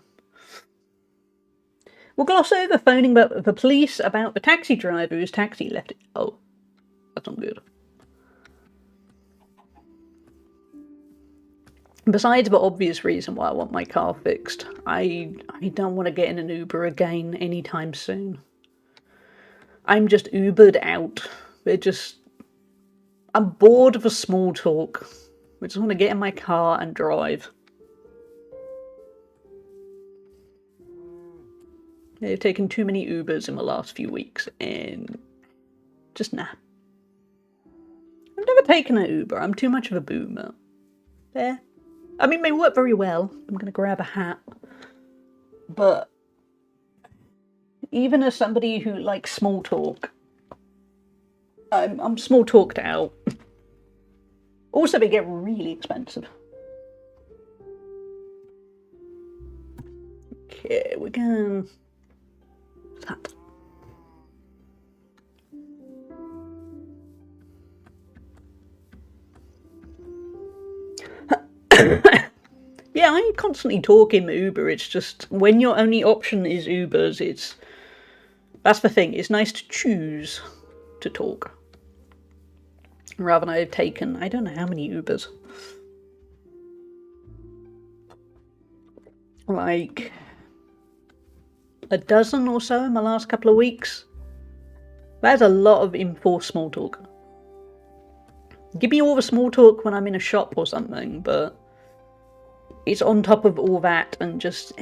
We'll gloss over phoning the police about the taxi driver whose taxi left it. Oh, that's not good. Besides the obvious reason why I want my car fixed, I don't want to get in an Uber again anytime soon. I'm just Ubered out. I'm bored of the small talk. I just want to get in my car and drive. They've taken too many Ubers in the last few weeks and just nah. I've never taken an Uber. I'm too much of a boomer. There. I mean, they work very well. I'm going to grab a hat. But even as somebody who likes small talk, I'm small talked out. Also, they get really expensive. Okay, we're going... That. Yeah, I constantly talk in Uber. It's just when your only option is Ubers, that's the thing. It's nice to choose to talk rather than I've taken I don't know how many Ubers. Like a dozen or so in the last couple of weeks. That's a lot of enforced small talk. Give me all the small talk when I'm in a shop or something, but it's on top of all that and just...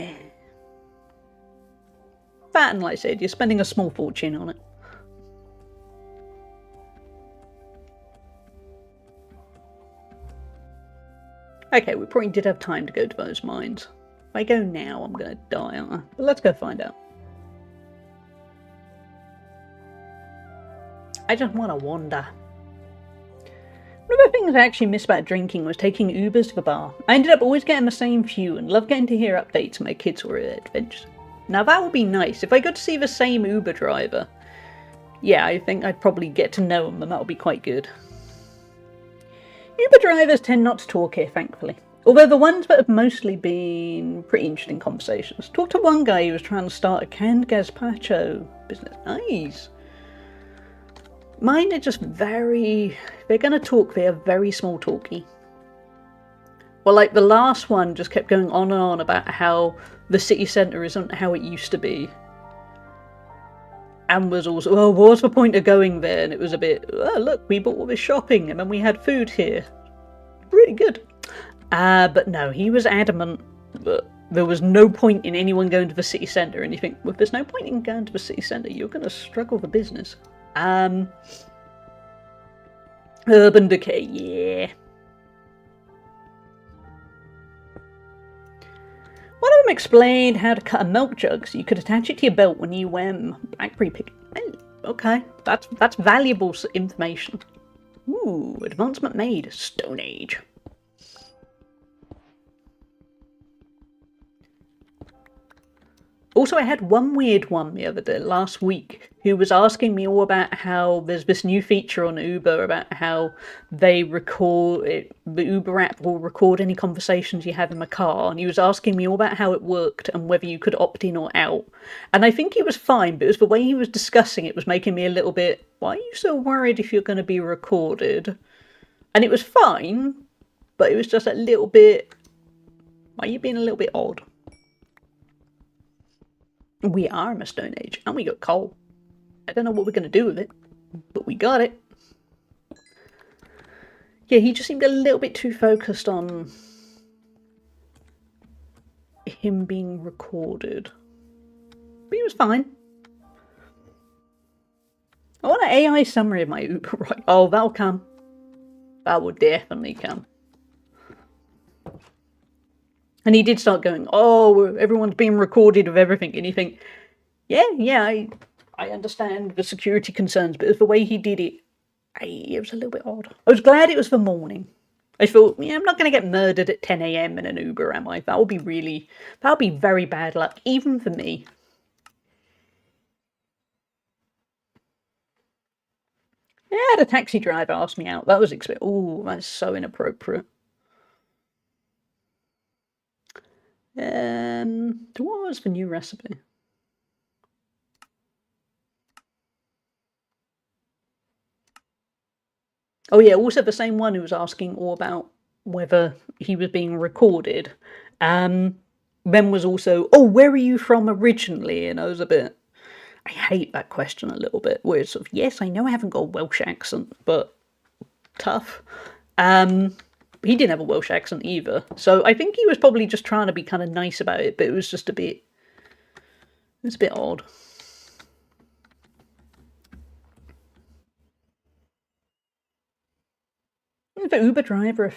That, and like I said, you're spending a small fortune on it. Okay, we probably did have time to go to those mines. If I go now, I'm going to die, aren't I? But let's go find out. I just want to wander. One of the things I actually missed about drinking was taking Ubers to the bar. I ended up always getting the same few and loved getting to hear updates when my kids were at adventures. Now that would be nice. If I got to see the same Uber driver, yeah, I think I'd probably get to know him and that would be quite good. Uber drivers tend not to talk here, thankfully. Although the ones that have mostly been pretty interesting conversations. Talked to one guy who was trying to start a canned gazpacho business. Nice. Mine are just very... They're going to talk, they are very small talky. Well, like the last one just kept going on and on about how the city centre isn't how it used to be. And was also, well, what's the point of going there? And it was a bit, oh, look, we bought all this shopping and then we had food here. Really good. But no, he was adamant that there was no point in anyone going to the city centre. And you think, well, if there's no point in going to the city centre, you're going to struggle for business. Urban Decay, yeah. One of them explained how to cut a milk jug so you could attach it to your belt when you went blackberry picking. Oh, okay, that's valuable information. Ooh, advancement made. Stone Age. Also, I had one weird one the other day, last week, who was asking me all about how there's this new feature on Uber about how they record it, the Uber app will record any conversations you have in the car, and he was asking me all about how it worked and whether you could opt in or out. And I think he was fine, but it was the way he was discussing it was making me a little bit, why are you so worried if you're going to be recorded? And it was fine, but it was just a little bit, why are you being a little bit odd? We are in a Stone Age, and we got coal. I don't know what we're going to do with it, but we got it. Yeah, he just seemed a little bit too focused on him being recorded. But he was fine. I want an AI summary of my Uber ride. Oh, that'll come. That will definitely come. And he did start going, oh, everyone's being recorded of everything. And you think, yeah, I understand the security concerns, but the way he did it, it was a little bit odd. I was glad it was the morning. I thought, yeah, I'm not going to get murdered at 10 a.m. in an Uber, am I? That would be very bad luck, even for me. Yeah, the taxi driver asked me out. That was oh, that's so inappropriate. What was the new recipe? Oh yeah, also the same one who was asking all about whether he was being recorded. Then was also, oh, where are you from originally? And I was a bit, I hate that question a little bit, where it's sort of, yes, I know I haven't got a Welsh accent, but tough. He didn't have a Welsh accent either, so I think he was probably just trying to be kind of nice about it, but it was just a bit, odd. The Uber driver,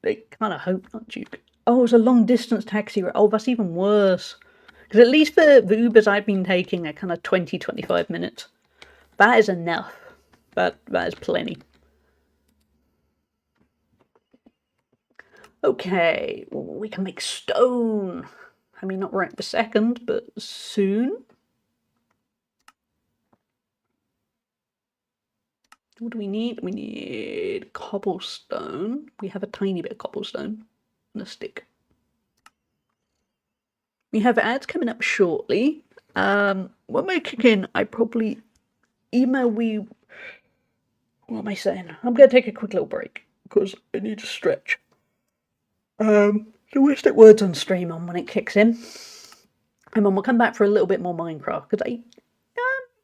they kind of hope not, Duke. Oh, it was a long distance taxi. Oh, that's even worse. Because at least the Ubers I've been taking are kind of 20-25 minutes. That is enough. That is plenty. Okay, we can make stone. I mean, not right this second, but soon. What do we need? We need cobblestone. We have a tiny bit of cobblestone and a stick. We have ads coming up shortly. When we kick in, I probably email we. What am I saying? I'm going to take a quick little break because I need to stretch. So we'll stick words on stream on when it kicks in, and then we'll come back for a little bit more Minecraft because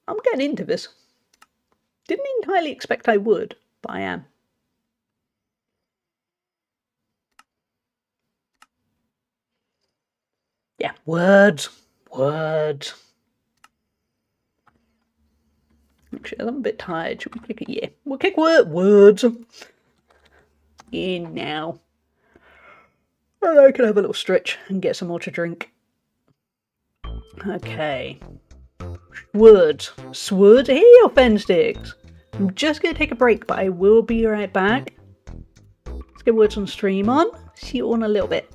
I'm getting into this. Didn't entirely expect I would, but I am. Yeah, words. Actually, I'm a bit tired. Should we kick it? Yeah, we'll kick words in now. And I can have a little stretch and get some more to drink. Okay. Words. Swords. Hey, your fen sticks. I'm just going to take a break, but I will be right back. Let's get words on stream on. See you all in a little bit.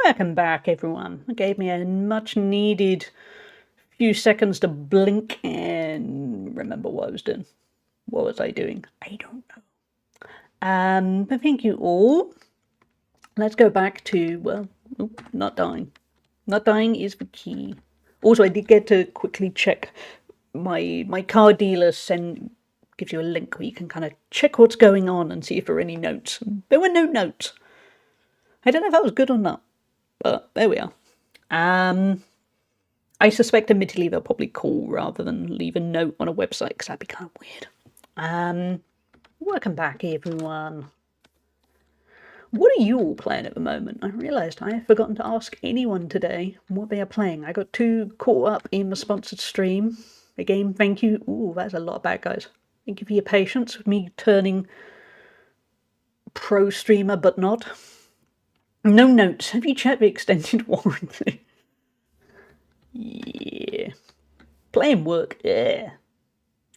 Welcome back, everyone. It gave me a much needed few seconds to blink and remember what I was doing. What was I doing? I don't know. But thank you all. Let's go back to, well, not dying. Not dying is the key. Also, I did get to quickly check my car dealer gives you a link where you can kind of check what's going on and see if there are any notes. There were no notes. I don't know if that was good or not, but there we are. I suspect, admittedly, they'll probably call rather than leave a note on a website, because that'd be kind of weird. Welcome back, everyone. What are you all playing at the moment? I realised I have forgotten to ask anyone today what they are playing. I got too caught up in the sponsored stream. Again, thank you. Ooh, that's a lot of bad guys. Thank you for your patience with me turning pro streamer, but not. No notes. Have you checked the extended warranty? Yeah. Playing work. Yeah.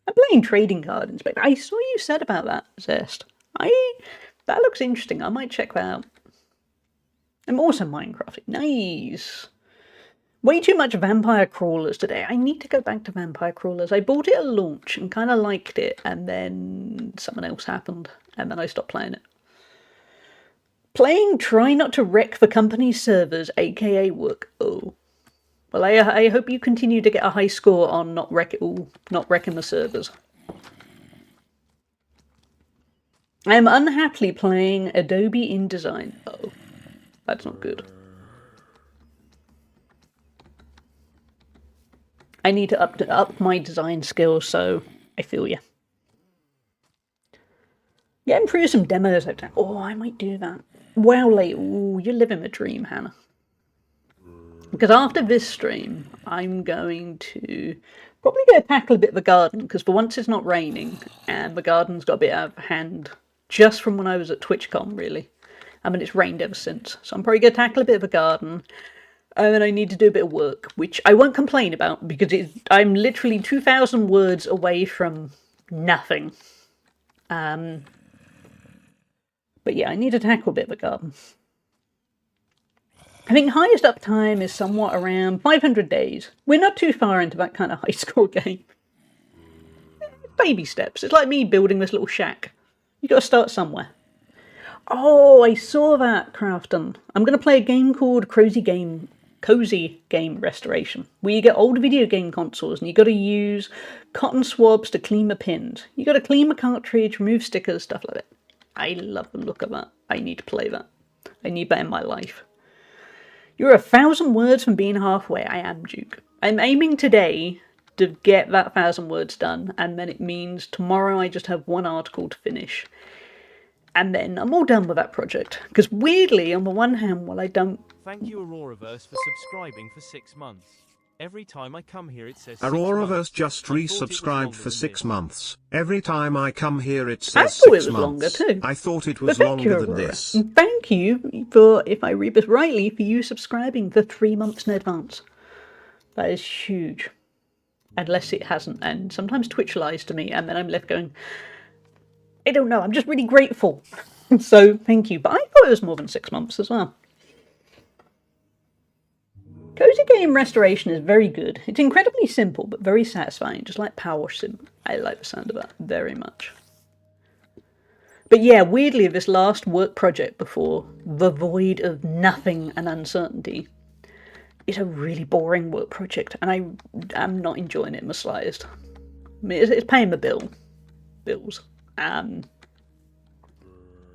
I'm playing Trading Card Inspector. I saw you said about that, Zest. That looks interesting. I might check that out. I'm also Minecrafting. Nice. Way too much Vampire Crawlers today. I need to go back to Vampire Crawlers. I bought it at launch and kind of liked it, and then something else happened, and then I stopped playing it. Playing Try Not to Wreck the Company's Servers, aka work. Oh. Well, I hope you continue to get a high score on not wrecking the servers. I am unhappily playing Adobe InDesign. Oh, that's not good. I need to up my design skills, so I feel you. Yeah, improve some demos. Oh, I might do that. Well, late. Ooh, you're living the dream, Hannah. Because after this stream, I'm going to probably go tackle a bit of the garden, because for once it's not raining, and the garden's got a bit out of hand, just from when I was at TwitchCon, really. I mean, it's rained ever since, so I'm probably going to tackle a bit of the garden, and then I need to do a bit of work, which I won't complain about, because I'm literally 2,000 words away from nothing. But yeah, I need to tackle a bit of the garden. I think highest uptime is somewhat around 500 days. We're not too far into that kind of high score game. Baby steps. It's like me building this little shack. You got to start somewhere. Oh, I saw that, Crafton. I'm going to play a game called Cozy Game Restoration, where you get old video game consoles and you got to use cotton swabs to clean the pins. You got to clean the cartridge, remove stickers, stuff like that. I love the look of that. I need to play that. I need that in my life. You're 1,000 words from being halfway. I am, Duke. I'm aiming today to get that 1,000 words done, and then it means tomorrow I just have one article to finish. And then I'm all done with that project. Because weirdly, on the one hand, while I don't... Thank you, Auroraverse, for subscribing for 6 months. Every time I come here it says 6 Auroraverse months. just I thought it was resubscribed longer for than 6 this. months. Every time I come here it I says thought it 6 was longer months. too. I thought it But was thank you, longer than Aurora. this. And thank you for, if I read this rightly, for you subscribing for 3 months in advance. That is huge. Unless it hasn't. And sometimes Twitch lies to me and then I'm left going, I don't know, I'm just really grateful. So thank you. But I thought it was more than 6 months as well. Cozy Game Restoration is very good. It's incredibly simple, but very satisfying, just like Power Wash Sim. I like the sound of that very much. But yeah, weirdly, this last work project before the void of nothing and uncertainty is a really boring work project, and I am not enjoying it in the slightest. I mean, it's paying the bills.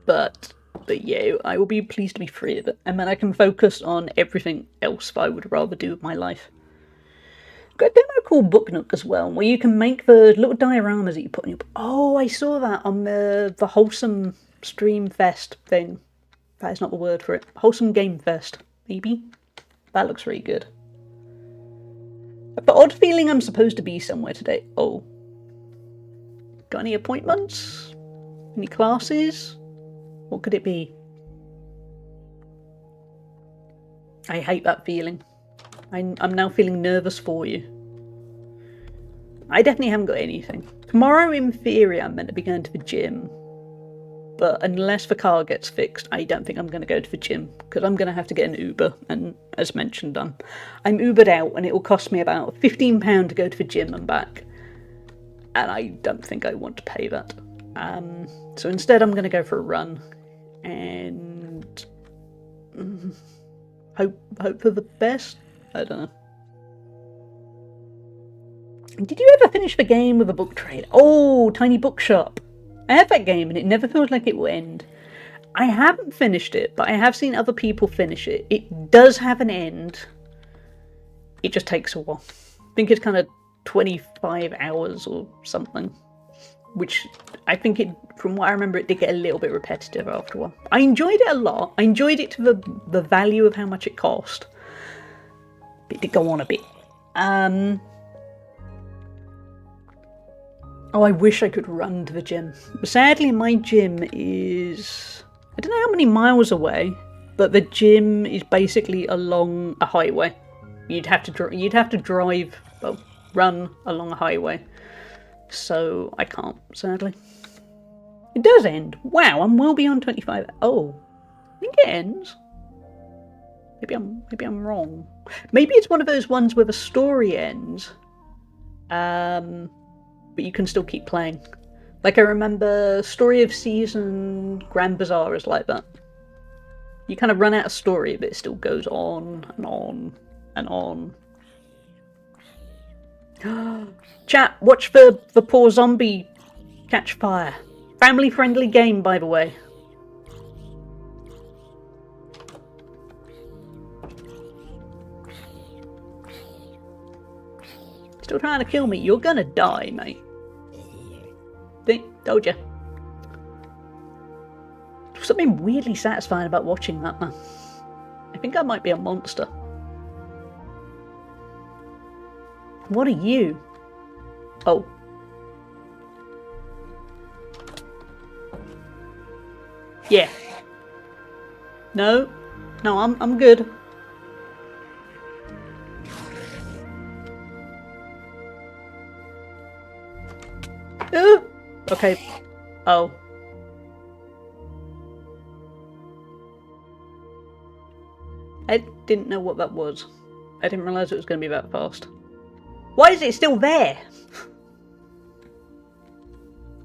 But yeah, I will be pleased to be free of it, and then I can focus on everything else that I would rather do with my life. I've got a demo called Book Nook as well, where you can make the little dioramas that you put in your book. Oh, I saw that on the Wholesome Stream Fest thing. That is not the word for it. Wholesome Game Fest, maybe? That looks really good. I've got an odd feeling I'm supposed to be somewhere today. Oh. Got any appointments? Any classes? What could it be? I hate that feeling. I'm now feeling nervous for you. I definitely haven't got anything. Tomorrow, in theory, I'm meant to be going to the gym. But unless the car gets fixed, I don't think I'm going to go to the gym. Because I'm going to have to get an Uber. And as mentioned, I'm Ubered out and it will cost me about £15 to go to the gym and back. And I don't think I want to pay that. So instead I'm going to go for a run. And hope for the best. I don't know. Did you ever finish the game with a book trade? Oh, Tiny Bookshop. I have that game and it never feels like it will end. I haven't finished it, but I have seen other people finish it. It does have an end. It just takes a while. I think it's kind of 25 hours or something. Which I think it, from what I remember, it did get a little bit repetitive after a while. I enjoyed it a lot. I enjoyed it to the value of how much it cost. But it did go on a bit. Oh, I wish I could run to the gym. But sadly, my gym is... I don't know how many miles away, but the gym is basically along a highway. You'd have to drive, well, run along a highway. So I can't, sadly. It does end. Wow, I'm well beyond 25. Oh, I think it ends. Maybe I'm wrong. Maybe it's one of those ones where the story ends, but you can still keep playing. Like I remember Story of Season Grand Bazaar is like that. You kind of run out of story, but it still goes on and on and on. Chat, watch the poor zombie catch fire. Family friendly game, by the way. Still trying to kill me. You're gonna die, mate. Told ya. Something weirdly satisfying about watching that, man. I think I might be a monster. What are you? Oh. Yeah. No. No, I'm good. Okay. Oh. I didn't know what that was. I didn't realise it was going to be that fast. Why is it still there?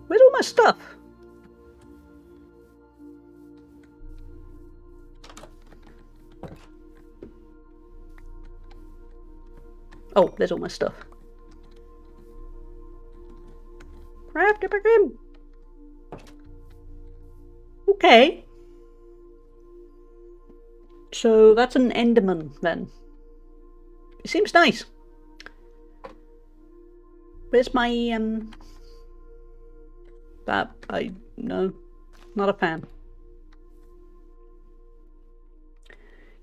Where's all my stuff? Oh, there's all my stuff. Craft it again. Okay. So that's an Enderman then. It seems nice. Where's my that no, not a fan.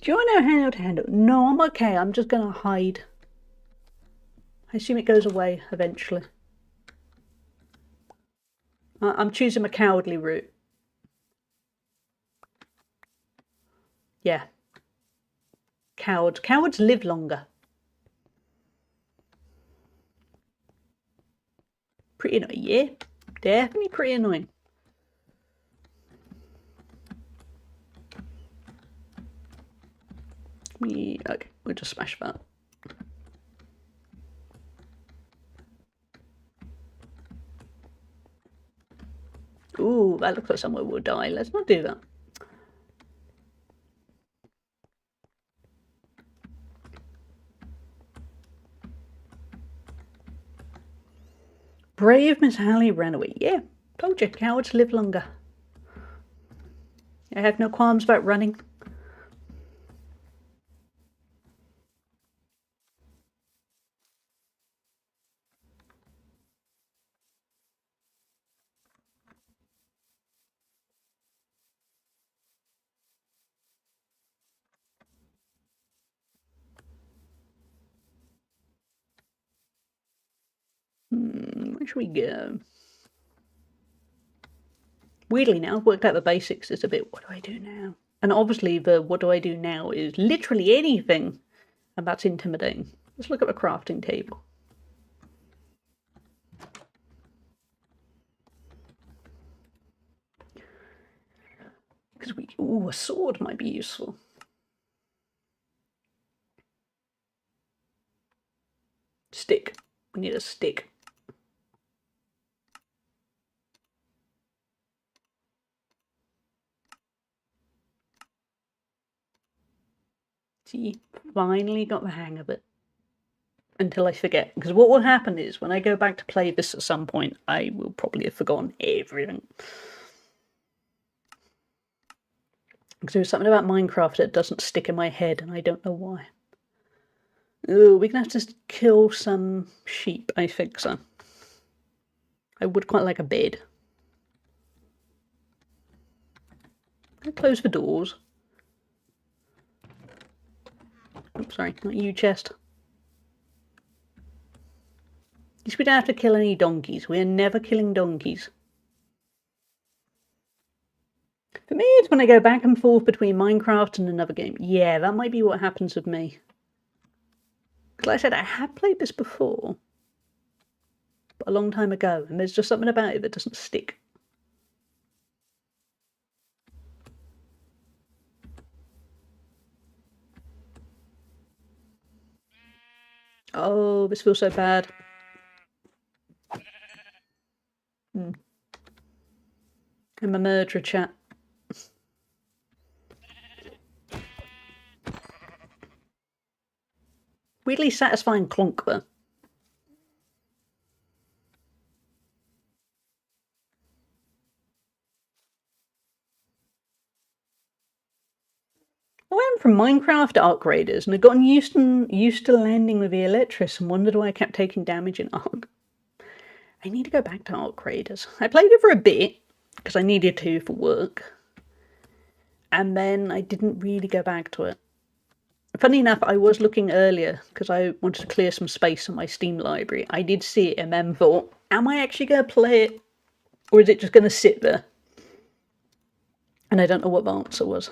Do you want to know how to handle it? No, I'm okay. I'm just gonna hide. I assume it goes away eventually. I'm choosing a cowardly route. Yeah. Cowards live longer. Pretty annoying, yeah. Definitely pretty annoying. Okay, we'll just smash that. Ooh, that looks like somewhere we'll die. Let's not do that. Brave Miss Hallie ran away. Yeah, told you, cowards live longer. I have no qualms about running. Where should we go? Weirdly now, I've worked out the basics. It's a bit, what do I do now? And obviously the what do I do now is literally anything. And that's intimidating. Let's look at the crafting table. Because a sword might be useful. Stick. We need a stick. See, finally got the hang of it. Until I forget. Because what will happen is, when I go back to play this at some point, I will probably have forgotten everything. Because there's something about Minecraft that doesn't stick in my head, and I don't know why. Ooh, we're going to have to kill some sheep, I think so. I would quite like a bed. I'll close the doors. Oops, sorry, not you, chest. At least we don't have to kill any donkeys. We are never killing donkeys. For me, it's when I go back and forth between Minecraft and another game. Yeah, that might be what happens with me. Like I said, I have played this before, but a long time ago, and there's just something about it that doesn't stick. Oh, this feels so bad. I'm a murderer, chat. Weirdly satisfying clonk, though. I went from Minecraft to Ark Raiders, and I'd gotten used to landing with the Electris and wondered why I kept taking damage in Ark. I need to go back to Ark Raiders. I played it for a bit, because I needed to for work. And then I didn't really go back to it. Funny enough, I was looking earlier, because I wanted to clear some space on my Steam library. I did see it and then thought, am I actually going to play it? Or is it just going to sit there? And I don't know what the answer was.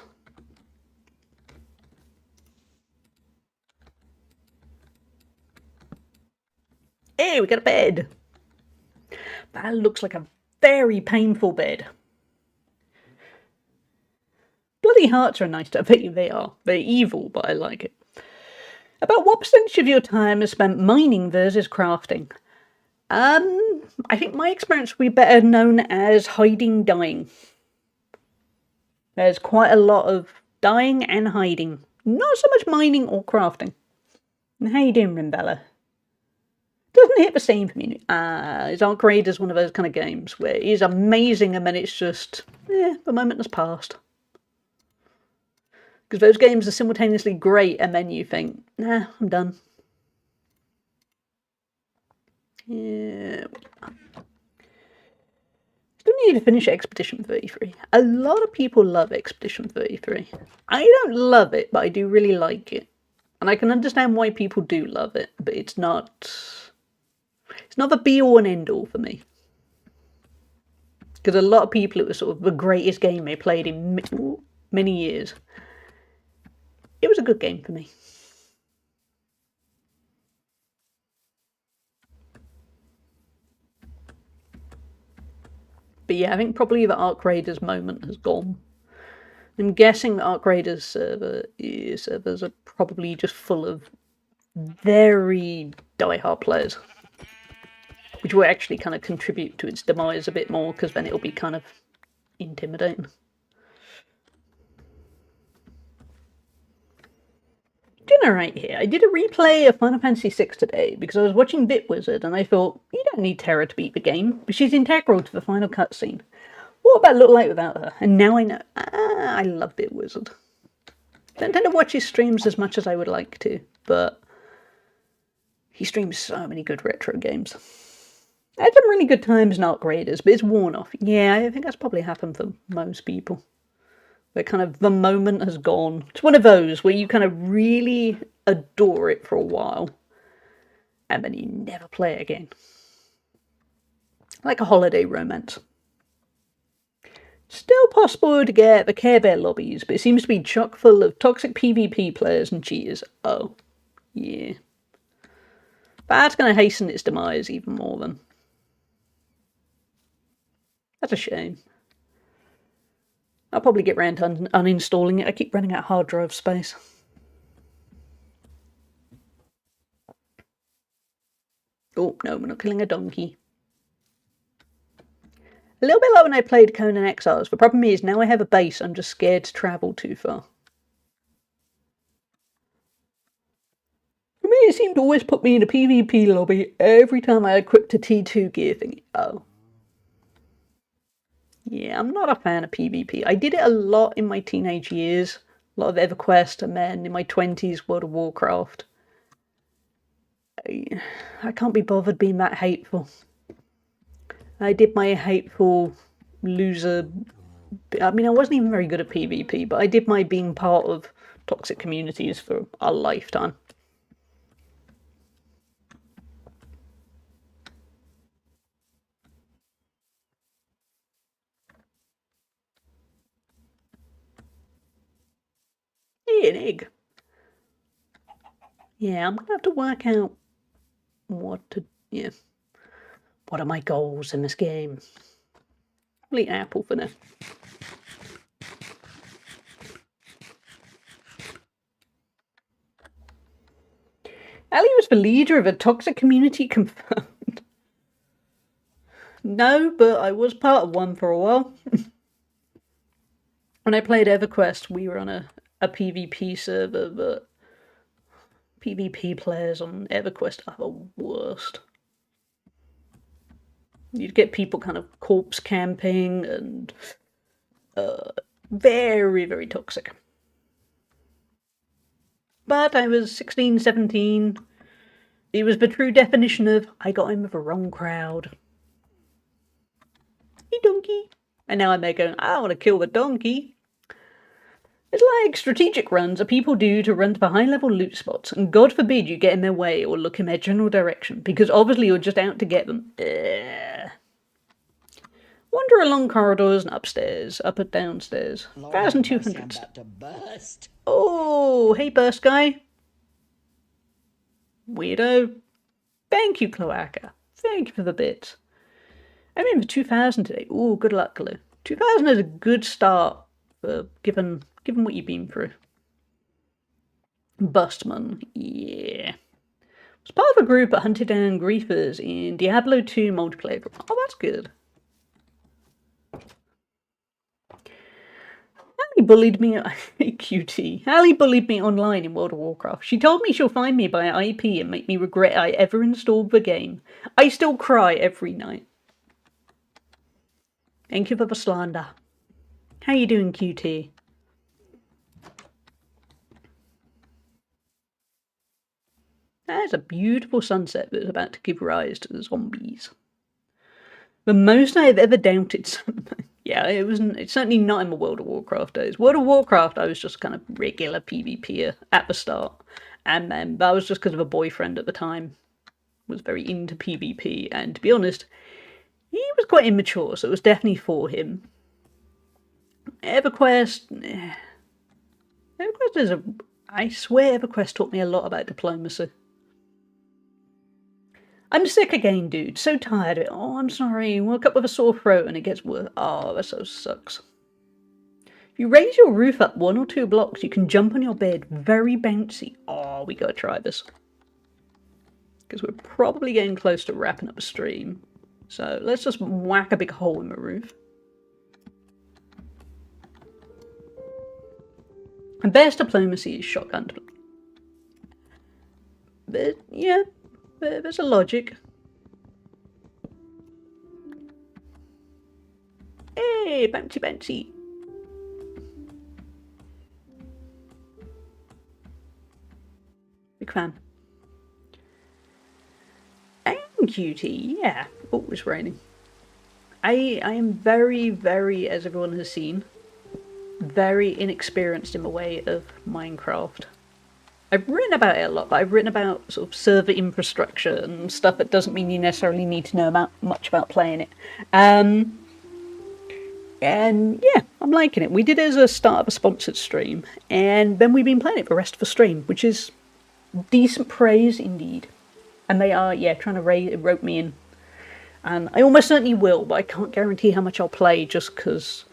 Hey, we got a bed. That looks like a very painful bed. Bloody hearts are nice. I bet you they are. They're evil, but I like it. About what percentage of your time is spent mining versus crafting? I think my experience would be better known as hiding, dying. There's quite a lot of dying and hiding. Not so much mining or crafting. How you doing, Rimbella? Doesn't hit the same for me. Is Arc Raiders one of those kind of games where it is amazing and then it's just, the moment has passed. Because those games are simultaneously great and then you think, nah, I'm done. Yeah. Still need to finish Expedition 33. A lot of people love Expedition 33. I don't love it, but I do really like it. And I can understand why people do love it, but it's not the be-all and end-all for me. Because a lot of people, it was sort of the greatest game they played in many years. It was a good game for me. But yeah, I think probably the Arc Raiders moment has gone. I'm guessing the Arc Raiders servers are probably just full of very die-hard players. Which will actually kind of contribute to its demise a bit more, because then it'll be kind of intimidating. Doing alright here. I did a replay of Final Fantasy VI today because I was watching Bitwizard and I thought, you don't need Terra to beat the game, but she's integral to the final cutscene. What would that look like without her? And now I know. I love Bitwizard. Don't tend to watch his streams as much as I would like to, but he streams so many good retro games. I had some really good times in Arc Raiders, but it's worn off. Yeah, I think that's probably happened for most people. Where kind of the moment has gone. It's one of those where you kind of really adore it for a while and then you never play it again. Like a holiday romance. Still possible to get the Care Bear lobbies, but it seems to be chock full of toxic PvP players and cheaters. Oh, yeah. That's going to hasten its demise even more then. That's a shame. I'll probably get round to uninstalling it. I keep running out of hard drive space. Oh, no, we're not killing a donkey. A little bit like when I played Conan Exiles. The problem is, now I have a base, I'm just scared to travel too far. For me, it seemed to always put me in a PvP lobby every time I equipped a T2 gear thingy. Oh. Yeah, I'm not a fan of PvP. I did it a lot in my teenage years. A lot of EverQuest, and then in my 20s, World of Warcraft. I can't be bothered being that hateful. I did my hateful loser... I mean, I wasn't even very good at PvP, but I did my being part of toxic communities for a lifetime. Yeah, an egg. Yeah, I'm gonna have to work out what are my goals in this game. I'll eat an apple for now. Ali was the leader of a toxic community confirmed. No, but I was part of one for a while. When I played EverQuest, we were on a PvP server, but PvP players on EverQuest are the worst. You'd get people kind of corpse camping and very, very toxic. But I was 16, 17. It was the true definition of, I got in with the wrong crowd. Hey, donkey. And now I'm there going, I want to kill the donkey. It's like strategic runs that people do to run to the high-level loot spots, and God forbid you get in their way or look in their general direction, because obviously you're just out to get them. Wander along corridors and upstairs, up and downstairs. 1,200 steps. Oh, hey, burst guy. Weirdo. Thank you, Cloaca. Thank you for the bits. I'm in for 2,000 today. Ooh, good luck, Glue. 2,000 is a good start, for given what you've been through. Bustman, yeah. Was part of a group that hunted down griefers in Diablo 2 multiplayer. Oh, that's good. How many bullied me. QT. Ali bullied me online in World of Warcraft. She told me she'll find me by IP and make me regret I ever installed the game. I still cry every night. Thank you for the slander. How you doing, QT? There's a beautiful sunset that's about to give rise to the zombies. The most I've ever doubted something. Yeah, it's certainly not in the World of Warcraft days. World of Warcraft, I was just kind of regular PvPer at the start. And then that was just because of a boyfriend at the time. Was very into PvP, and to be honest, he was quite immature, so it was definitely for him. EverQuest is I swear EverQuest taught me a lot about diplomacy. I'm sick again, dude. So tired of it. Oh, I'm sorry. Woke up with a sore throat and it gets worse. Oh, that so sucks. If you raise your roof up 1 or 2 blocks, you can jump on your bed. Very bouncy. Oh, we gotta try this. Because we're probably getting close to wrapping up a stream. So let's just whack a big hole in the roof. And best diplomacy is shotgun. But yeah. There's a logic. Hey, bouncy bouncy. Big fan. And cutie, yeah. Oh, it's raining. I am very, very, as everyone has seen, very inexperienced in the way of Minecraft. I've written about it a lot, but I've written about sort of server infrastructure and stuff that doesn't mean you necessarily need to know much about playing it. And yeah, I'm liking it. We did it as a start of a sponsored stream, and then we've been playing it for the rest of the stream, which is decent praise indeed. And they are, yeah, trying to rope me in. And I almost certainly will, but I can't guarantee how much I'll play just because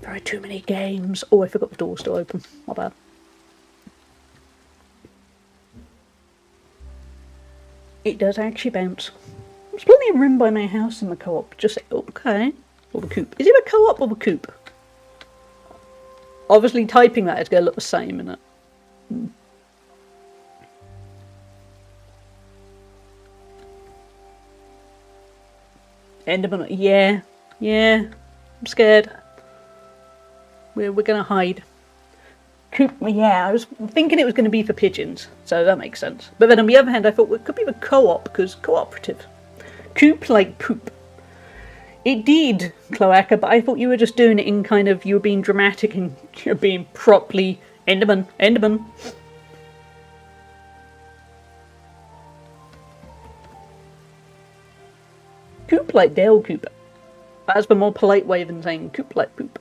there are too many games. Oh, I forgot the door still open. My bad. It does actually bounce. There's plenty of room by my house in the co-op. Just okay. Or the coop. Is it a co-op or the coop? Obviously typing that is going to look the same, isn't it? Enderman, yeah. I'm scared. We're gonna hide. Coop, yeah, I was thinking it was going to be for pigeons, so that makes sense. But then on the other hand, I thought well, it could be the co-op, because cooperative. Coop like poop. It did, Cloaca, but I thought you were just doing it in kind of, you were being dramatic and you're being properly Enderman. Coop like Dale Cooper. That's the more polite way than saying coop like poop.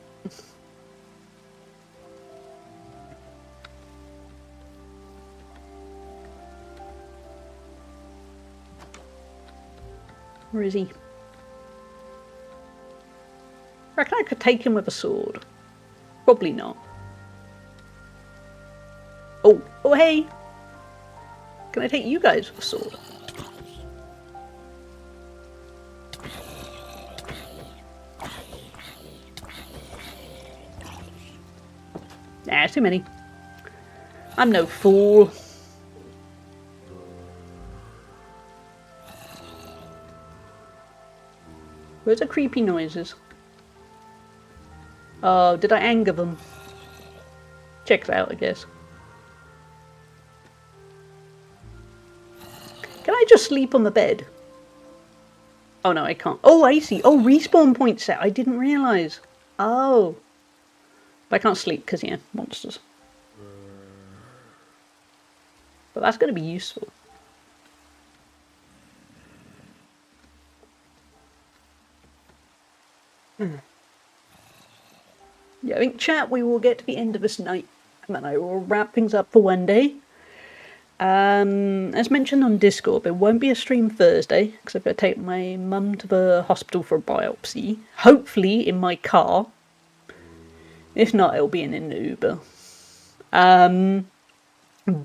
Where is he? I reckon I could take him with a sword. Probably not. Oh, hey! Can I take you guys with a sword? Nah, it's too many. I'm no fool. Where's the creepy noises? Oh, did I anger them? Checks out, I guess. Can I just sleep on the bed? Oh no, I can't. Oh, I see. Oh, respawn point set. I didn't realise. Oh. But I can't sleep because, yeah, monsters. But that's going to be useful. Yeah, I think, chat, we will get to the end of this night, and then I will wrap things up for one day. As mentioned on Discord, there won't be a stream Thursday, because I've got to take my mum to the hospital for a biopsy. Hopefully in my car. If not, it'll be in an Uber.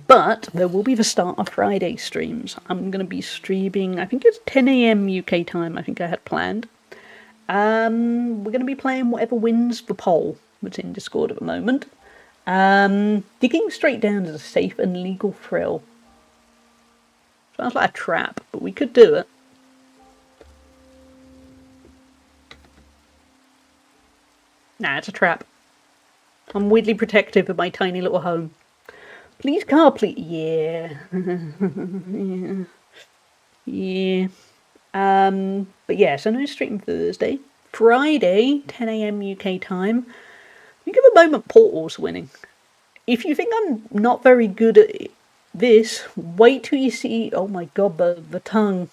But there will be the start of Friday streams. I'm going to be streaming, I think it's 10 AM UK time, I think I had planned. We're going to be playing whatever wins the poll. that's in Discord at the moment. Digging straight down is a safe and legal thrill. Sounds like a trap, but we could do it. Nah, it's a trap. I'm weirdly protective of my tiny little home. Please, car, please. Yeah. yeah. But yeah, so no stream Thursday. Friday, 10 a.m. UK time. Think of a moment Portal's winning. If you think I'm not very good at this, wait till you see. Oh my god, the tongue.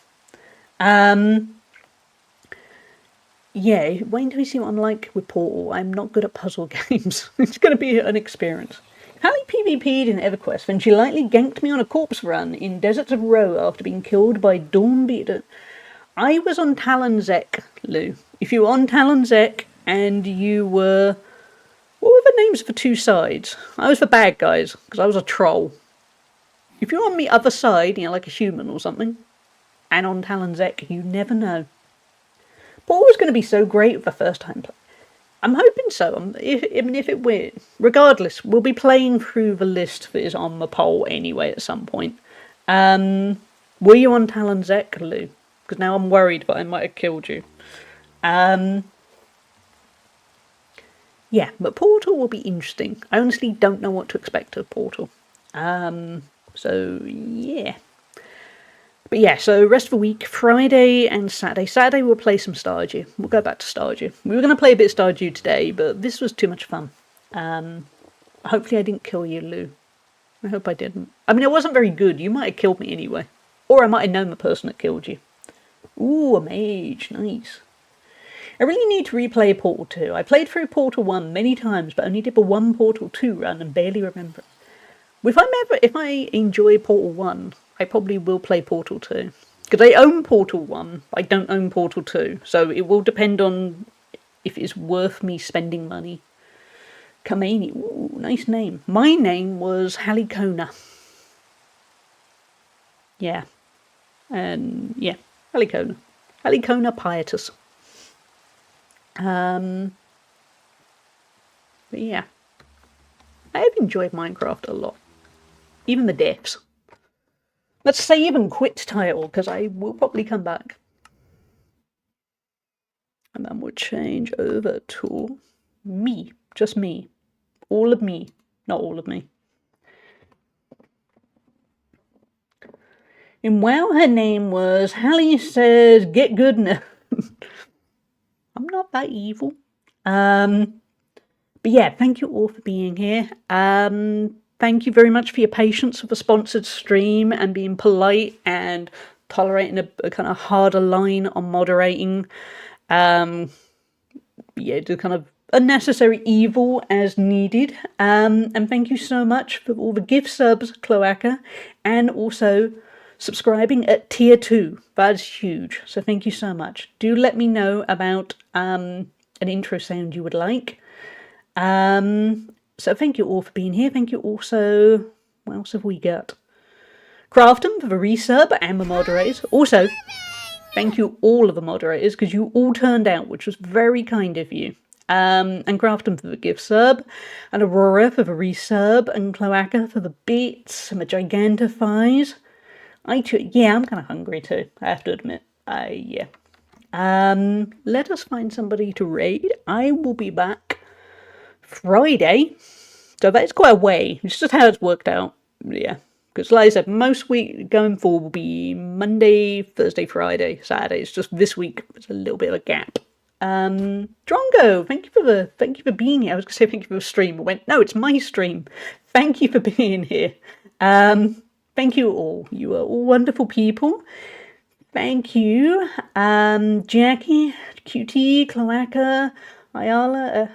Yeah, wait until you see what I'm like with Portal. I'm not good at puzzle games. It's going to be an experience. Hallie PvP'd in EverQuest when she lightly ganked me on a corpse run in Deserts of Row after being killed by Dawnbeater. I was on Talonzek, Lou. If you were on Talonzek and you were... What were the names for two sides? I was the bad guys, because I was a troll. If you're on the other side, like a human or something, and on Talonzek, you never know. Portal was going to be so great the first time play. I'm hoping so. If it wins, regardless, we'll be playing through the list that is on the poll anyway at some point. Were you on Talonzek, Lou? Because now I'm worried that I might have killed you. Yeah, but Portal will be interesting. I honestly don't know what to expect of Portal. So yeah. But yeah, so rest of the week, Friday and Saturday. Saturday we'll play some Stardew. We'll go back to Stardew. We were going to play a bit of Stardew today, but this was too much fun. Hopefully I didn't kill you, Lou. I hope I didn't. I mean, it wasn't very good. You might have killed me anyway. Or I might have known the person that killed you. Ooh, a mage. Nice. I really need to replay Portal 2. I played through Portal 1 many times, but only did the one Portal 2 run and barely remember it. If I enjoy Portal 1, I probably will play Portal 2. Because I own Portal 1, I don't own Portal 2. So it will depend on if it's worth me spending money. Kamani, ooh, nice name. My name was Halicona. Yeah. And yeah, Halicona. Halicona Pietus. But yeah. I have enjoyed Minecraft a lot. Even the deaths. Let's save and quit title, because I will probably come back. And then we'll change over to me. Just me. All of me. Not all of me. In WoW, her name was Hallie Says Get Good Now. I'm not that evil. But yeah, thank you all for being here. Thank you very much for your patience with a sponsored stream and being polite and tolerating a kind of harder line on moderating. Yeah, do kind of unnecessary evil as needed. And thank you so much for all the gift subs, Cloaca, and also subscribing at tier 2. That's huge. So thank you so much. Do let me know about an intro sound you would like. So thank you all for being here. Thank you also... What else have we got? Crafton for the resub and the moderators. Also, thank you all of the moderators because you all turned out, which was very kind of you. And Crafton for the gift sub, and Aurora for the resub, and Cloaca for the bits, and the Gigantifies. Yeah, I'm kind of hungry too, I have to admit. Yeah. Let us find somebody to raid. I will be back Friday, so that's quite a way. It's just how it's worked out. Yeah, because like I said, most week going forward will be Monday, Thursday, Friday, Saturday. It's just this week there's a little bit of a gap. Drongo, thank you for being here. I was gonna say thank you for the stream. I went, no, it's my stream. Thank you for being here. Thank you all. You are all wonderful people. Thank you, Jackie, QT, Cloaca, Ayala,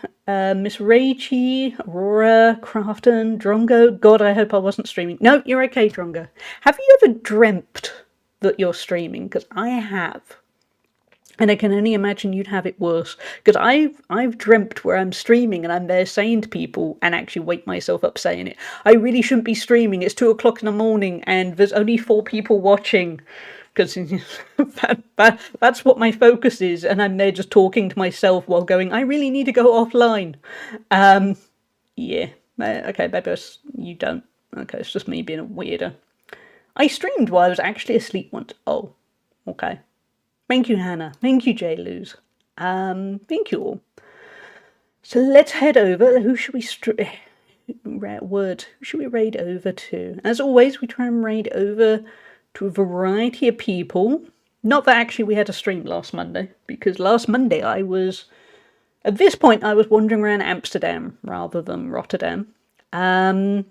Miss Raichi, Aurora, Crafton, Drongo. God, I hope I wasn't streaming. No, you're okay, Drongo. Have you ever dreamt that you're streaming? Because I have. And I can only imagine you'd have it worse. Because I've dreamt where I'm streaming and I'm there saying to people and actually wake myself up saying it. I really shouldn't be streaming. It's 2 o'clock in the morning and there's only 4 people watching. because that's what my focus is, and I'm there just talking to myself while going, I really need to go offline. Yeah. Okay, Bebos, you don't. Okay, it's just me being a weirdo. I streamed while I was actually asleep once. Oh, okay. Thank you, Hannah. Thank you, JLuz. Thank you all. So let's head over. Who should we Who should we raid over to? As always, we try and raid over to a variety of people. Not that actually we had a stream last Monday, because last Monday at this point, I was wandering around Amsterdam rather than Rotterdam. And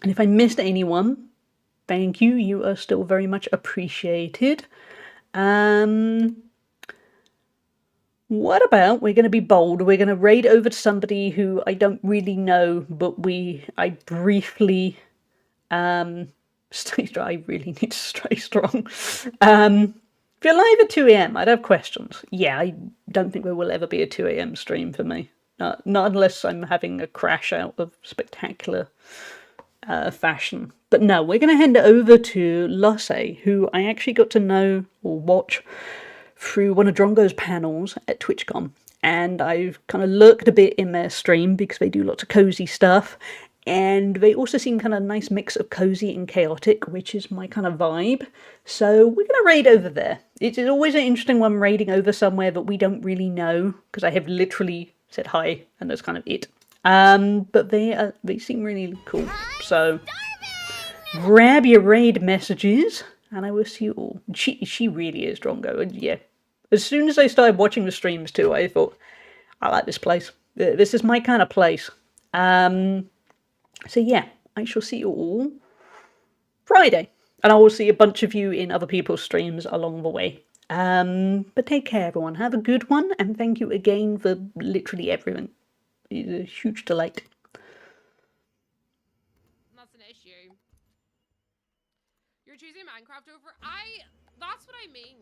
if I missed anyone, thank you. You are still very much appreciated. What about we're going to be bold? We're going to raid over to somebody who I don't really know, but I briefly stay strong. I really need to stay strong. If you're live at 2 a.m, I'd have questions. Yeah, I don't think there will ever be a 2 a.m. stream for me. Not unless I'm having a crash out of spectacular fashion. But no, we're going to hand it over to Losse, who I actually got to know or watch through one of Drongo's panels at TwitchCon. And I've kind of lurked a bit in their stream because they do lots of cozy stuff. And they also seem kind of a nice mix of cozy and chaotic, which is my kind of vibe. So we're going to raid over there. It is always an interesting one raiding over somewhere that we don't really know, because I have literally said hi and that's kind of it. But they seem really cool. So grab your raid messages and I will see you all. She really is Drongo. And yeah, as soon as I started watching the streams too, I thought, I like this place. This is my kind of place. So yeah, I shall see you all Friday. And I will see a bunch of you in other people's streams along the way. But take care, everyone. Have a good one. And thank you again for literally everything. It's a huge delight. That's an issue. You're choosing Minecraft over... That's what I mean.